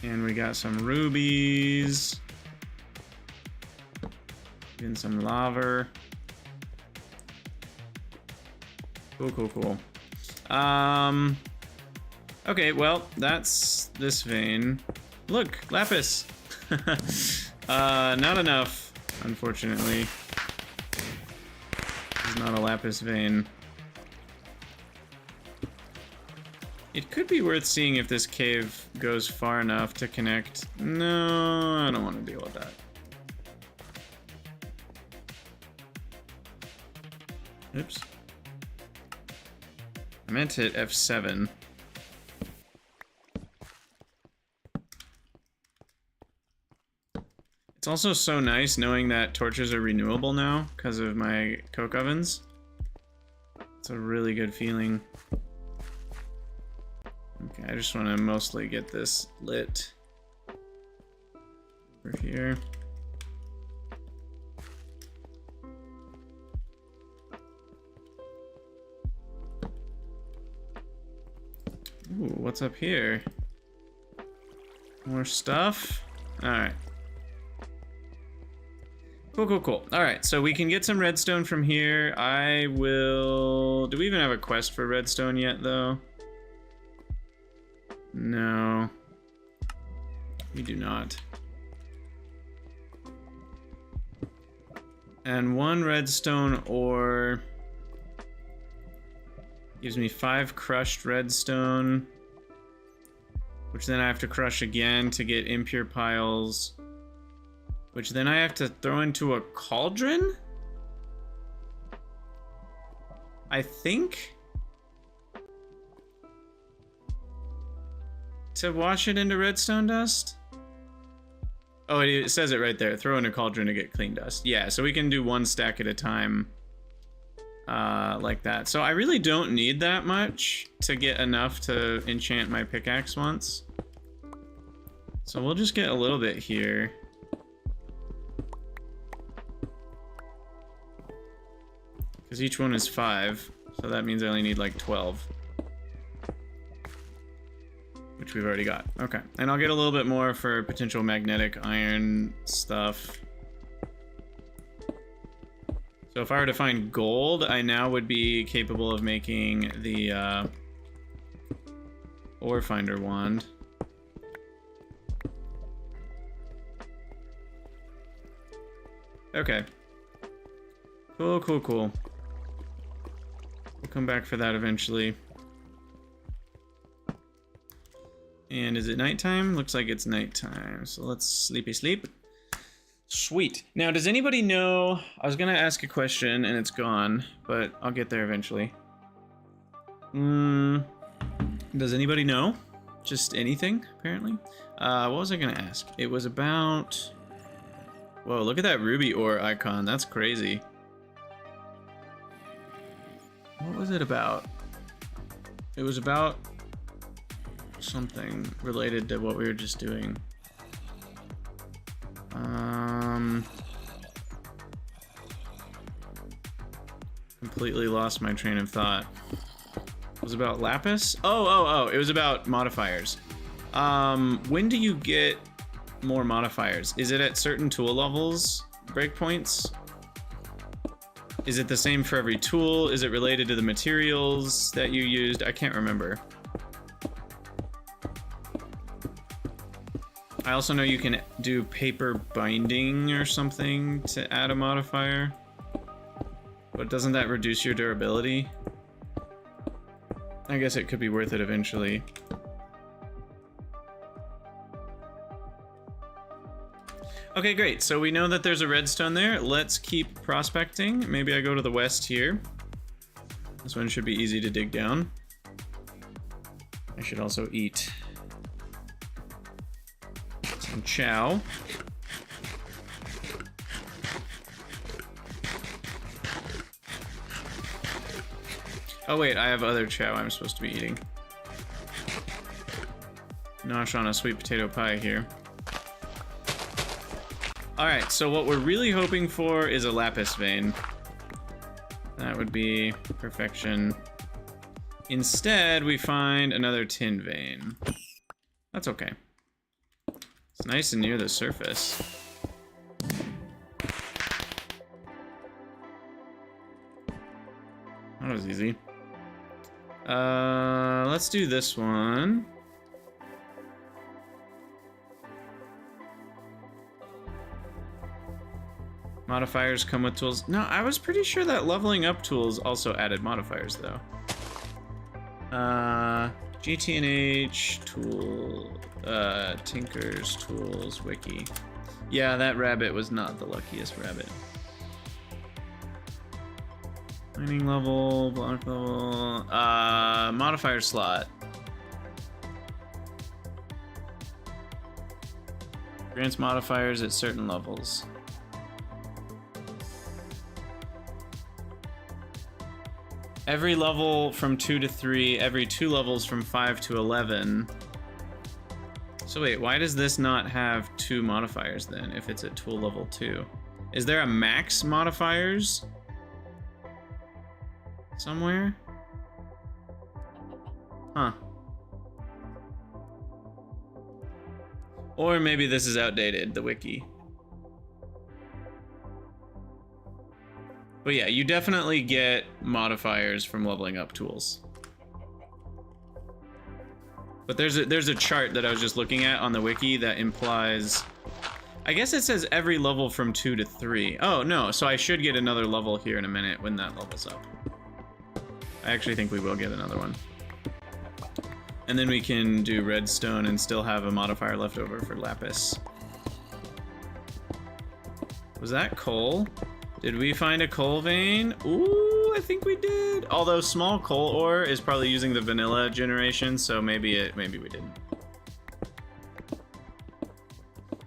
And we got some rubies. And some lava. Cool. Okay, well, that's this vein. Look, lapis. Not enough, unfortunately. It's not a lapis vein. It could be worth seeing if this cave goes far enough to connect. No, I don't want to deal with that. Oops. I meant to hit F7. It's also so nice knowing that torches are renewable now because of my coke ovens. It's a really good feeling. Okay, I just want to mostly get this lit over here. Ooh, what's up here? More stuff? Alright. Cool. Alright, so we can get some redstone from here. I will... Do we even have a quest for redstone yet, though? No. We do not. And 1 redstone ore gives me 5 crushed redstone, which then I have to crush again to get impure piles, which then I have to throw into a cauldron? I think? To wash it into redstone dust? Oh, it says it right there. Throw in a cauldron to get clean dust. Yeah, so we can do 1 stack at a time. Like that. So I really don't need that much to get enough to enchant my pickaxe once. So we'll just get a little bit here. Because each one is 5, so that means I only need like 12. Which we've already got. Okay, and I'll get a little bit more for potential magnetic iron stuff. So if I were to find gold, I now would be capable of making the ore finder wand. Okay. Cool. We'll come back for that eventually. And is it nighttime? Looks like it's nighttime. So let's sleepy sleep. Sweet. Now, does anybody know... I was gonna ask a question and it's gone, but I'll get there eventually. Does anybody know? Just anything, apparently? What was I gonna ask? It was about... Whoa, look at that ruby ore icon. That's crazy. What was it about? It was about something related to what we were just doing. Completely lost my train of thought. It was about lapis? Oh, it was about modifiers. When do you get more modifiers? Is it at certain tool levels, breakpoints? Is it the same for every tool? Is it related to the materials that you used? I can't remember. I also know you can do paper binding or something to add a modifier. But doesn't that reduce your durability? I guess it could be worth it eventually. Okay, great. So we know that there's a redstone there. Let's keep prospecting. Maybe I go to the west here. This one should be easy to dig down. I should also eat some chow. Oh wait, I have other chow I'm supposed to be eating. Nosh on a sweet potato pie here. Alright, so what we're really hoping for is a lapis vein. That would be perfection. Instead, we find another tin vein. That's okay. It's nice and near the surface. That was easy. Let's do this one. Modifiers come with tools. No, I was pretty sure that leveling up tools also added modifiers, though. GTNH, tool, Tinker's Tools, Wiki. Yeah, that rabbit was not the luckiest rabbit. Mining level, block level, modifier slot. Grants modifiers at certain levels. Every level from 2 to 3, every 2 levels from 5 to 11. So wait, why does this not have 2 modifiers then, if it's at tool level 2? Is there a max modifiers somewhere? Huh. Or maybe this is outdated, the wiki. But yeah, you definitely get modifiers from leveling up tools. But there's a chart that I was just looking at on the wiki that implies... I guess it says every level from 2 to 3. Oh, no, so I should get another level here in a minute when that level's up. I actually think we will get another one. And then we can do redstone and still have a modifier left over for lapis. Was that coal? Did we find a coal vein? Ooh, I think we did. Although small coal ore is probably using the vanilla generation, so maybe we didn't.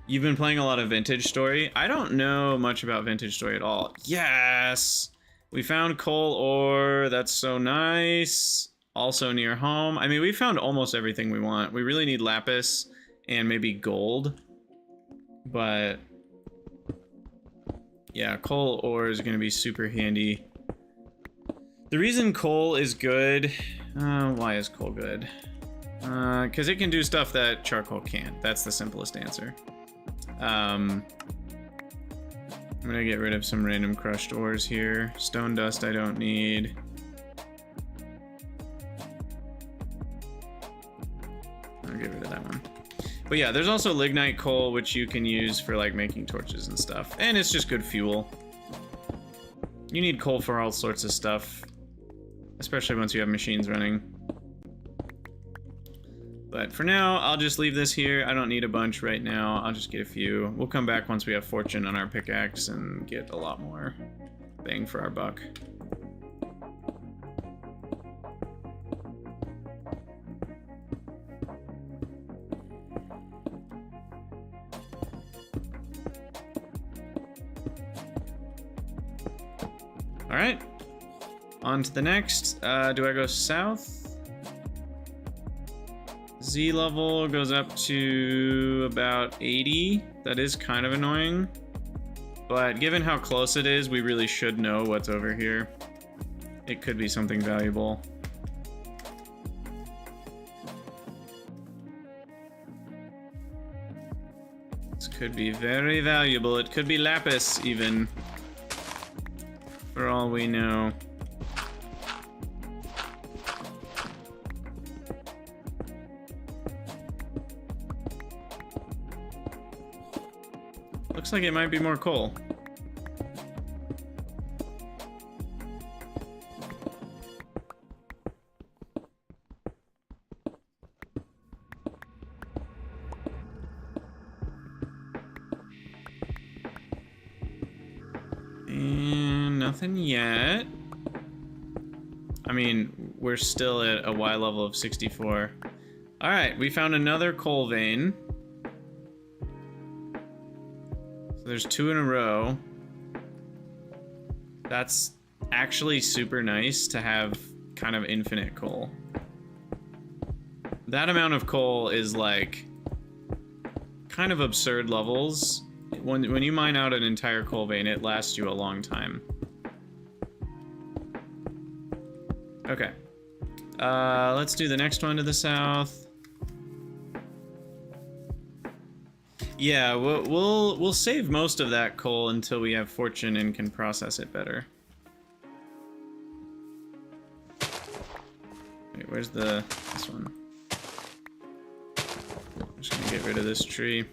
You've been playing a lot of Vintage Story. I don't know much about Vintage Story at all. Yes! We found coal ore. That's so nice. Also near home. I mean, we found almost everything we want. We really need lapis and maybe gold. But... yeah, coal ore is going to be super handy. The reason coal is good... why is coal good? Because it can do stuff that charcoal can't. That's the simplest answer. I'm going to get rid of some random crushed ores here. Stone dust I don't need. I'll get rid of that one. But yeah, there's also lignite coal, which you can use for like making torches and stuff. And it's just good fuel. You need coal for all sorts of stuff, especially once you have machines running. But for now, I'll just leave this here. I don't need a bunch right now. I'll just get a few. We'll come back once we have fortune on our pickaxe and get a lot more bang for our buck. All right, on to the next. Do I go south? Z level goes up to about 80. That is kind of annoying. But given how close it is, we really should know what's over here. It could be something valuable. This could be very valuable. It could be lapis, even. For all we know. Looks like it might be more coal. And nothing yet. I mean, we're still at a Y level of 64. All right, we found another coal vein. So there's 2 in a row. That's actually super nice to have kind of infinite coal. That amount of coal is like kind of absurd levels. When you mine out an entire coal vein, it lasts you a long time. Okay. Let's do the next one to the south. Yeah, we'll save most of that coal until we have fortune and can process it better. Wait, where's this one? I'm just gonna get rid of this tree.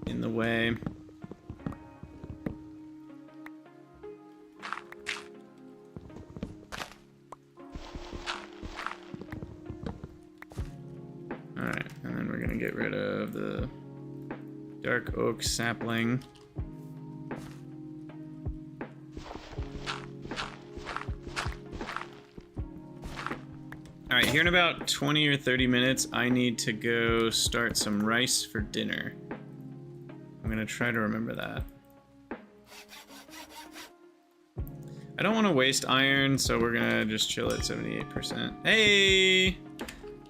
In the way. Alright, and then we're gonna get rid of the dark oak sapling. Alright, here in about 20 or 30 minutes, I need to go start some rice for dinner. I'm gonna try to remember that. I don't want to waste iron, so we're gonna just chill at 78%. Hey!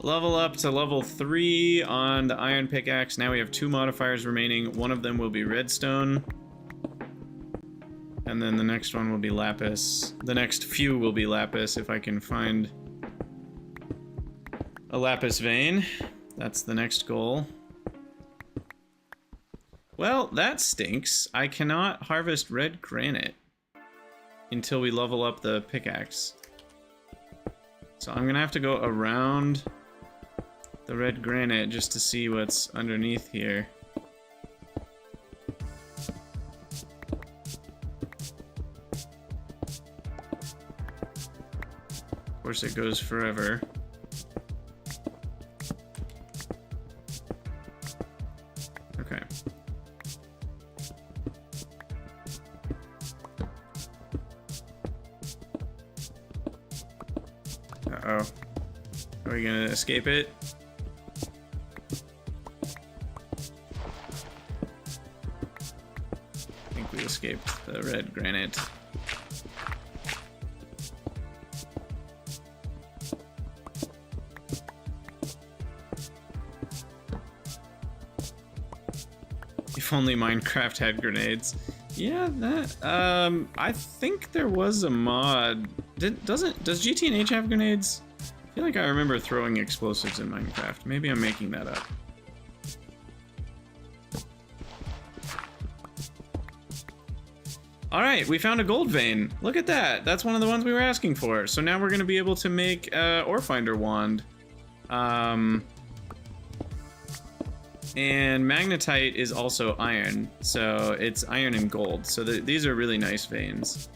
Level up to level 3 on the iron pickaxe. Now we have 2 modifiers remaining. One of them will be redstone. And then the next one will be lapis. The next few will be lapis if I can find a lapis vein. That's the next goal. Well, that stinks. I cannot harvest red granite until we level up the pickaxe. So I'm gonna have to go around the red granite just to see what's underneath here. Of course it goes forever. Okay. Uh-oh. Are we gonna escape it? I think we escaped the red granite. If only Minecraft had grenades. Yeah, that, I think there was a mod. Does GTNH have grenades? I feel like I remember throwing explosives in Minecraft. Maybe I'm making that up. Alright, we found a gold vein. Look at that. That's one of the ones we were asking for. So now we're going to be able to make ore finder wand. And magnetite is also iron. So it's iron and gold. So these are really nice veins.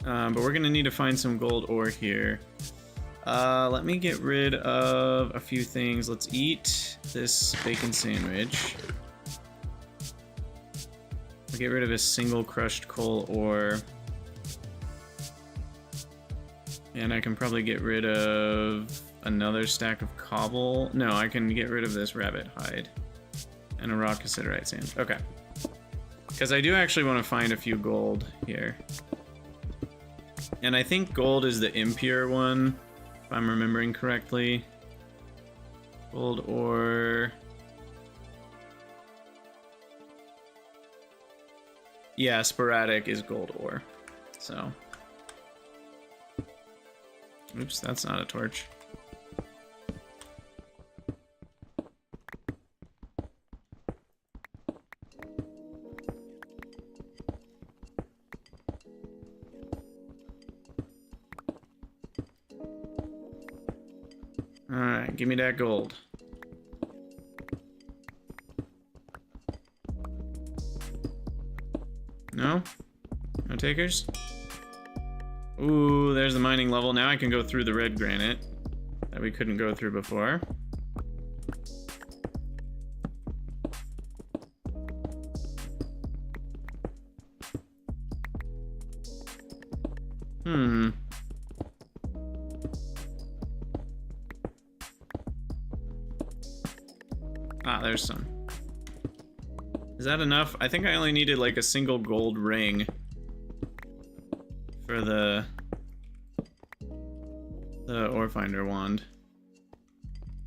But we're going to need to find some gold ore here. Let me get rid of a few things. Let's eat this bacon sandwich. I'll get rid of a single crushed coal ore. And I can probably get rid of another stack of cobble. No, I can get rid of this rabbit hide. And a raw cassiterite sand. Okay. Because I do actually want to find a few gold here. And I think gold is the impure one, if I'm remembering correctly. Gold ore. Yeah, sporadic is gold ore. So. Oops, that's not a torch. Alright, give me that gold. No? No takers? Ooh, there's the mining level. Now I can go through the red granite that we couldn't go through before. Ah, there's some. Is that enough? I think I only needed like a single gold ring for the ore finder wand.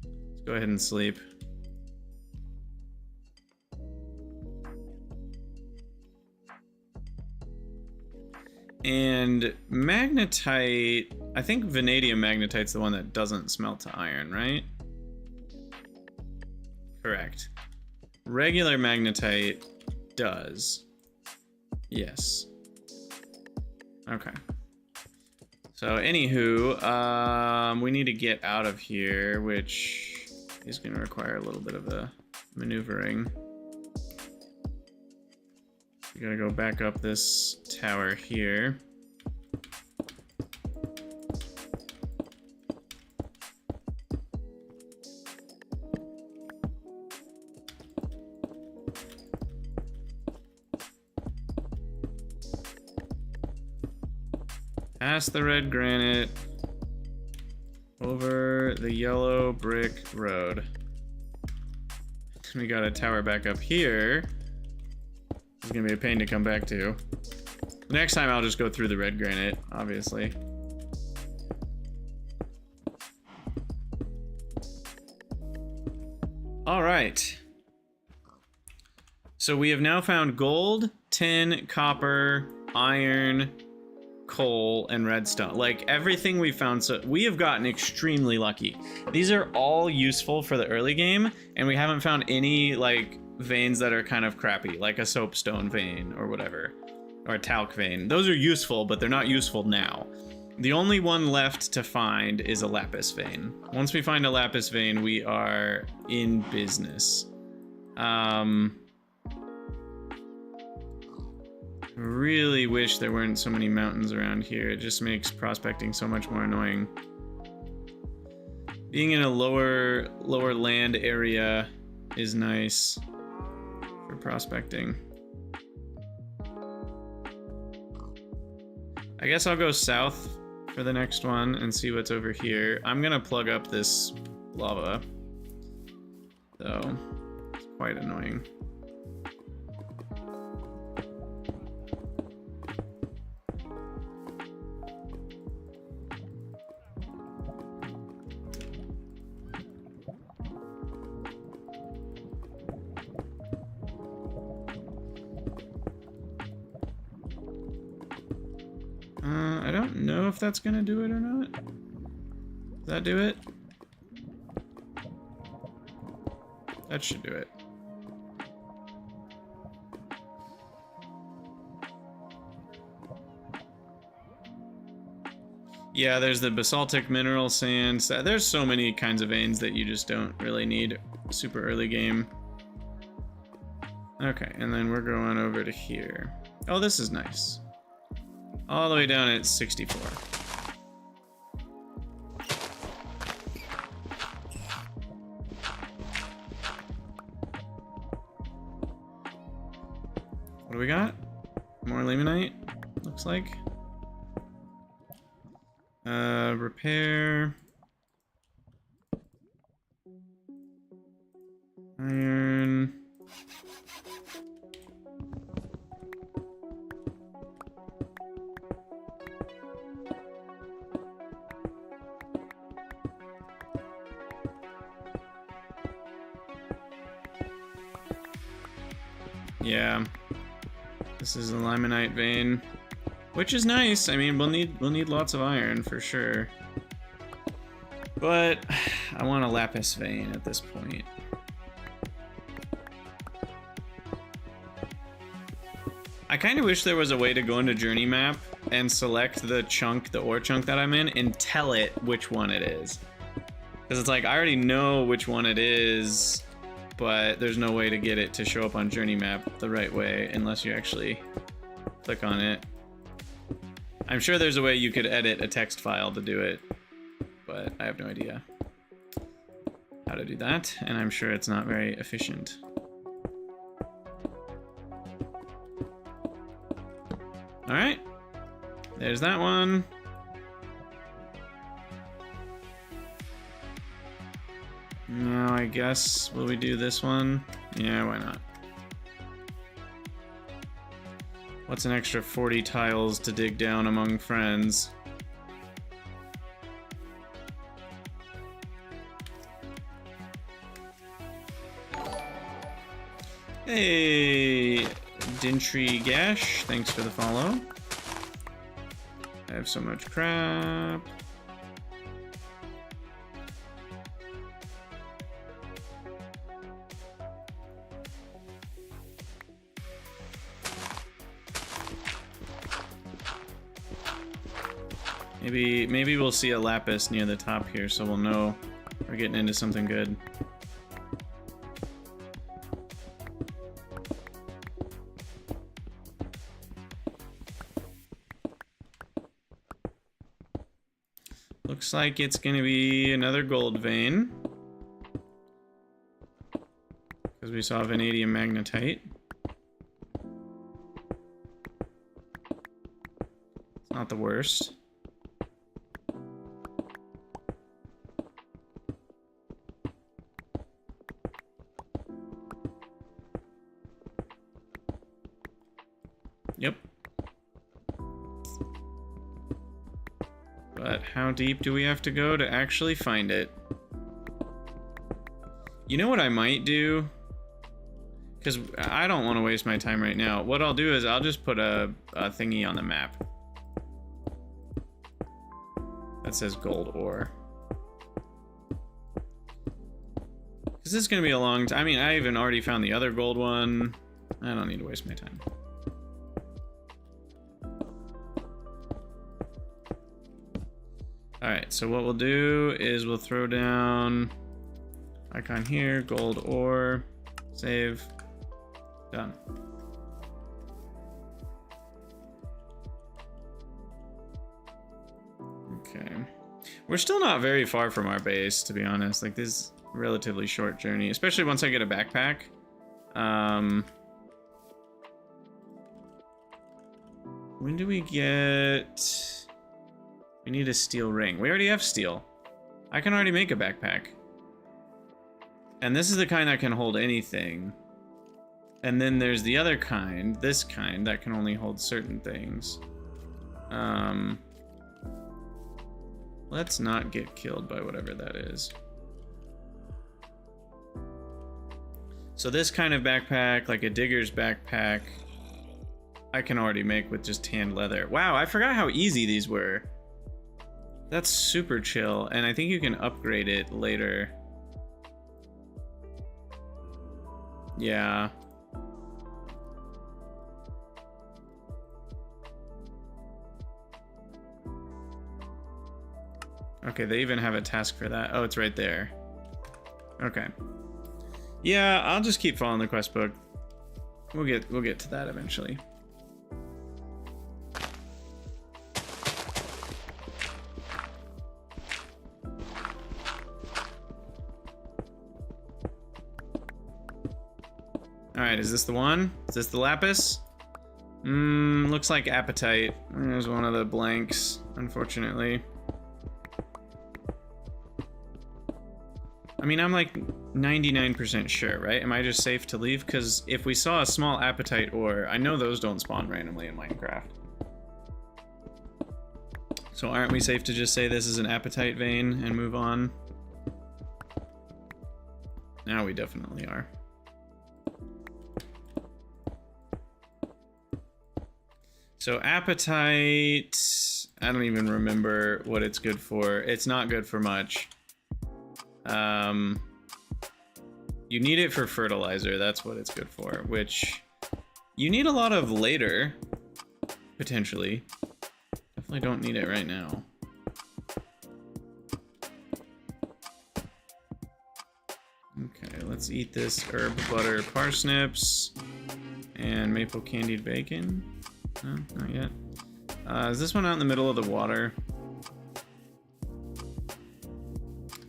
Let's go ahead and sleep. And magnetite, I think vanadium magnetite's the one that doesn't smelt to iron, right? Correct. Regular magnetite does. Yes. Okay. So anywho, we need to get out of here, which is going to require a little bit of a maneuvering. We gotta go back up this tower here. Past the red granite, over the yellow brick road. We got a tower back up here. It's gonna be a pain to come back to. Next time I'll just go through the red granite, obviously. All right. So we have now found gold, tin, copper, iron, coal, and redstone. Like everything we found, so we have gotten extremely lucky. These are all useful for the early game, and we haven't found any like veins that are kind of crappy, like a soapstone vein or whatever, or a talc vein. Those are useful, but they're not useful now. The only one left to find is a lapis vein. Once we find a lapis vein, we are in business. Really wish there weren't so many mountains around here. It just makes prospecting so much more annoying. Being in a lower land area is nice for prospecting. I guess I'll go south for the next one and see what's over here. I'm gonna plug up this lava, though. It's quite annoying. I don't know if that's gonna do it or not. Does that do it? That should do it. Yeah, there's the basaltic mineral sands. There's so many kinds of veins that you just don't really need super early game. Okay, and then we're going over to here. Oh, this is nice. All the way down at 64. What do we got? More limonite, looks like. Repair. Iron. Yeah, this is a limonite vein, which is nice. I mean, we'll need lots of iron for sure, but I want a lapis vein at this point. I kind of wish there was a way to go into journey map and select the ore chunk that I'm in, and tell it which one it is, because it's like I already know which one it is, but there's no way to get it to show up on journey map the right way unless you actually click on it. I'm sure there's a way you could edit a text file to do it, but I have no idea how to do that, and I'm sure it's not very efficient. All right, there's that one. Now, I guess, will we do this one? Yeah, why not? What's an extra 40 tiles to dig down among friends? Hey, Dintry Gash, thanks for the follow. I have so much crap. Maybe we'll see a lapis near the top here, so we'll know we're getting into something good. Looks like it's gonna be another gold vein, because we saw vanadium magnetite. It's not the worst. Yep. But how deep do we have to go to actually find it? You know what I might do? Because I don't want to waste my time right now. What I'll do is I'll just put a thingy on the map that says gold ore. Because this is going to be a long time. I mean, I even already found the other gold one. I don't need to waste my time. Alright, so what we'll do is we'll throw down icon here, gold ore, save, done. Okay. We're still not very far from our base, to be honest. Like, this is a relatively short journey, especially once I get a backpack. When do we get... We need a steel ring. We already have steel. I can already make a backpack. And this is the kind that can hold anything. And then there's the other kind, this kind, that can only hold certain things. Let's not get killed by whatever that is. So this kind of backpack, like a digger's backpack, I can already make with just tanned leather. Wow, I forgot how easy these were. That's super chill, and I think you can upgrade it later. Yeah. Okay, they even have a task for that. Oh, it's right there. Okay. Yeah, I'll just keep following the quest book. We'll get to that eventually. Alright, is this the one? Is this the lapis? Looks like apatite. There's one of the blanks, unfortunately. I mean, I'm like 99% sure, right? Am I just safe to leave? Because if we saw a small apatite ore, I know those don't spawn randomly in Minecraft. So aren't we safe to just say this is an apatite vein and move on? Now we definitely are. So apatite, I don't even remember what it's good for. It's not good for much. You need it for fertilizer, that's what it's good for, which you need a lot of later, potentially. Definitely don't need it right now. Okay, let's eat this herb butter parsnips and maple candied bacon. No, not yet. Is this one out in the middle of the water?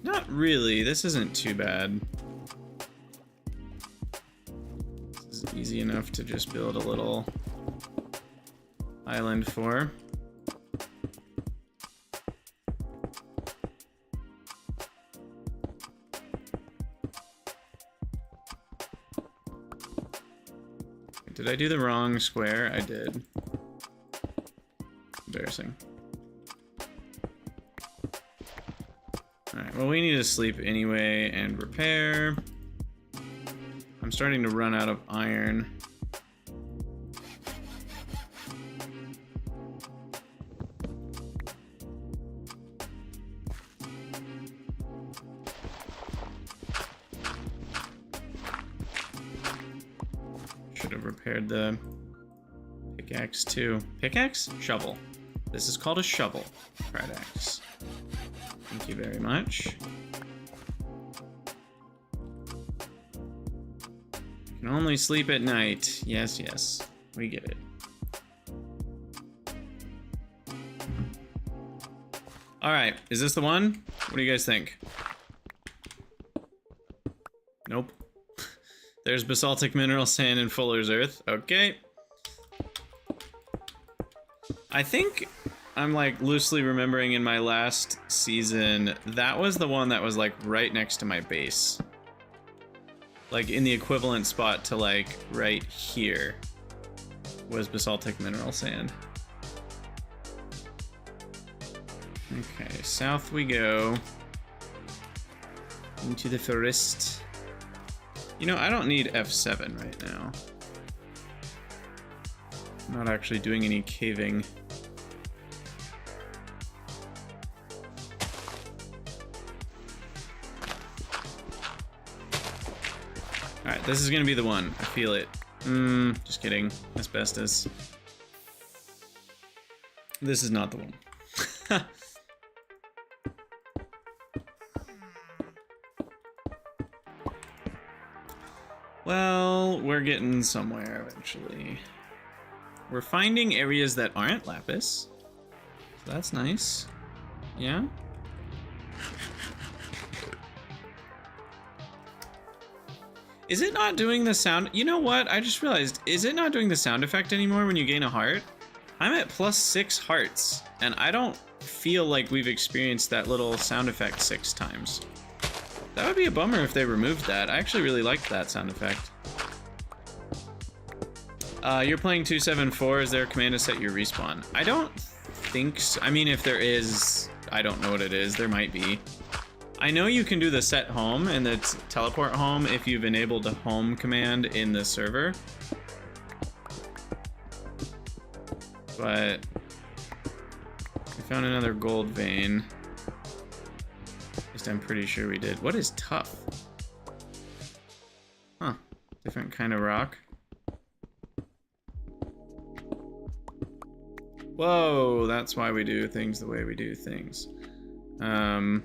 Not really. This isn't too bad. This is easy enough to just build a little island for. Did I do the wrong square? I did. Embarrassing. Alright, well, we need to sleep anyway and repair. I'm starting to run out of iron. Should have repaired the pickaxe too. Pickaxe? Shovel. This is called a shovel. Pride axe. Thank you very much. Can only sleep at night. Yes, yes. We get it. Alright, is this the one? What do you guys think? Nope. There's basaltic mineral sand and Fuller's Earth. Okay. I think I'm like loosely remembering in my last season, that was the one that was like right next to my base. Like in the equivalent spot to like right here was basaltic mineral sand. Okay, south we go. Into the forest. You know, I don't need F7 right now. I'm not actually doing any caving. Alright, this is gonna be the one. I feel it. Just kidding. Asbestos. This is not the one. Well, we're getting somewhere eventually. We're finding areas that aren't lapis. So that's nice. Yeah? Is it not doing the sound? You know what? I just realized, is it not doing the sound effect anymore when you gain a heart? I'm at +6 hearts, and I don't feel like we've experienced that little sound effect 6 times. That would be a bummer if they removed that. I actually really liked that sound effect. You're playing 274. Is there a command to set your respawn? I don't think so. I mean, if there is, I don't know what it is. There might be. I know you can do the set home and the teleport home if you've enabled the home command in the server. But we found another gold vein. At least I'm pretty sure we did. What is tough? Huh. Different kind of rock. Whoa, that's why we do things the way we do things. Another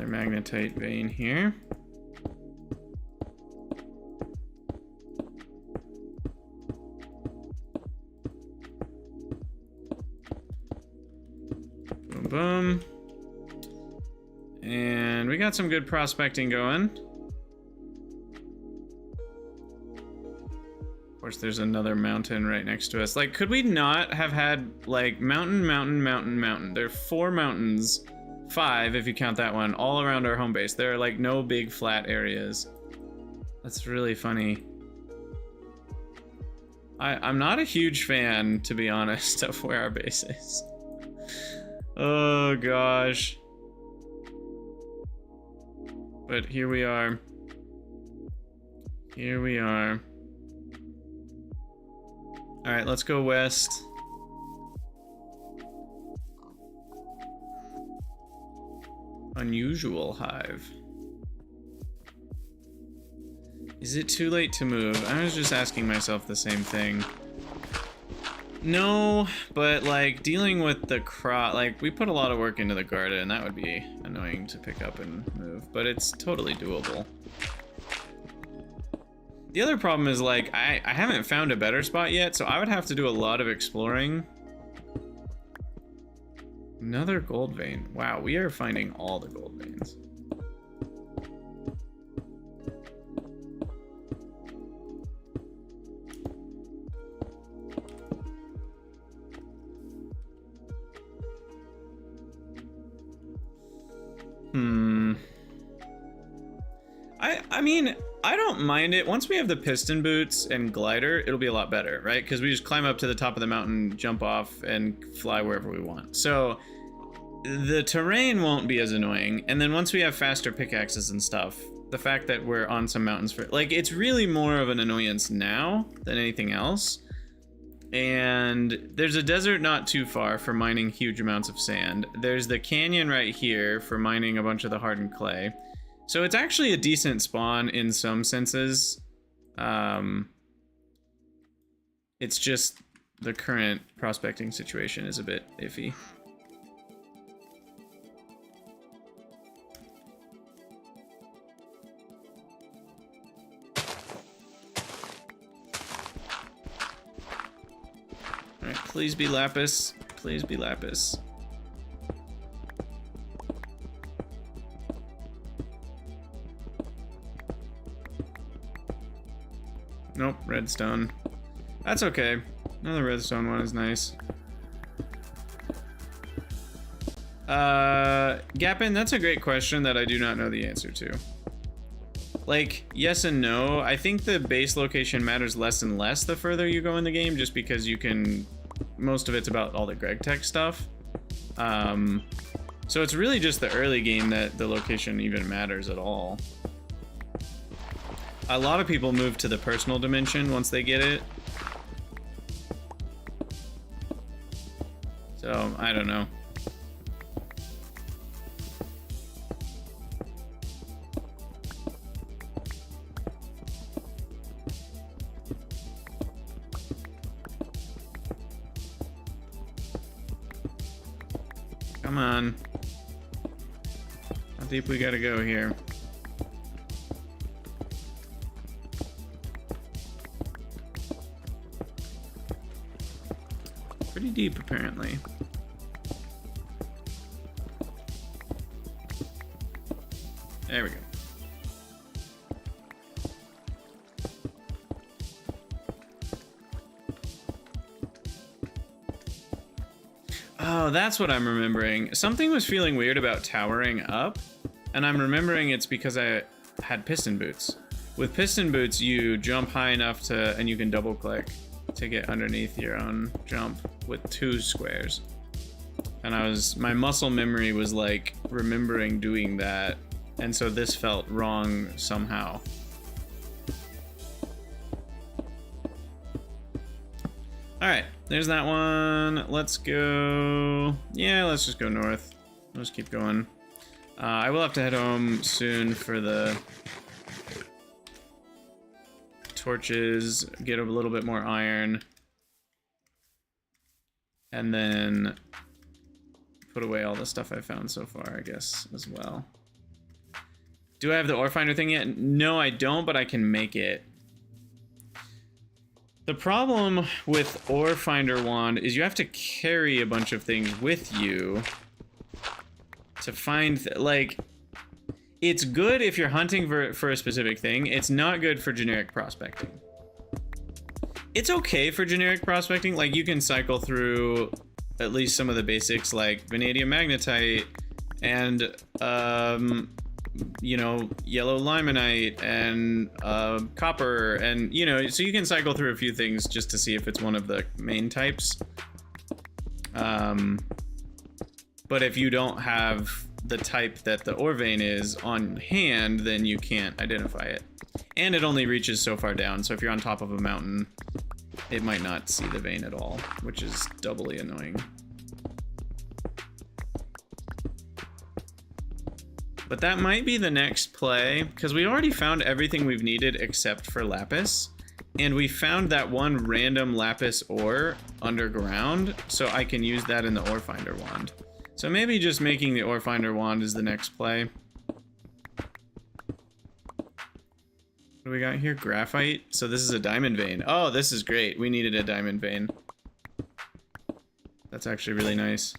magnetite vein here. Boom, boom. And we got some good prospecting going. Of course, there's another mountain right next to us. Like, could we not have had, like, mountain, mountain, mountain, mountain? There are 4 mountains, 5 if you count that one, all around our home base. There are, like, no big flat areas. That's really funny. I'm not a huge fan, to be honest, of where our base is. Oh, gosh. But here we are. Here we are. All right, let's go west. Unusual hive. Is it too late to move? I was just asking myself the same thing. No, but like dealing with the crop, like we put a lot of work into the garden, and that would be annoying to pick up and move, but it's totally doable. The other problem is, like, I haven't found a better spot yet, so I would have to do a lot of exploring. Another gold vein. Wow, we are finding all the gold veins. I mean, I don't mind it. Once we have the piston boots and glider, it'll be a lot better, right? Because we just climb up to the top of the mountain, jump off, and fly wherever we want. So the terrain won't be as annoying. And then once we have faster pickaxes and stuff, the fact that we're on some mountains for, like, it's really more of an annoyance now than anything else. And there's a desert not too far for mining huge amounts of sand. There's the canyon right here for mining a bunch of the hardened clay. So it's actually a decent spawn in some senses. It's just the current prospecting situation is a bit iffy. Alright, please be lapis. Please be lapis. Nope, redstone. That's okay. Another redstone one is nice. Gapin, that's a great question that I do not know the answer to. Like, yes and no. I think the base location matters less and less the further you go in the game, just because you can... Most of it's about all the Gregtech stuff. So it's really just the early game that the location even matters at all. A lot of people move to the personal dimension once they get it. So, I don't know. Come on. How deep we gotta go here? Pretty deep, apparently. There we go. Oh, that's what I'm remembering. Something was feeling weird about towering up, and I'm remembering it's because I had piston boots. With piston boots, you jump high enough to, and you can double click to get underneath your own jump with 2 squares. And my muscle memory was like remembering doing that, and so this felt wrong somehow. Alright, there's that one. Let's go... Yeah, let's just go north. Let's keep going. I will have to head home soon for the torches, get a little bit more iron, and then put away all the stuff I found so far, I guess, as well. Do I have the ore finder thing yet? No, I don't, but I can make it. The problem with ore finder wand is you have to carry a bunch of things with you to find, like, it's good if you're hunting for a specific thing. It's not good for generic prospecting. It's okay for generic prospecting, like you can cycle through at least some of the basics like vanadium magnetite and you know, yellow limonite and copper, and you know, so you can cycle through a few things just to see if it's one of the main types. But if you don't have the type that the ore vein is on hand, then you can't identify it. And it only reaches so far down, so if you're on top of a mountain, it might not see the vein at all, which is doubly annoying. But that might be the next play, because we already found everything we've needed except for lapis. And we found that one random lapis ore underground, so I can use that in the ore finder wand. So maybe just making the ore finder wand is the next play. What do we got here? Graphite. So this is a diamond vein. Oh, this is great. We needed a diamond vein. That's actually really nice.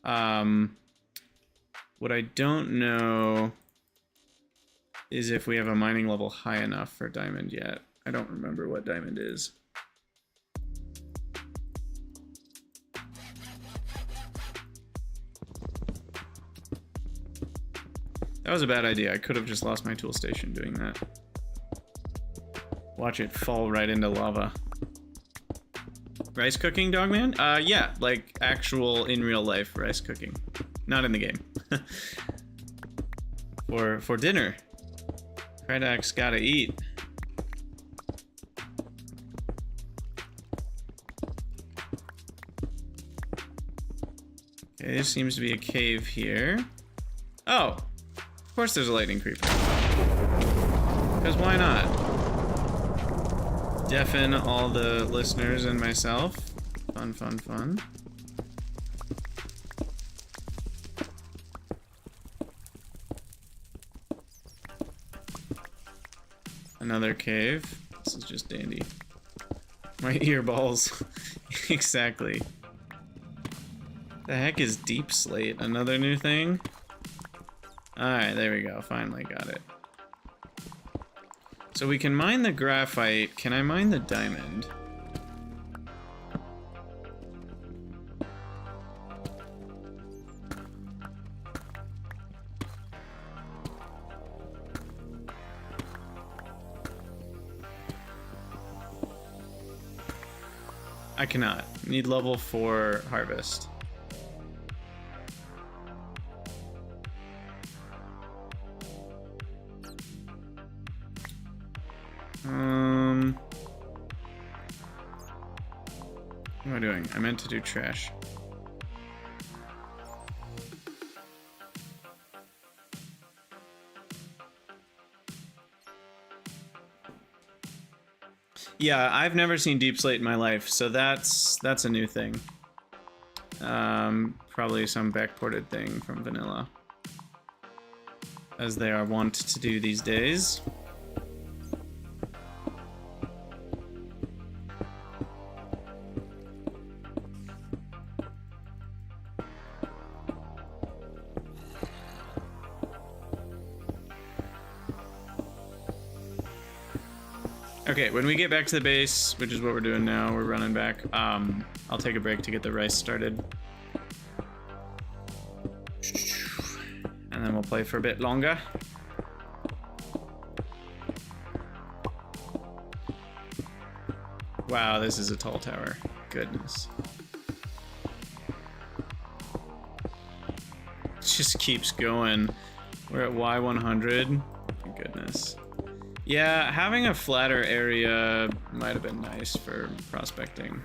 What I don't know is if we have a mining level high enough for diamond yet. I don't remember what diamond is. That was a bad idea. I could have just lost my tool station doing that. Watch it fall right into lava. Rice cooking, Dogman? Yeah, like actual in real life rice cooking. Not in the game. For dinner. Krydax gotta eat. Okay, there seems to be a cave here. Oh! Of course there's a lightning creeper. Because why not? deafen all the listeners and myself. Fun, fun, fun. Another cave. This is just dandy. My earballs. Exactly. The heck is deep slate? Another new thing? Alright, there we go. Finally got it. So we can mine the graphite. Can I mine the diamond? I cannot. Need level 4 harvest. What am I doing? I meant to do trash. Yeah, I've never seen deep slate in my life, so that's a new thing. Probably some backported thing from vanilla, as they are wont to do these days. Okay, when we get back to the base, which is what we're doing now, we're running back, I'll take a break to get the rice started. And then we'll play for a bit longer. Wow, this is a tall tower. Goodness. It just keeps going. We're at Y100. Goodness. Yeah, having a flatter area might have been nice for prospecting.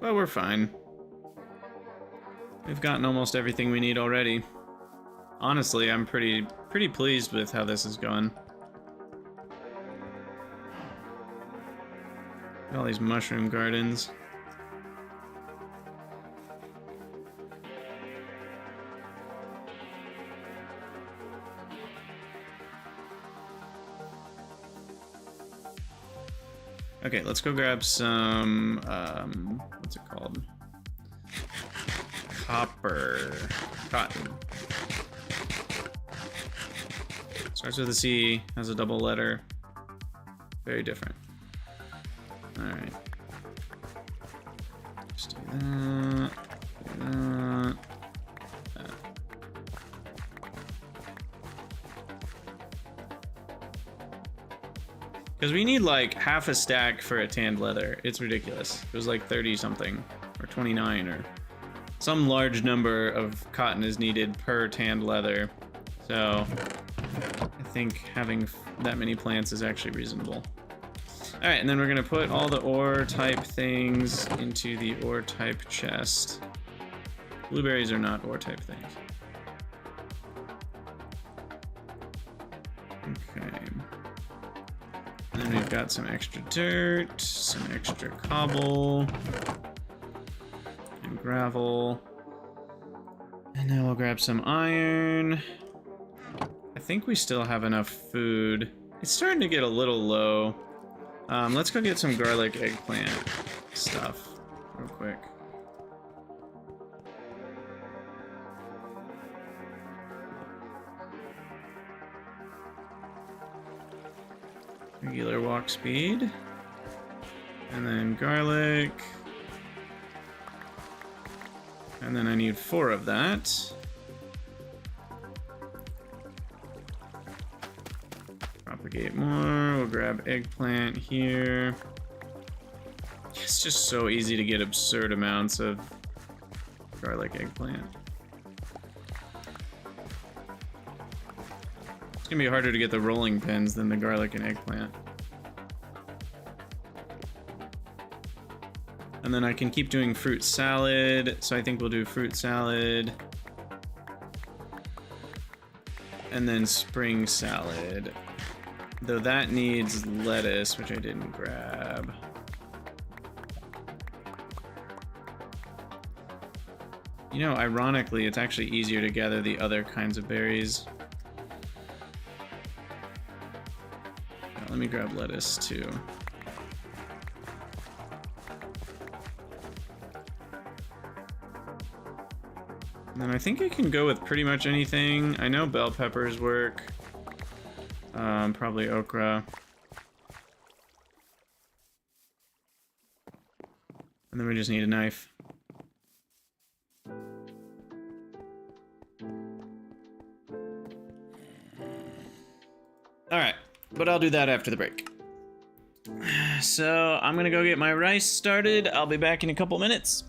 But we're fine. We've gotten almost everything we need already. Honestly, I'm pretty pleased with how this is going. All these mushroom gardens. Okay, let's go grab some, what's it called? Cotton. Starts with a C, has a double letter. Very different. Alright. Just do that. Because we need like half a stack for a tanned leather. It's ridiculous. It was like 30 something, or 29, or some large number of cotton is needed per tanned leather. So I think having that many plants is actually reasonable. All right, and then we're gonna put all the ore type things into the ore type chest. Blueberries are not ore type things. Okay. And then we've got some extra dirt, some extra cobble, and gravel. And then we'll grab some iron. I think we still have enough food. It's starting to get a little low. Let's go get some garlic eggplant stuff real quick. Regular walk speed. And then garlic. And then I need 4 of that. Propagate more. We'll grab eggplant here. It's just so easy to get absurd amounts of garlic eggplant. It's gonna be harder to get the rolling pins than the garlic and eggplant. And then I can keep doing fruit salad, so I think we'll do fruit salad. And then spring salad. Though that needs lettuce, which I didn't grab. You know, ironically, it's actually easier to gather the other kinds of berries. Let me grab lettuce too. And then I think I can go with pretty much anything. I know bell peppers work. Probably okra. And then we just need a knife. Alright, but I'll do that after the break. So, I'm gonna go get my rice started. I'll be back in a couple minutes.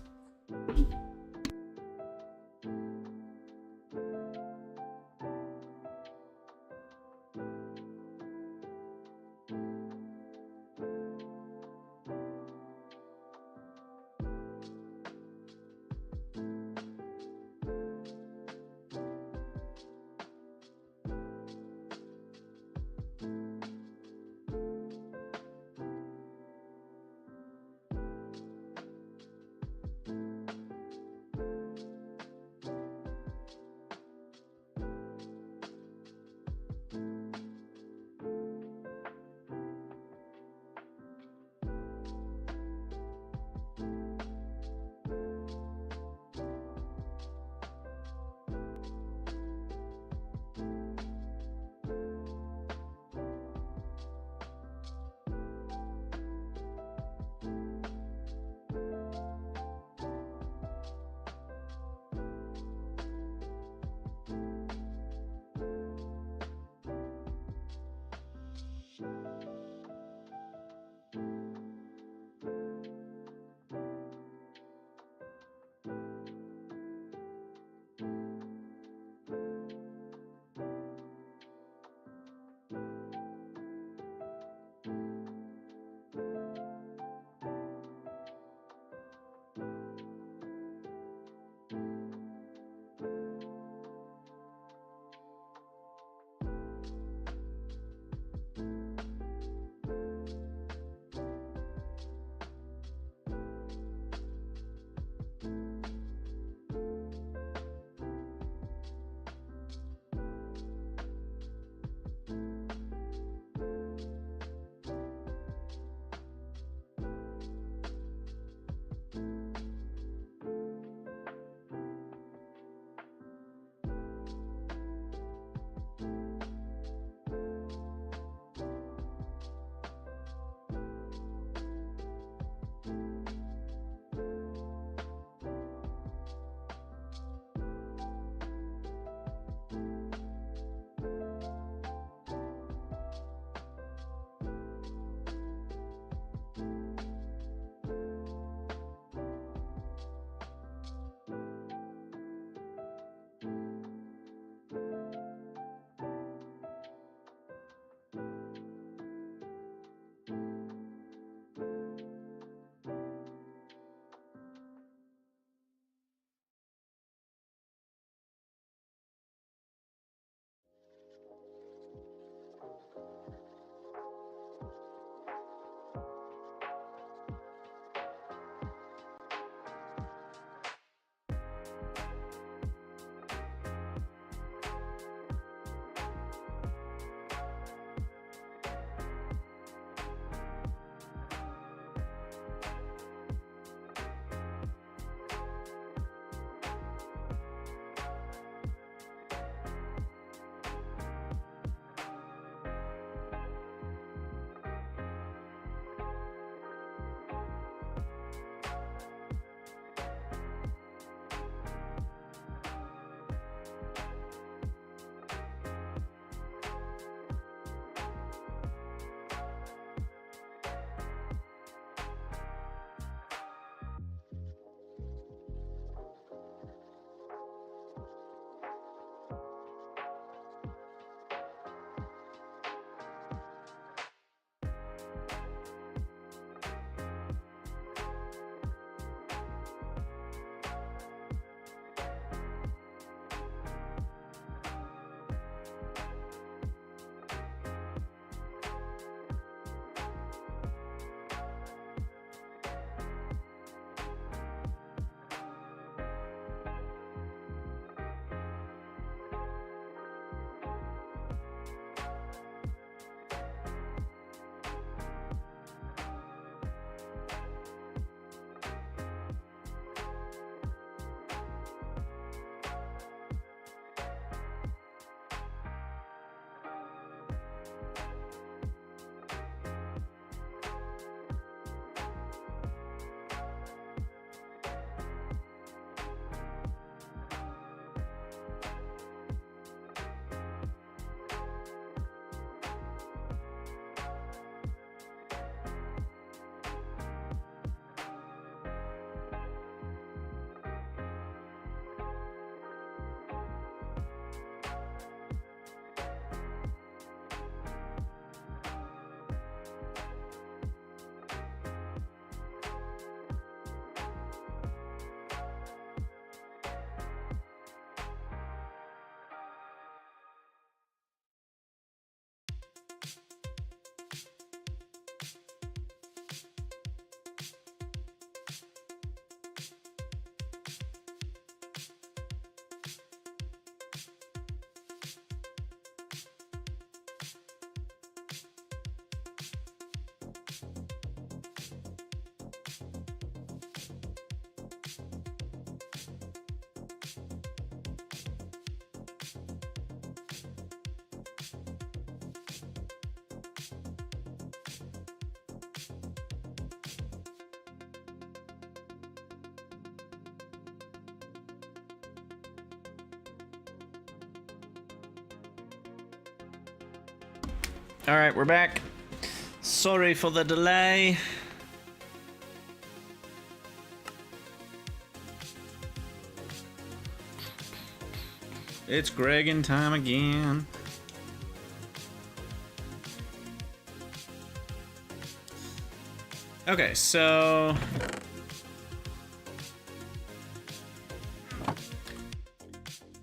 All right, we're back. Sorry for the delay. It's Greggin time again. Okay, so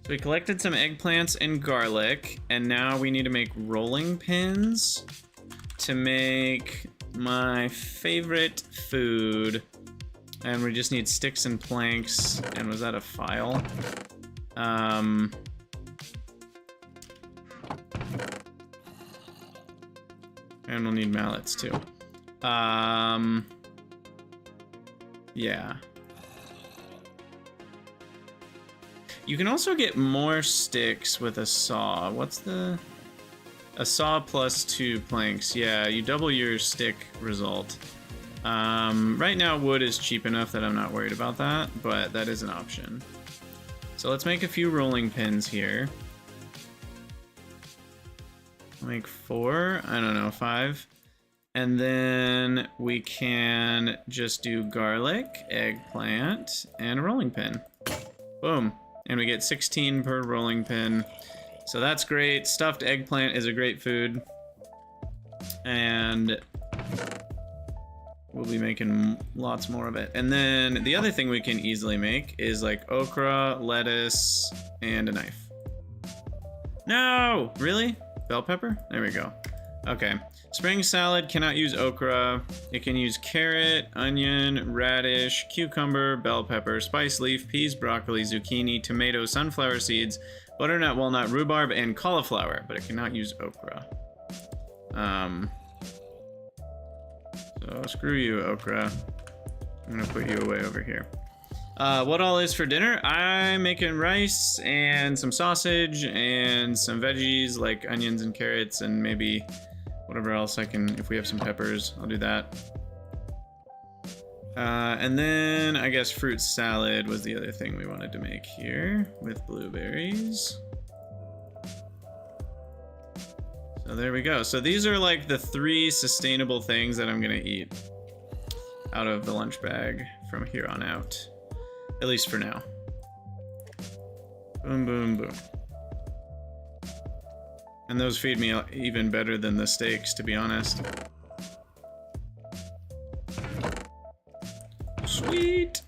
we collected some eggplants and garlic, and now we need to make rolling pins to make my favorite food. And we just need sticks and planks. And was that a file? And we'll need mallets too. Yeah. You can also get more sticks with a saw. What's the... A saw plus 2 planks. Yeah, you double your stick result. Right now wood is cheap enough that I'm not worried about that, but that is an option. So let's make a few rolling pins here. I'll make 4, I don't know, 5. And then we can just do garlic, eggplant, and a rolling pin. Boom. And we get 16 per rolling pin. So that's great. Stuffed eggplant is a great food. And we'll be making lots more of it. And then the other thing we can easily make is like okra, lettuce, and a knife. No! Really? Bell pepper? There we go. Okay. Spring salad cannot use okra. It can use carrot, onion, radish, cucumber, bell pepper, spice leaf, peas, broccoli, zucchini, tomato, sunflower seeds, butternut, walnut, rhubarb, and cauliflower, but it cannot use okra. So screw you, okra. I'm gonna put you away over here. What all is for dinner? I'm making rice and some sausage and some veggies like onions and carrots and maybe whatever else I can. If we have some peppers, I'll do that. And then I guess fruit salad was the other thing we wanted to make here with blueberries. So there we go. So these are like the 3 sustainable things that I'm gonna eat out of the lunch bag from here on out. At least for now. Boom, boom, boom. And those feed me even better than the steaks, to be honest. Sweet!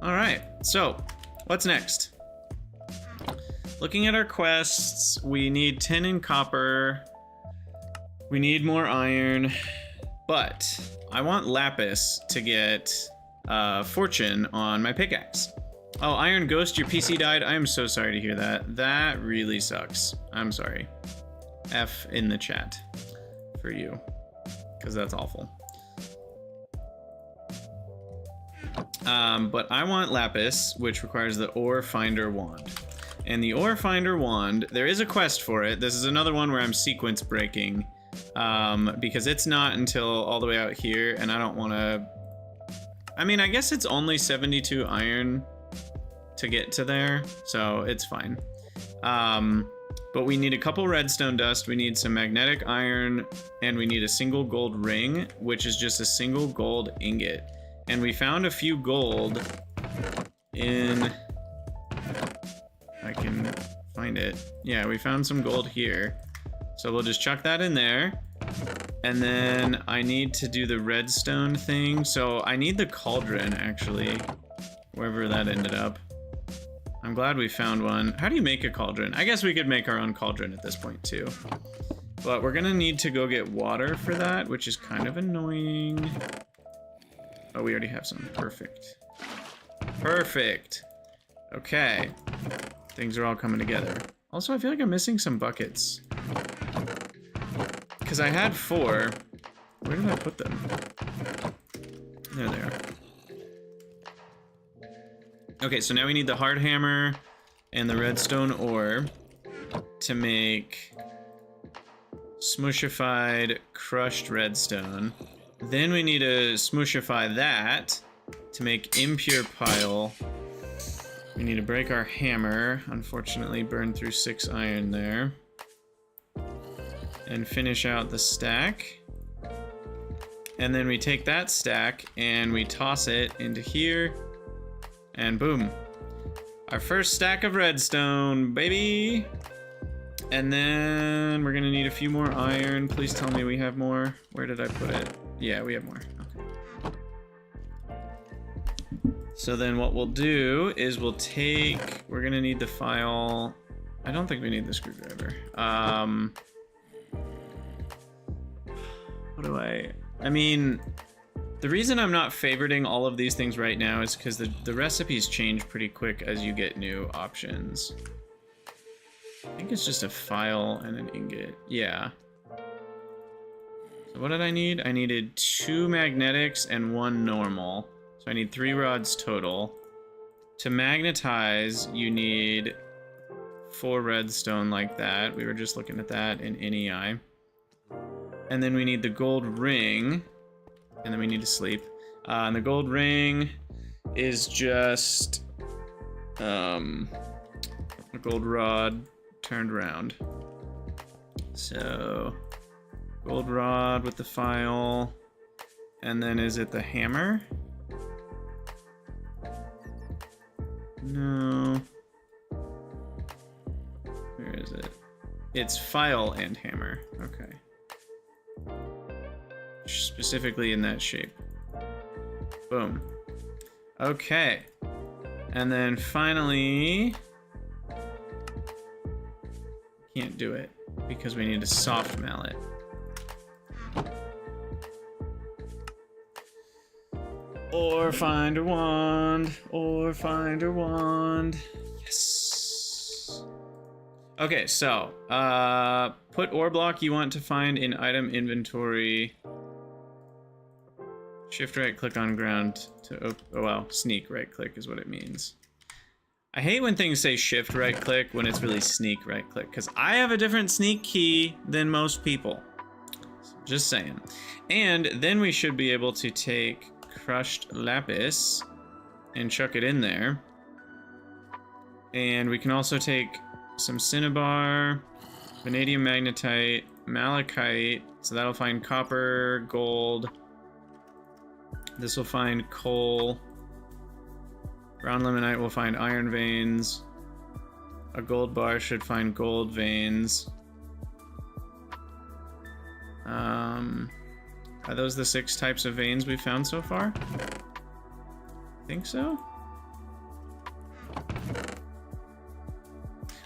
Alright, so, what's next? Looking at our quests, we need tin and copper. We need more iron. But I want lapis to get fortune on my pickaxe. Oh, Iron Ghost, your PC died. I am so sorry to hear that. That really sucks. I'm sorry. F in the chat for you, because that's awful. But I want lapis, which requires the Ore Finder Wand. And the Ore Finder Wand, there is a quest for it. This is another one where I'm sequence breaking. Because it's not until all the way out here, and I don't want to... I mean, I guess it's only 72 iron to get to there, so it's fine. But we need a couple redstone dust, we need some magnetic iron, and we need a single gold ring, which is just a single gold ingot. And we found a few gold in... I can find it. Yeah, we found some gold here. So we'll just chuck that in there. And then I need to do the redstone thing. So I need the cauldron, actually. Wherever that ended up. I'm glad we found one. How do you make a cauldron? I guess we could make our own cauldron at this point, too. But we're gonna need to go get water for that, which is kind of annoying. Oh, we already have some. Perfect. Perfect. Okay. Things are all coming together. Also, I feel like I'm missing some buckets. Because I had 4. Where did I put them? There they are. Okay, so now we need the hard hammer and the redstone ore to make smushified crushed redstone. Then we need to smushify that to make impure pile. We need to break our hammer. Unfortunately, burn through 6 iron there. And finish out the stack. And then we take that stack and we toss it into here. And boom. Our first stack of redstone, baby! And then we're gonna need a few more iron. Please tell me we have more. Where did I put it? Yeah, we have more. Okay. So then what we'll do is we'll take... We're gonna need the file... I don't think we need the screwdriver. What do I mean... The reason I'm not favoriting all of these things right now is because the recipes change pretty quick as you get new options. I think it's just a file and an ingot. Yeah. So what did I need? I needed 2 magnetics and 1 normal. So I need 3 rods total. To magnetize, you need 4 redstone like that. We were just looking at that in NEI. And then we need the gold ring. And then we need to sleep. And the gold ring is just a gold rod turned around. So gold rod with the file. And then is it the hammer? No. Where is it? It's file and hammer. Okay. Specifically in that shape. Boom. Okay. And then finally... Can't do it because we need a soft mallet. Or find a wand. Or find a wand. Yes. Okay, so put ore block you want to find in item inventory. Shift right click on ground to open. Oh wow, sneak right click is what it means. I hate when things say shift right click when it's really sneak right click, because I have a different sneak key than most people. Just saying. And then we should be able to take crushed lapis and chuck it in there. And we can also take some cinnabar, vanadium magnetite, malachite, so that'll find copper, gold. This will find coal. Brown limonite will find iron veins. A gold bar should find gold veins. Are those the 6 types of veins we've found so far? I think so.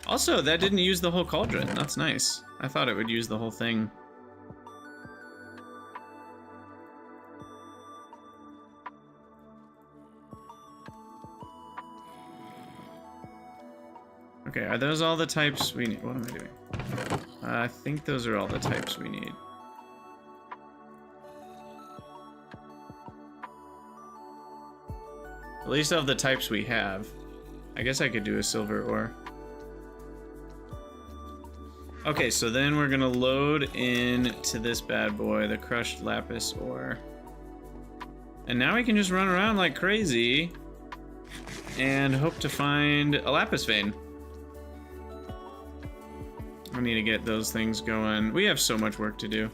Also, that didn't use the whole cauldron. That's nice. I thought it would use the whole thing. Okay, are those all the types we need? What am I doing? I think those are all the types we need. At least of the types we have. I guess I could do a silver ore. Okay, so then we're gonna load into this bad boy, the crushed lapis ore. And now we can just run around like crazy and hope to find a lapis vein. I need to get those things going. We have so much work to do.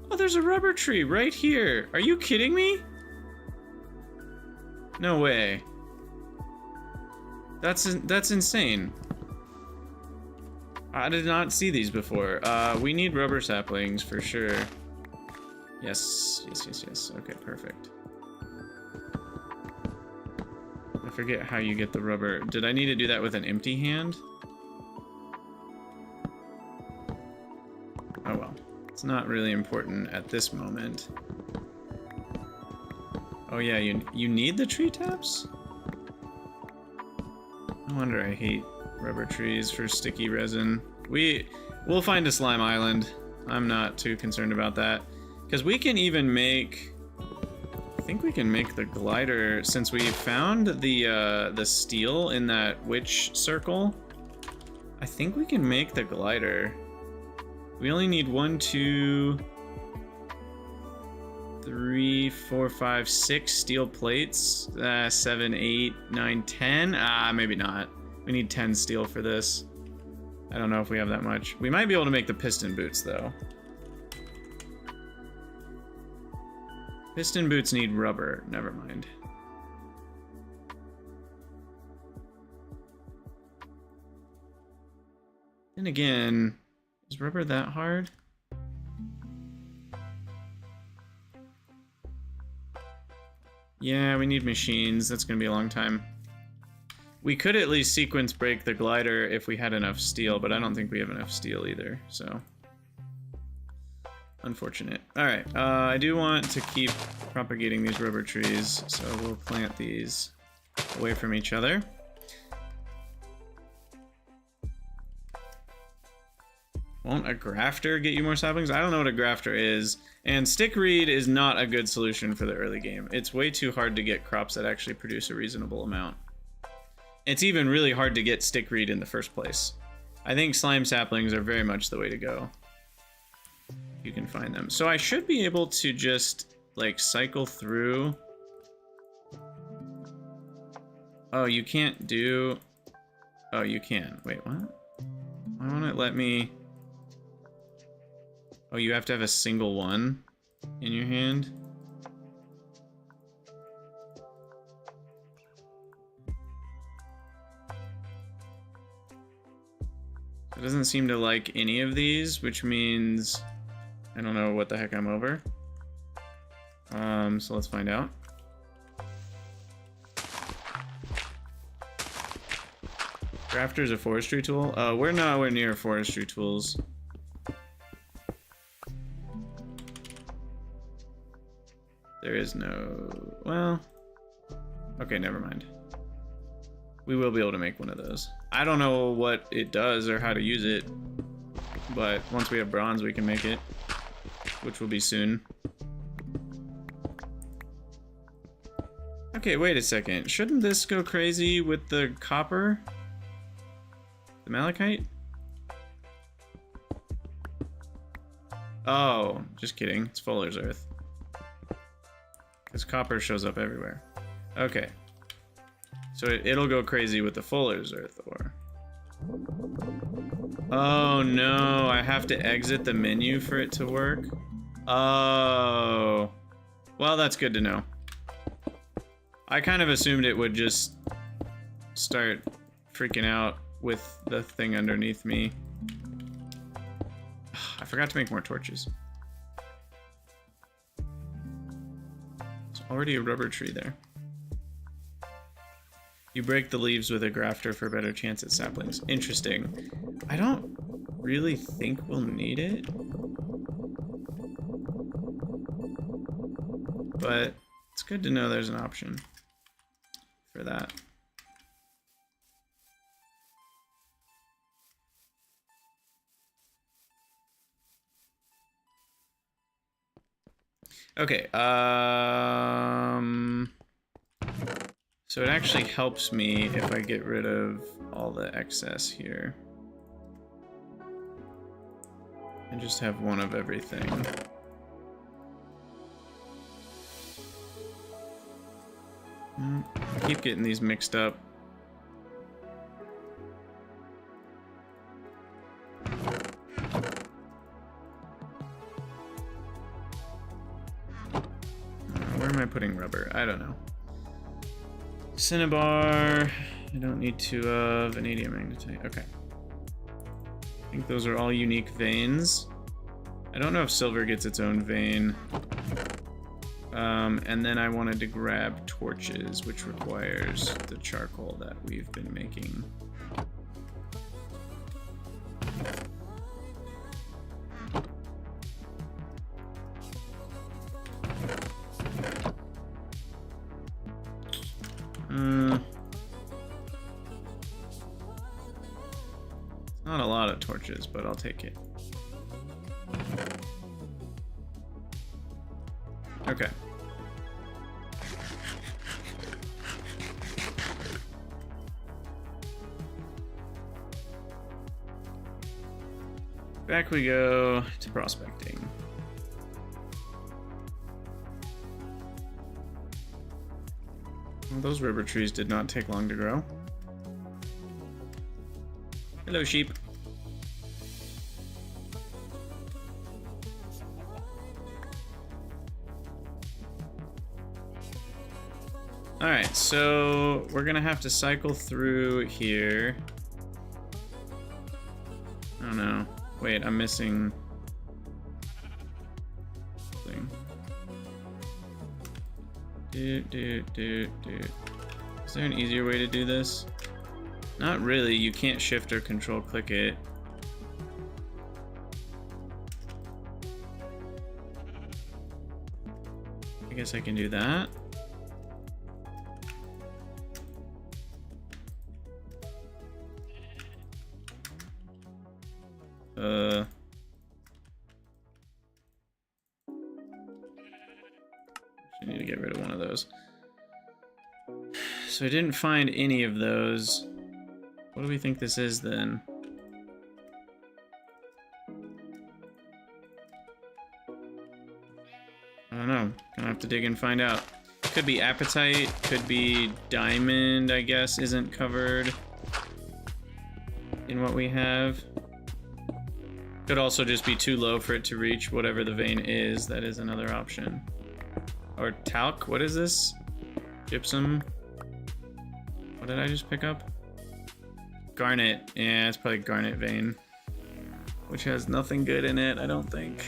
Oh, there's a rubber tree right here. Are you kidding me? No way. That's insane. I did not see these before. We need rubber saplings for sure. Yes. Okay, perfect. I forget how you get the rubber. Did I need to do that with an empty hand? Oh well. It's not really important at this moment. Oh yeah, you need the tree taps? No wonder I hate rubber trees for sticky resin. We'll find a slime island. I'm not too concerned about that. Because we can even make... I think we can make the glider, since we found the steel in that witch circle. I think we can make the glider. We only need 1, 2, 3, 4, 5, 6 steel plates. 7, 8, 9, 10. Maybe not. We need 10 steel for this. I don't know if we have that much. We might be able to make the piston boots, though. Piston boots need rubber. Never mind. Then again, is rubber that hard? Yeah, we need machines. That's gonna be a long time. We could at least sequence break the glider if we had enough steel, but I don't think we have enough steel either, so. Unfortunate. Alright, I do want to keep propagating these rubber trees, so we'll plant these away from each other. Won't a grafter get you more saplings? I don't know what a grafter is. And stickweed is not a good solution for the early game. It's way too hard to get crops that actually produce a reasonable amount. It's even really hard to get stickweed in the first place. I think slime saplings are very much the way to go. You can find them. So I should be able to just, like, cycle through. Oh, you can't do... Oh, you can. Wait, what? Why won't it let me... Oh, you have to have a single one in your hand? It doesn't seem to like any of these, which means I don't know what the heck I'm over. So let's find out. Crafter's a forestry tool? We're nowhere near forestry tools. There is no... Well... Okay, never mind. We will be able to make one of those. I don't know what it does or how to use it, but once we have bronze, we can make it, which will be soon. Okay, wait a second. Shouldn't this go crazy with the copper? The malachite? Oh, just kidding. It's Fuller's Earth. Because copper shows up everywhere. Okay. So it'll go crazy with the Fuller's Earth ore. Oh no, I have to exit the menu for it to work? Oh. Well, that's good to know. I kind of assumed it would just start freaking out with the thing underneath me. I forgot to make more torches. There's already a rubber tree there. You break the leaves with a grafter for a better chance at saplings. Interesting. I don't really think we'll need it. But it's good to know there's an option for that. Okay, so it actually helps me if I get rid of all the excess here. And just have one of everything. I keep getting these mixed up. Where am I putting rubber? I don't know. Cinnabar. I don't need two of vanadium magnetite. Okay. I think those are all unique veins. I don't know if silver gets its own vein. And then I wanted to grab torches, which requires the charcoal that we've been making. Not a lot of torches, but I'll take it. Okay. Back we go to prospecting. Well, those river trees did not take long to grow. Hello, sheep. Alright, so we're gonna have to cycle through here. Oh no. Wait, I'm missing something. Is there an easier way to do this? Not really, you can't shift or control click it. I guess I can do that. I need to get rid of one of those. So I didn't find any of those. What do we think this is then? I don't know. Gonna have to dig and find out. Could be apatite, could be diamond, I guess, isn't covered in what we have. Could also just be too low for it to reach whatever the vein is. That is another option. Or talc, what is this? Gypsum. What did I just pick up? Garnet. Yeah, it's probably garnet vein. Which has nothing good in it, I don't think.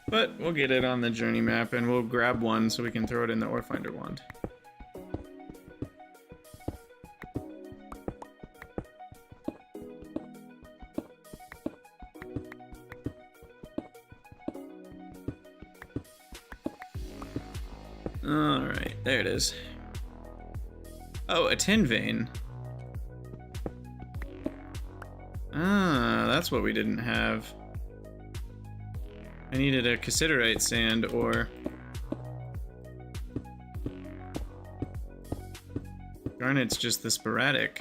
But we'll get it on the journey map and we'll grab one so we can throw it in the ore finder wand. Alright, there it is. Oh, a tin vein. Ah, that's what we didn't have. I needed a cassiterite sand or garnet's just the sporadic.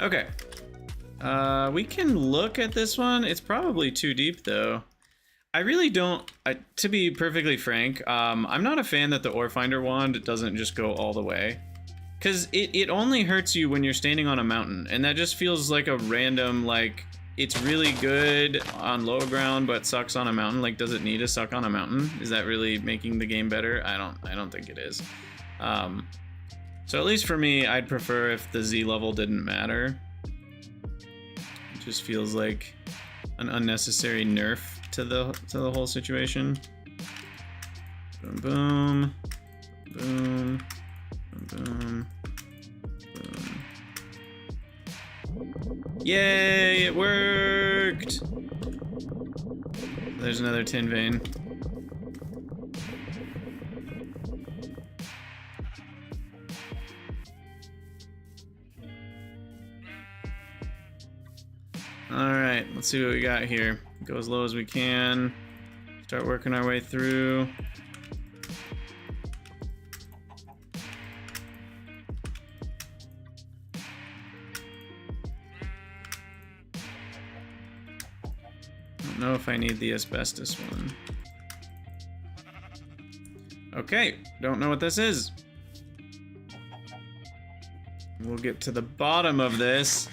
Okay. We can look at this one. It's probably too deep though. I really don't, to be perfectly frank, I'm not a fan that the ore finder wand doesn't just go all the way. Because it only hurts you when you're standing on a mountain, and that just feels like a random, like, it's really good on low ground, but sucks on a mountain. Like, does it need to suck on a mountain? Is that really making the game better? I don't think it is. So at least for me, I'd prefer if the Z level didn't matter. It just feels like an unnecessary nerf to the whole situation. Boom, boom, boom, boom, boom. Yay! It worked. There's another tin vein. Alright, let's see what we got here. Go as low as we can. Start working our way through. Don't know if I need the asbestos one. Okay, don't know what this is. We'll get to the bottom of this.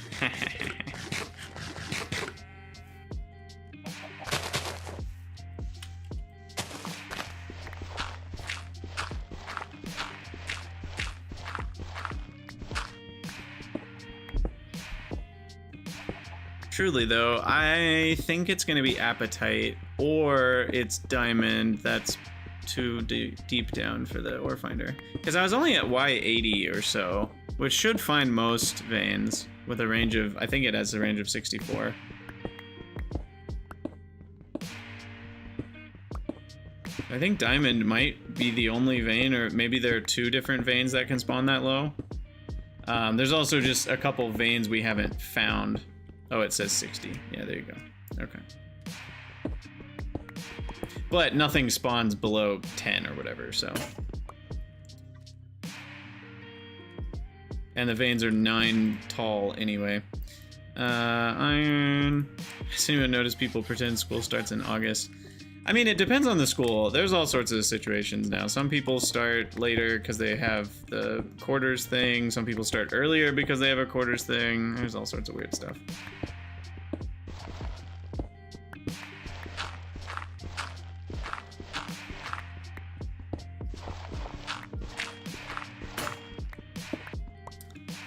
Truly though, I think it's gonna be apatite or it's diamond that's too deep down for the ore finder. Because I was only at Y80 or so, which should find most veins with a range of, I think it has a range of 64. I think diamond might be the only vein, or maybe there are two different veins that can spawn that low. There's also just a couple veins we haven't found. Oh, it says 60. Yeah, there you go. Okay. But nothing spawns below 10 or whatever, so. And the veins are 9 tall anyway. Iron. Has anyone noticed people pretend school starts in August? I mean, it depends on the school. There's all sorts of situations now. Some people start later because they have the quarters thing. Some people start earlier because they have a quarters thing. There's all sorts of weird stuff.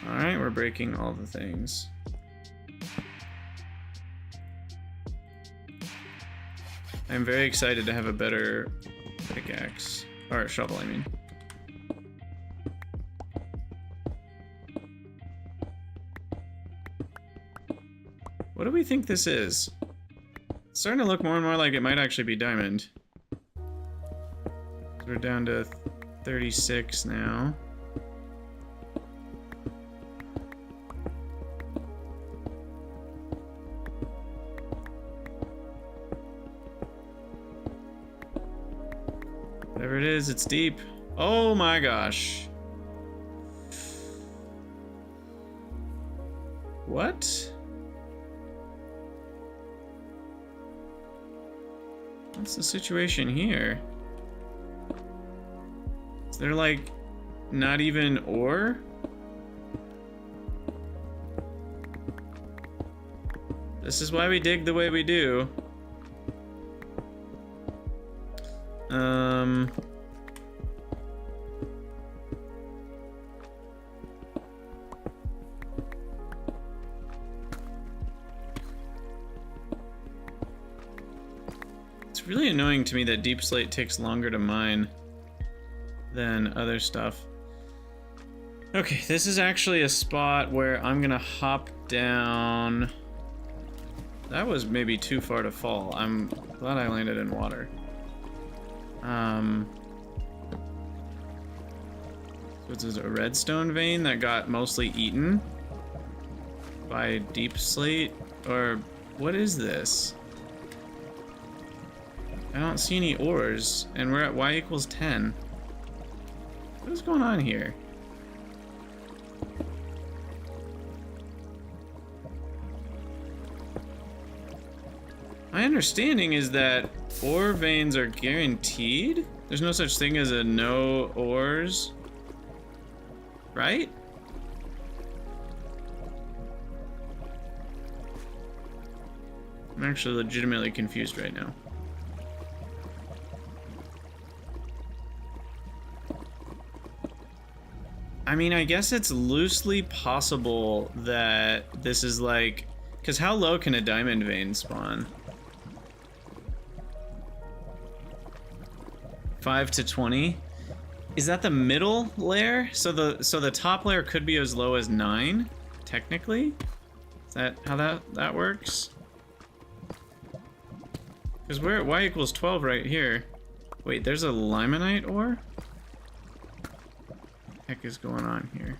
Alright, we're breaking all the things. I'm very excited to have a better pickaxe. Or shovel, I mean. What do we think this is? It's starting to look more and more like it might actually be diamond. So we're down to 36 now. Whatever it is, it's deep. Oh my gosh. What? What's the situation here? Is there like not even ore? This is why we dig the way we do. It's really annoying to me that deep slate takes longer to mine than other stuff. Okay, this is actually a spot where I'm gonna hop down. That was maybe too far to fall. I'm glad I landed in water. So this is a redstone vein that got mostly eaten by deep slate, or what is this? I don't see any ores, and we're at y equals 10. What is going on here? My understanding is that ore veins are guaranteed? There's no such thing as a no ores, right? I'm actually legitimately confused right now. I mean, I guess it's loosely possible that this is like, because how low can a diamond vein spawn? 5 to 20? Is that the middle layer? So the top layer could be as low as 9, technically? Is that how that works? Because we're at y equals 12 right here. Wait, there's a limonite ore? What the heck is going on here?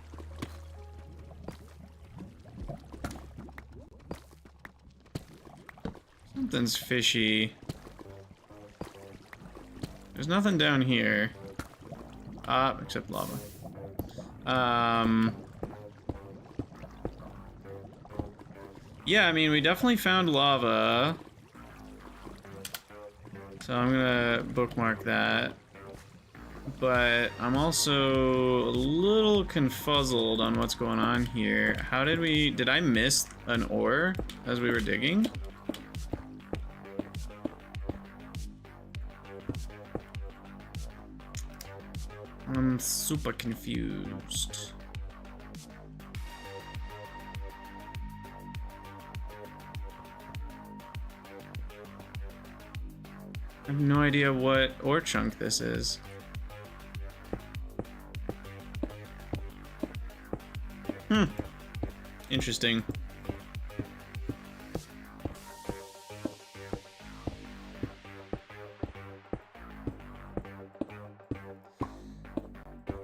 Something's fishy. There's nothing down here. Except lava. Yeah, I mean, we definitely found lava. So I'm gonna bookmark that. But I'm also a little confuzzled on what's going on here. How did I miss an ore as we were digging? I'm super confused. I have no idea what ore chunk this is. Interesting.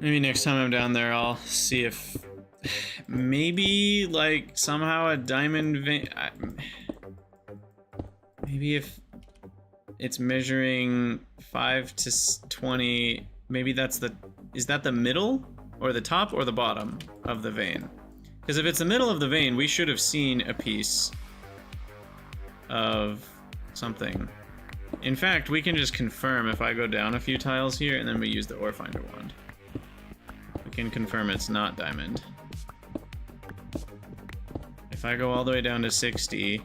Maybe next time I'm down there, I'll see if maybe like somehow a diamond vein. Maybe if it's measuring 5 to 20, maybe that's the. Is that the middle or the top or the bottom of the vein? Because if it's the middle of the vein, we should have seen a piece of something. In fact, we can just confirm if I go down a few tiles here and then we use the ore finder wand. We can confirm it's not diamond. If I go all the way down to 60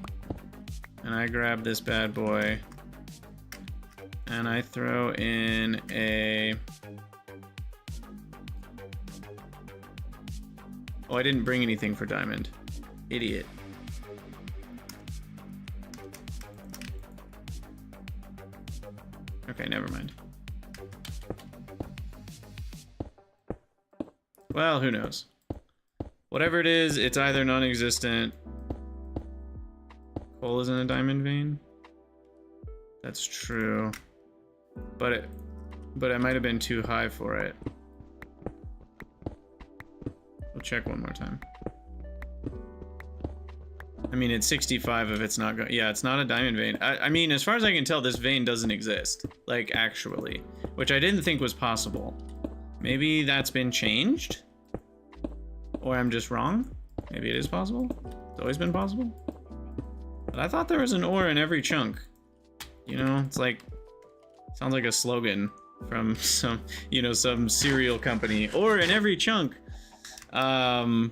and I grab this bad boy and I throw in a... Oh, I didn't bring anything for diamond. Idiot. Okay, never mind. Well, who knows? Whatever it is, it's either non-existent. Coal is in a diamond vein. That's true. But it might have been too high for it. We'll check one more time. I mean, it's 65 if it's not going. Yeah, it's not a diamond vein. I mean, as far as I can tell, this vein doesn't exist. Like, actually. Which I didn't think was possible. Maybe that's been changed? Or I'm just wrong? Maybe it is possible? It's always been possible? But I thought there was an ore in every chunk. You know, it's like... Sounds like a slogan from some, you know, some cereal company. Ore in every chunk! Thought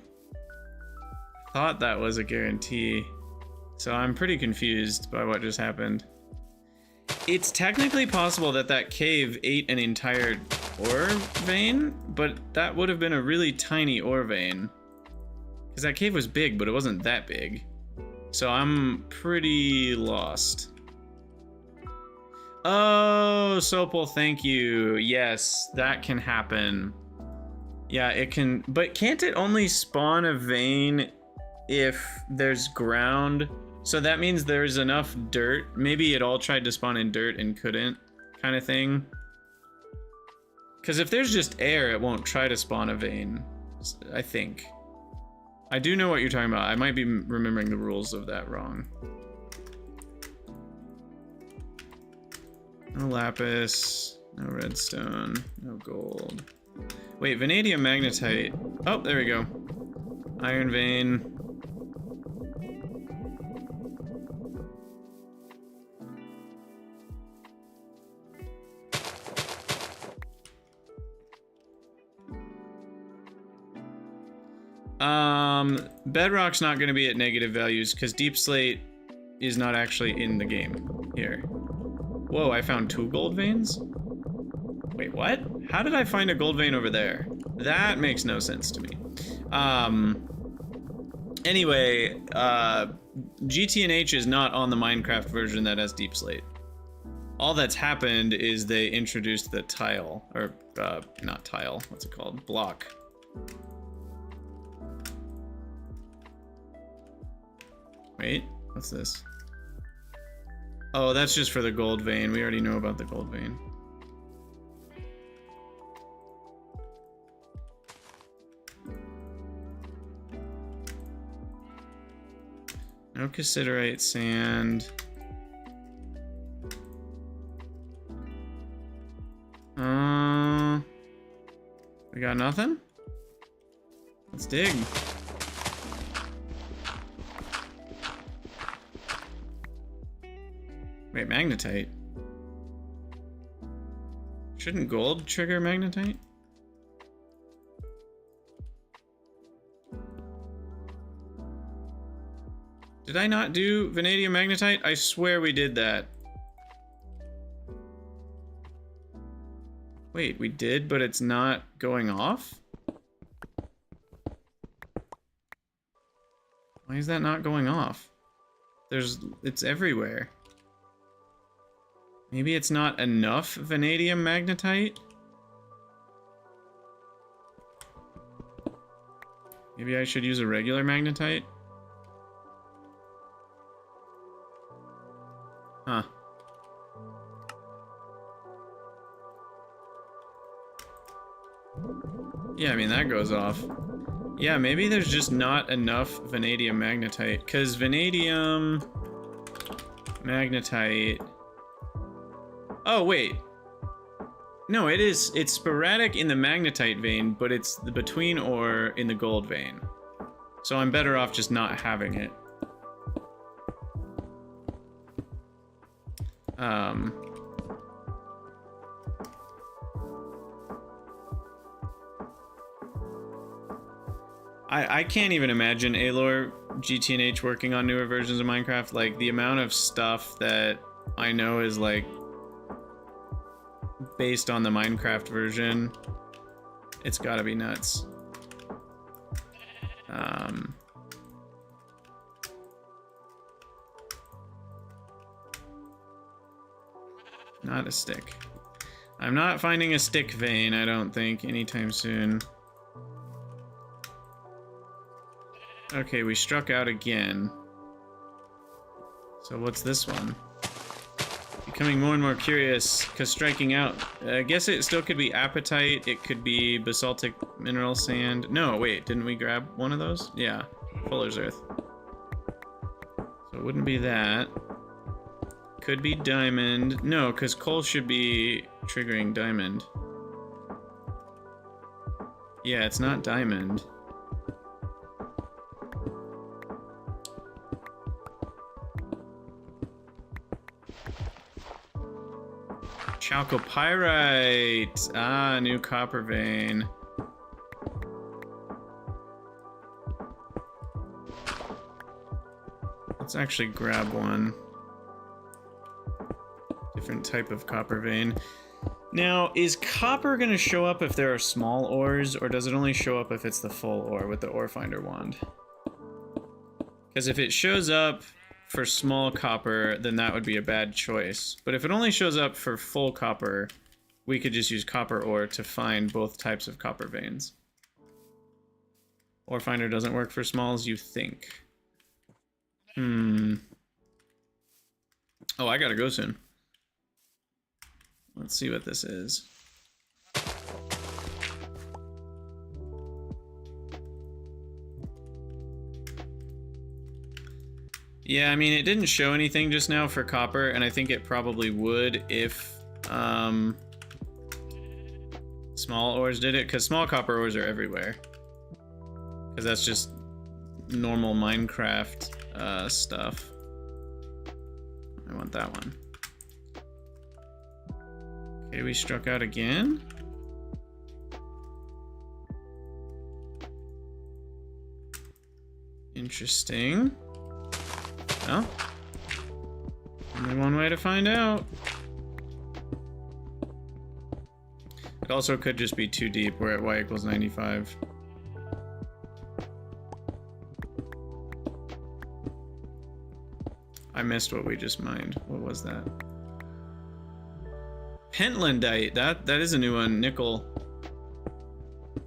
that was a guarantee. So I'm pretty confused by what just happened. It's technically possible that that cave ate an entire ore vein, but that would have been a really tiny ore vein. Because that cave was big, but it wasn't that big. So I'm pretty lost. Oh, Sopal, thank you. Yes, that can happen. Yeah, it can, but can't it only spawn a vein if there's ground? So that means there's enough dirt. Maybe it all tried to spawn in dirt and couldn't, kind of thing. Because if there's just air, it won't try to spawn a vein, I think. I do know what you're talking about. I might be remembering the rules of that wrong. No lapis, no redstone, no gold. Wait, vanadium magnetite. Oh, there we go. Iron vein. Bedrock's not going to be at negative values because deep slate is not actually in the game here. Whoa, I found 2 gold veins? Wait, what? How did I find a gold vein over there? That makes no sense to me. Anyway, GTNH is not on the Minecraft version that has deep slate. All that's happened is they introduced the tile, or not tile, what's it called? Block. Wait, what's this? Oh, that's just for the gold vein. We already know about the gold vein. No cassiterite sand. We got nothing? Let's dig. Wait, magnetite? Shouldn't gold trigger magnetite? Did I not do vanadium magnetite? I swear we did that. Wait, we did, but it's not going off? Why is that not going off? It's everywhere. Maybe it's not enough vanadium magnetite? Maybe I should use a regular magnetite? Huh. Yeah, I mean, that goes off. Yeah, maybe there's just not enough vanadium magnetite, because vanadium magnetite. Oh, wait. No, it's sporadic in the magnetite vein, but it's the between ore in the gold vein. So I'm better off just not having it. I can't even imagine Alor, GTNH working on newer versions of Minecraft. Like, the amount of stuff that I know is, like, based on the Minecraft version, it's gotta be nuts. Not a stick. I'm not finding a stick vein, I don't think, anytime soon. Okay, we struck out again. So what's this one? Becoming more and more curious, because striking out... I guess it still could be apatite, it could be basaltic mineral sand. No, wait, didn't we grab one of those? Yeah, Fuller's Earth. So it wouldn't be that. Could be diamond. No, because coal should be triggering diamond. Yeah, it's not diamond. Chalcopyrite! Ah, new copper vein. Let's actually grab one. Different type of copper vein. Now, is copper gonna show up if there are small ores, or does it only show up if it's the full ore with the ore finder wand? Because if it shows up for small copper, then that would be a bad choice. But if it only shows up for full copper, we could just use copper ore to find both types of copper veins. Ore finder doesn't work for smalls, you think. Oh, I gotta go soon. Let's see what this is. Yeah, I mean, it didn't show anything just now for copper, and I think it probably would if small ores did it, because small copper ores are everywhere. Because that's just normal Minecraft stuff. I want that one. Okay, we struck out again. Interesting. Well, only one way to find out. It also could just be too deep. We're at y equals 95. I missed what we just mined. What was that? Pentlandite. That is a new one. Nickel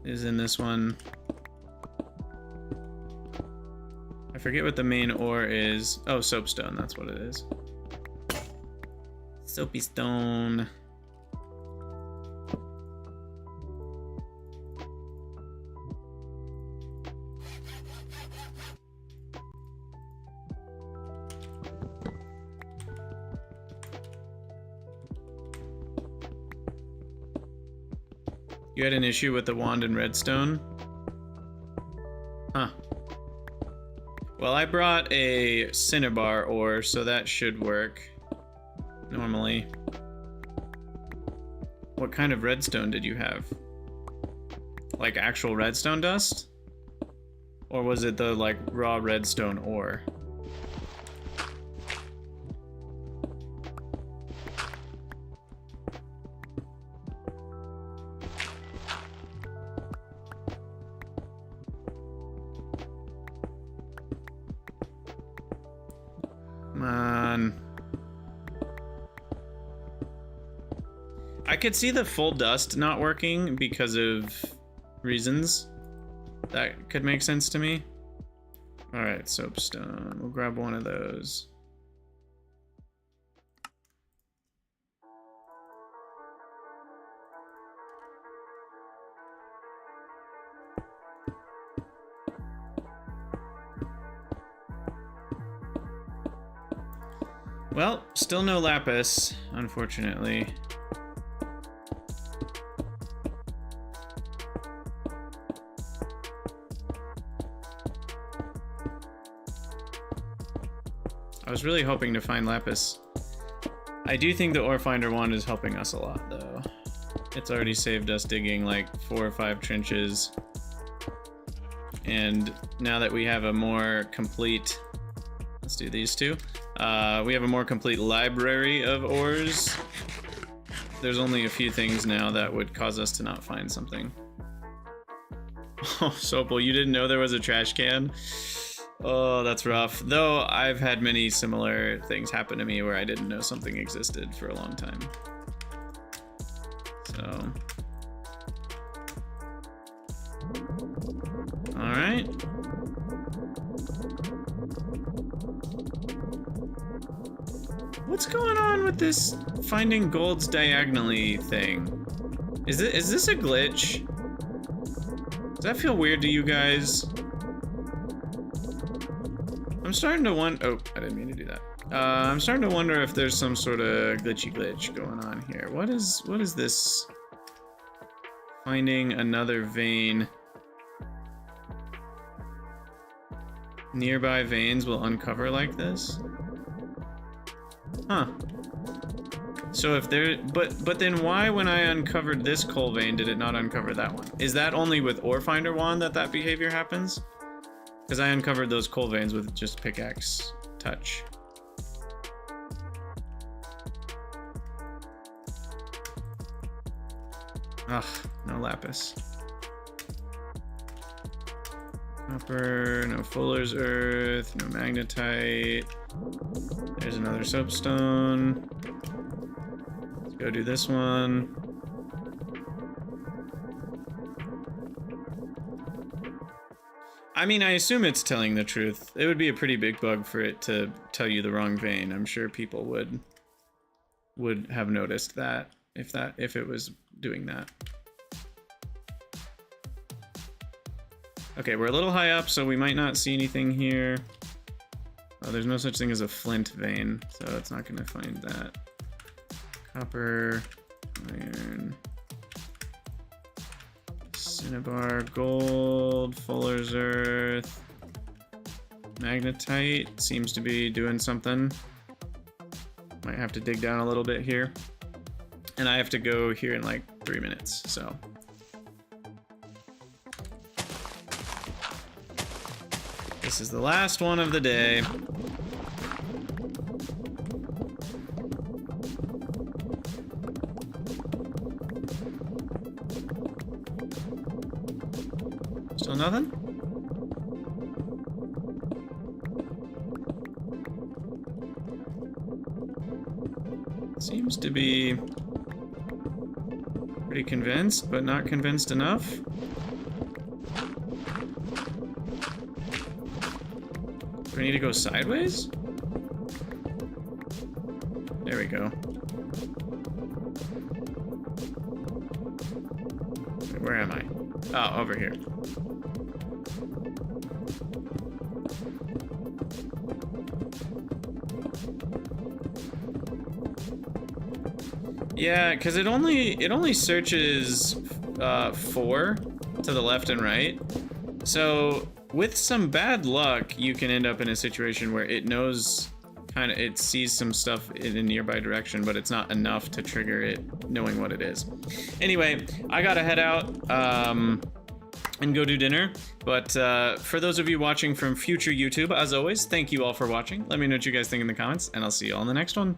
is in this one. I forget what the main ore is. Oh, soapstone. That's what it is. Soapy stone. You had an issue with the wand and redstone? Huh. Well, I brought a cinnabar ore, so that should work. Normally. What kind of redstone did you have? Like actual redstone dust? Or was it the, like, raw redstone ore? Come on. I could see the full dust not working because of reasons. That could make sense to me. Alright, soapstone. We'll grab one of those. Well, still no lapis, unfortunately. I was really hoping to find lapis. I do think the ore finder wand is helping us a lot, though. It's already saved us digging like 4 or 5 trenches. And now that we have a more complete... Let's do these two. We have a more complete library of ores. There's only a few things now that would cause us to not find something. Oh, Sopal, you didn't know there was a trash can? Oh, that's rough. Though I've had many similar things happen to me where I didn't know something existed for a long time. So... Alright. What's going on with this finding golds diagonally thing? Is this a glitch? Does that feel weird to you guys? I'm starting to wonder... Oh, I didn't mean to do that. I'm starting to wonder if there's some sort of glitch going on here. What is this? Finding another vein. Nearby veins will uncover like this? Huh. So if there... But then why when I uncovered this coal vein did it not uncover that one? Is that only with ore finder wand that behavior happens? Because I uncovered those coal veins with just pickaxe touch. Ugh, no lapis. Copper, no fuller's earth, no magnetite. There's another soapstone. Let's go do this one. I mean, I assume it's telling the truth. It would be a pretty big bug for it to tell you the wrong vein. I'm sure people would have noticed that if it was doing that. Okay, we're a little high up, so we might not see anything here. Oh, there's no such thing as a flint vein, so it's not gonna find that. Copper, iron, cinnabar, gold, fuller's earth, magnetite seems to be doing something. Might have to dig down a little bit here. And I have to go here in like 3 minutes, so. This is the last one of the day. Still nothing? Seems to be pretty convinced, but not convinced enough. Do we need to go sideways? There we go. Wait, where am I? Oh, over here. Yeah, because it only searches 4 to the left and right. So with some bad luck, you can end up in a situation where it knows it sees some stuff in a nearby direction, but it's not enough to trigger it knowing what it is. Anyway, I gotta head out and go do dinner. But for those of you watching from future YouTube, as always, thank you all for watching. Let me know what you guys think in the comments, and I'll see you all in the next one.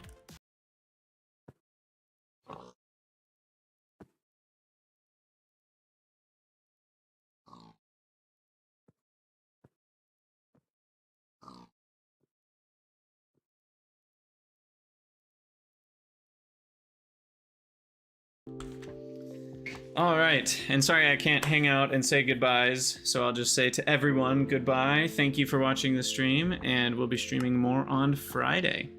All right, and sorry I can't hang out and say goodbyes, so I'll just say to everyone goodbye. Thank you for watching the stream, and we'll be streaming more on Friday.